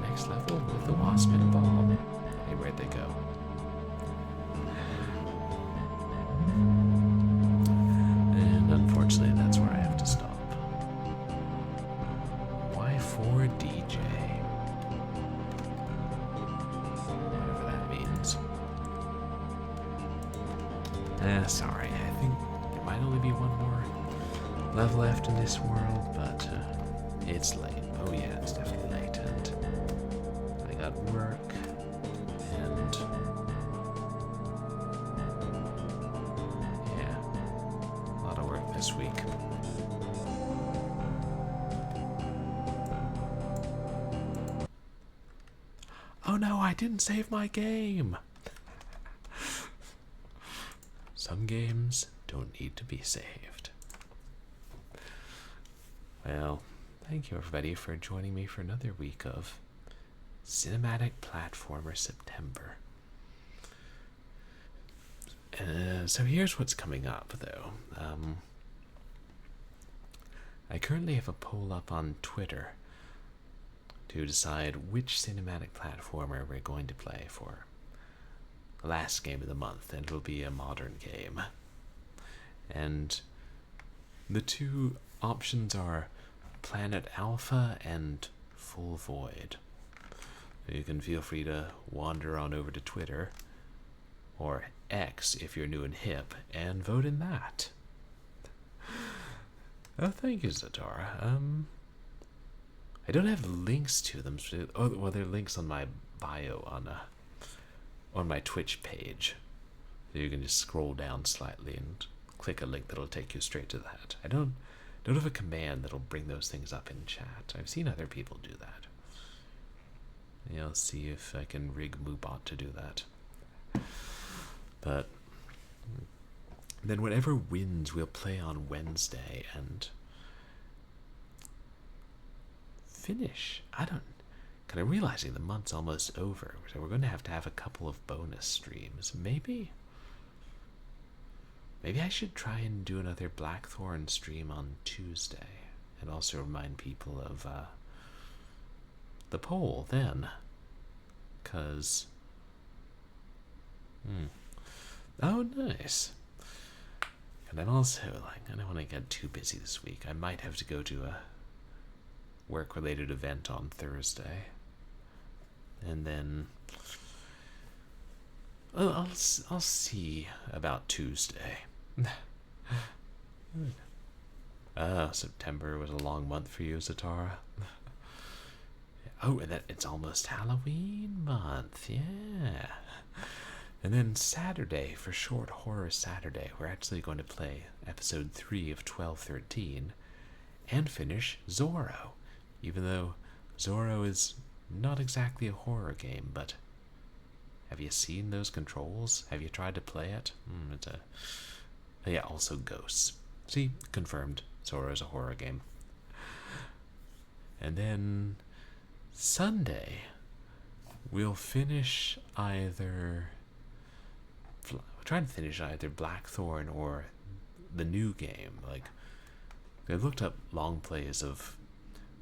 Next level with the wasp and ball. Hey, where'd they go? Unfortunately, that's where I have to stop. Why for DJ? Whatever that means. Sorry, I think there might only be one more level left in this world, but it's late. Oh yeah, it's definitely late, and I got work, and this week. Oh no, I didn't save my game! Some games don't need to be saved. Well, thank you everybody for joining me for another week of Cinematic Platformer September. So here's what's coming up, though. I currently have a poll up on Twitter to decide which cinematic platformer we're going to play for the last game of the month, and it'll be a modern game. And the two options are Planet Alpha and Full Void. You can feel free to wander on over to Twitter, or X if you're new and hip, and vote in that. Oh, thank you, Zatara. I don't have links to them. Oh, well, there are links on my bio on my Twitch page. So you can just scroll down slightly and click a link that'll take you straight to that. I don't have a command that'll bring those things up in chat. I've seen other people do that. Yeah, I'll see if I can rig Moobot to do that. But then whatever wins, we'll play on Wednesday and finish. Kind of realizing the month's almost over, so we're going to have a couple of bonus streams. Maybe I should try and do another Blackthorne stream on Tuesday, and also remind people of the poll then, because oh, nice. And I'm also, I don't want to get too busy this week. I might have to go to a work-related event on Thursday. And then I'll see about Tuesday. September was a long month for you, Zatara. Oh, and it's almost Halloween month, yeah. And then Saturday, for Short Horror Saturday, we're actually going to play episode 3 of 1213 and finish Zorro. Even though Zorro is not exactly a horror game, but have you seen those controls? Have you tried to play it? It's a... Yeah, also ghosts. See, confirmed. Zora is a horror game. And then Sunday, we'll finish either... We're trying to finish either Blackthorne or the new game. Like, I looked up long plays of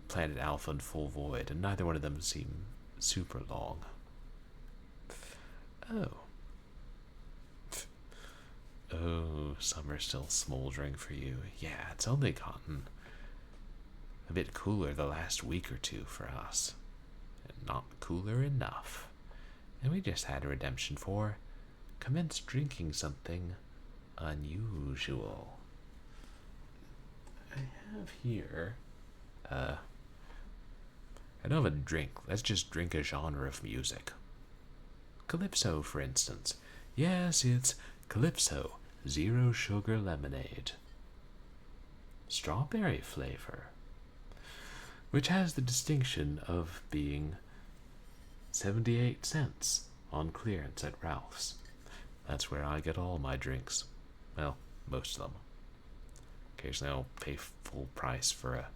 Planet Alpha and Full Void, and neither one of them seem super long. Oh, summer's still smoldering for you. Yeah, it's only gotten a bit cooler the last week or two for us. And not cooler enough. And we just had a redemption for commence drinking something unusual. I have here, I don't have a drink. Let's just drink a genre of music. Calypso, for instance. Yes, it's Calypso Zero Sugar Lemonade. Strawberry flavor. Which has the distinction of being 78 cents on clearance at Ralph's. That's where I get all my drinks. Well, most of them. Occasionally I'll pay full price for a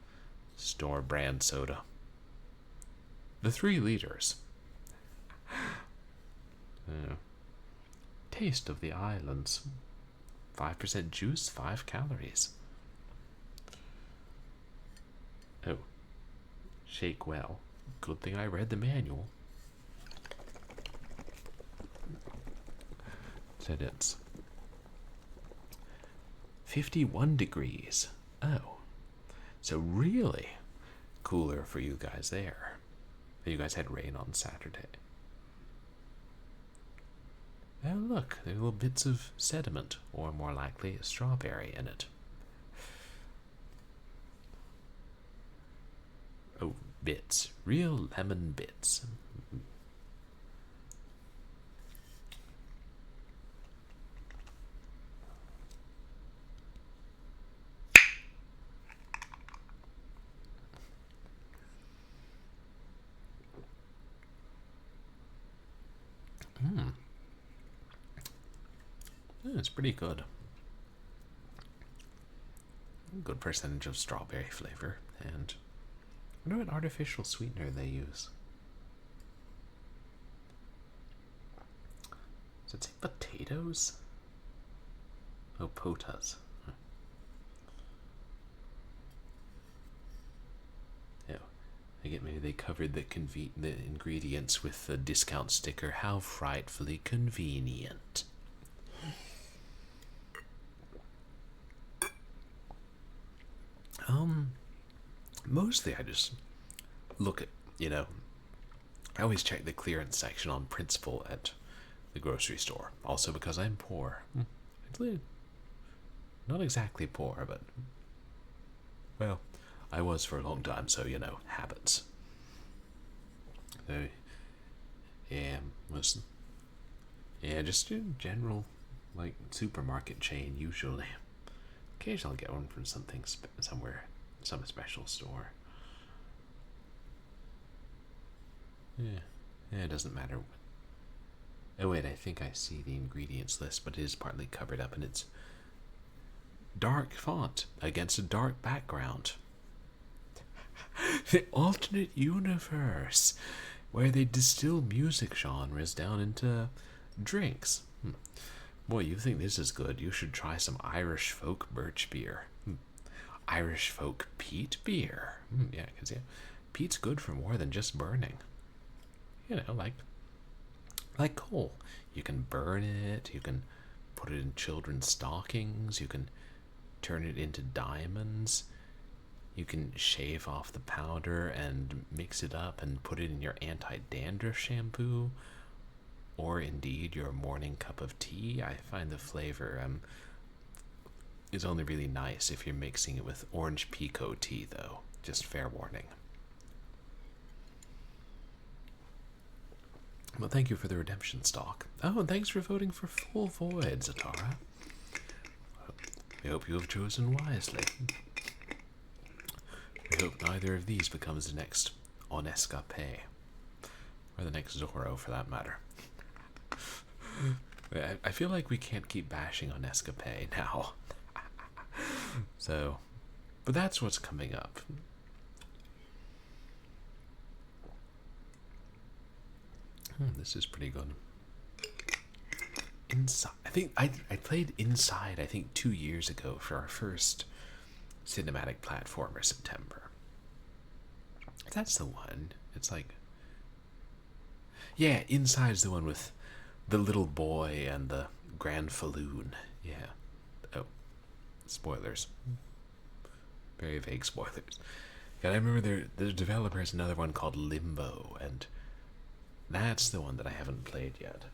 store brand soda. The 3 liters. Taste of the islands. 5% juice, 5 calories. Oh. Shake well. Good thing I read the manual. Said it's 51 degrees. Oh. So really cooler for you guys there. You guys had rain on Saturday. Oh, look, there are little bits of sediment, or more likely, strawberry in it. Oh, bits. Real lemon bits. It's pretty good. Good percentage of strawberry flavor, and I wonder what artificial sweetener they use. Does it say potatoes? Oh, potas. Yeah, I get maybe they covered the ingredients with the discount sticker. How frightfully convenient. Mostly I just look at, I always check the clearance section on principle at the grocery store. Also because I'm poor. Actually, not exactly poor, but, well, I was for a long time, so, habits. So, just in general, like, supermarket chain, usually. Occasionally I'll get one from somewhere, some special store. Yeah, it doesn't matter. Oh wait, I think I see the ingredients list, but it is partly covered up, and it's dark font against a dark background. The alternate universe, where they distill music genres down into drinks. Boy, you think this is good. You should try some Irish folk birch beer. Irish folk peat beer. Yeah, because peat's good for more than just burning. Like coal. You can burn it, you can put it in children's stockings, you can turn it into diamonds, you can shave off the powder and mix it up and put it in your anti-dandruff shampoo, or indeed your morning cup of tea. I find the flavor is only really nice if you're mixing it with orange pekoe tea, though. Just fair warning. Well, thank you for the redemption stock. Oh, and thanks for voting for Full Void, Zatara. We hope you have chosen wisely. We hope neither of these becomes the next Onescape. like Zorro for that matter. I feel like we can't keep bashing on Escapade now. So, but that's what's coming up. This is pretty good. Inside, I think I played Inside, I think 2 years ago for our first cinematic platformer, September. That's the one. It's like, yeah, Inside's the one with the little boy and the Grand Falloon. Yeah. Oh, spoilers. Very vague spoilers. Yeah, I remember the developer has another one called Limbo, and that's the one that I haven't played yet.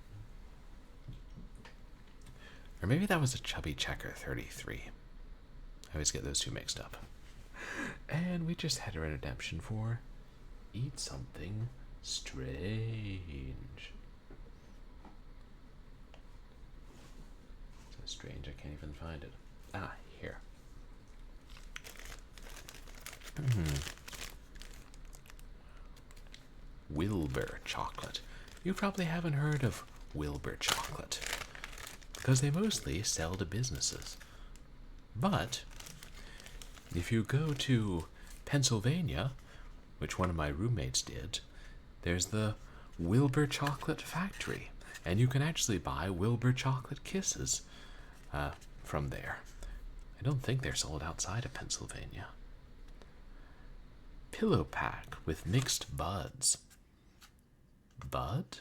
Or maybe that was a Chubby Checker 33. I always get those two mixed up. And we just had a redemption for Eat Something Strange. So strange I can't even find it. Ah, here. Wilbur chocolate. You probably haven't heard of Wilbur chocolate, because they mostly sell to businesses. But if you go to Pennsylvania, which one of my roommates did, there's the Wilbur Chocolate Factory, and you can actually buy Wilbur Chocolate Kisses from there. I don't think they're sold outside of Pennsylvania. Pillow pack with mixed buds. Bud?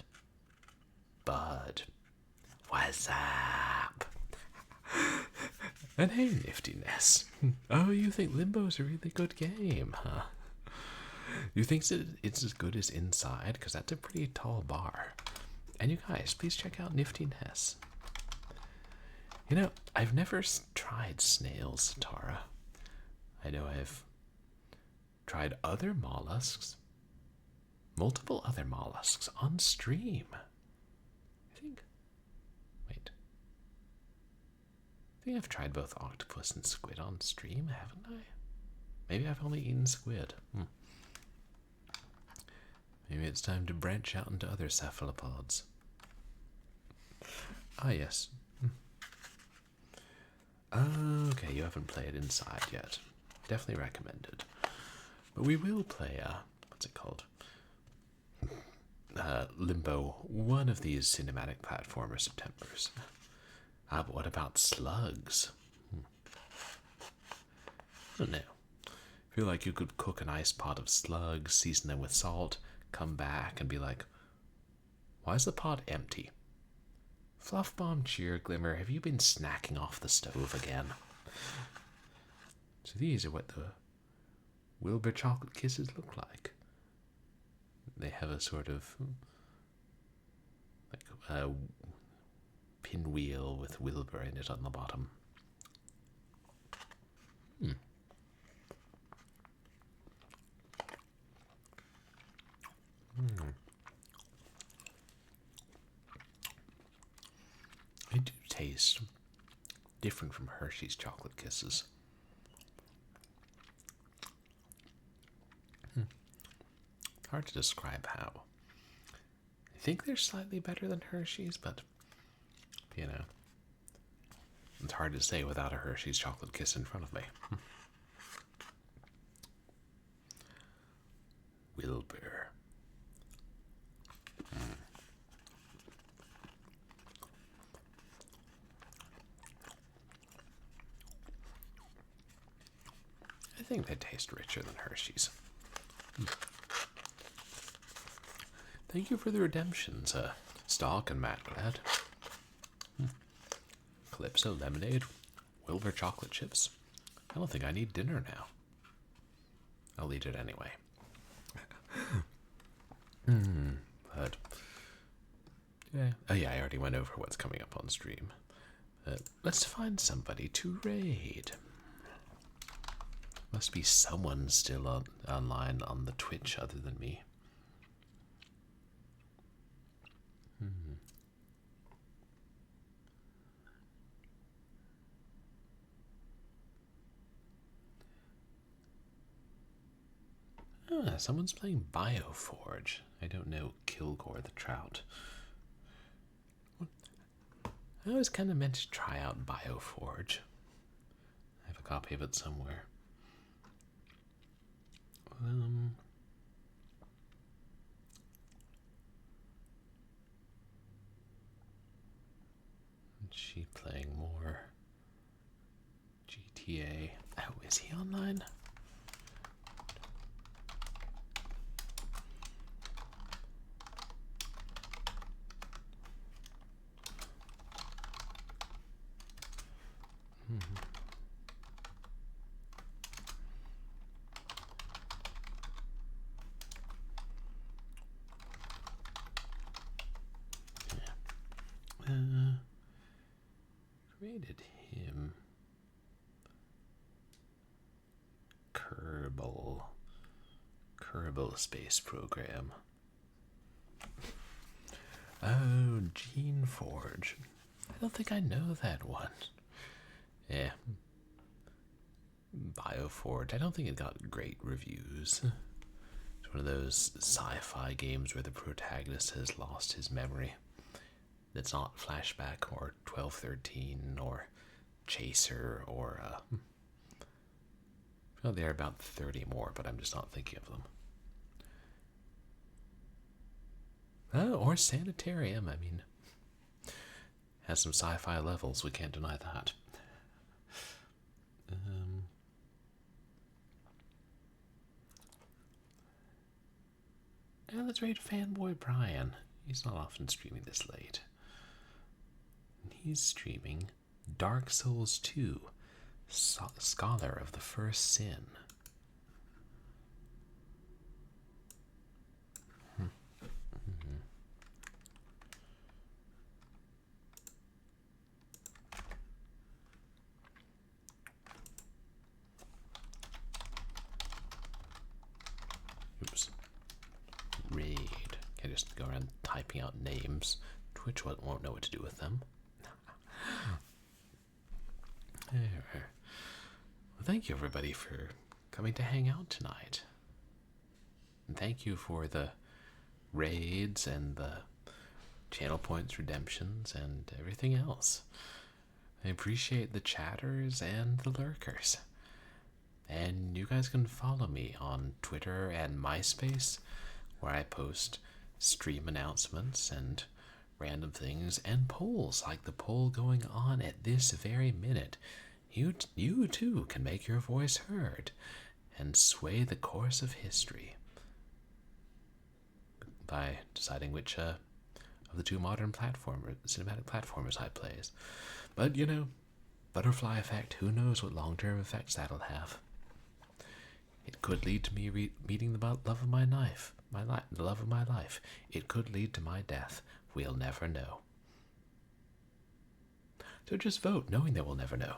Bud. What's up? And hey, niftiness. Oh, you think Limbo's a really good game, huh? You think it's as good as Inside? Because that's a pretty tall bar. And you guys, please check out Niftiness. You know, I've never tried snails, Tara. I know I've tried other mollusks. Multiple other mollusks on stream. I think I've tried both octopus and squid on stream, haven't I? Maybe I've only eaten squid. Maybe it's time to branch out into other cephalopods. Ah, yes. Okay, you haven't played Inside yet. Definitely recommended. But we will play, what's it called? Limbo, one of these cinematic platformer Septembers. But what about slugs? I don't know. I feel like you could cook a nice pot of slugs, season them with salt, come back and be like, why is the pot empty? Fluff Bomb Cheer Glimmer, have you been snacking off the stove again? So these are what the Wilbur Chocolate Kisses look like. They have a sort of like a pinwheel with Wilbur in it on the bottom. They do taste different from Hershey's Chocolate Kisses. Hard to describe how. I think they're slightly better than Hershey's, but, you know, it's hard to say without a Hershey's Chocolate Kiss in front of me. Wilbur. I think they taste richer than Hershey's. Thank you for the redemptions, Stalk and Matt Glad. Calypso Lemonade, Wilbur Chocolate Chips. I don't think I need dinner now. I'll eat it anyway. But, yeah. Oh yeah, I already went over what's coming up on stream. Let's find somebody to raid. Must be someone still online on the Twitch other than me. Someone's playing Bioforge. I don't know Kilgore the Trout. I always kind of meant to try out Bioforge. I have a copy of it somewhere. She playing more GTA. Oh, is he online? Created him. Kerbal Space Program. Oh, Gene Forge. I don't think I know that one. Yeah. Bioforge. I don't think it got great reviews. It's one of those sci-fi games where the protagonist has lost his memory. It's not Flashback or 1213 or Chaser or well, there are about 30 more, but I'm just not thinking of them. Oh, or Sanitarium. I mean, has some sci-fi levels. We can't deny that. And let's rate Fanboy Brian. He's not often streaming this late. He's streaming Dark Souls 2, Scholar of the First Sin. Oops. Raid. I just go around typing out names. Twitch won't know what to do with them. Well, thank you everybody for coming to hang out tonight. And thank you for the raids and the channel points redemptions and everything else. I appreciate the chatters and the lurkers. And you guys can follow me on Twitter and MySpace, where I post stream announcements and random things and polls like the poll going on at this very minute. You too can make your voice heard and sway the course of history by deciding which of the two modern cinematic platformers I plays. But you know, butterfly effect, who knows what long-term effects that'll have. It could lead to me meeting the love of my life, the love of my life. It could lead to my death. We'll never know. So just vote, knowing that we'll never know.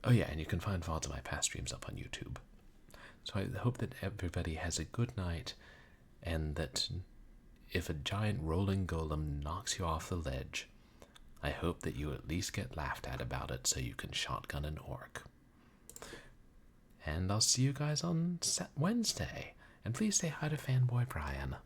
Oh yeah, and you can find VODs of my past streams up on YouTube. So I hope that everybody has a good night, and that if a giant rolling golem knocks you off the ledge, I hope that you at least get laughed at about it so you can shotgun an orc. And I'll see you guys on Wednesday. And please say hi to Fanboy Brian.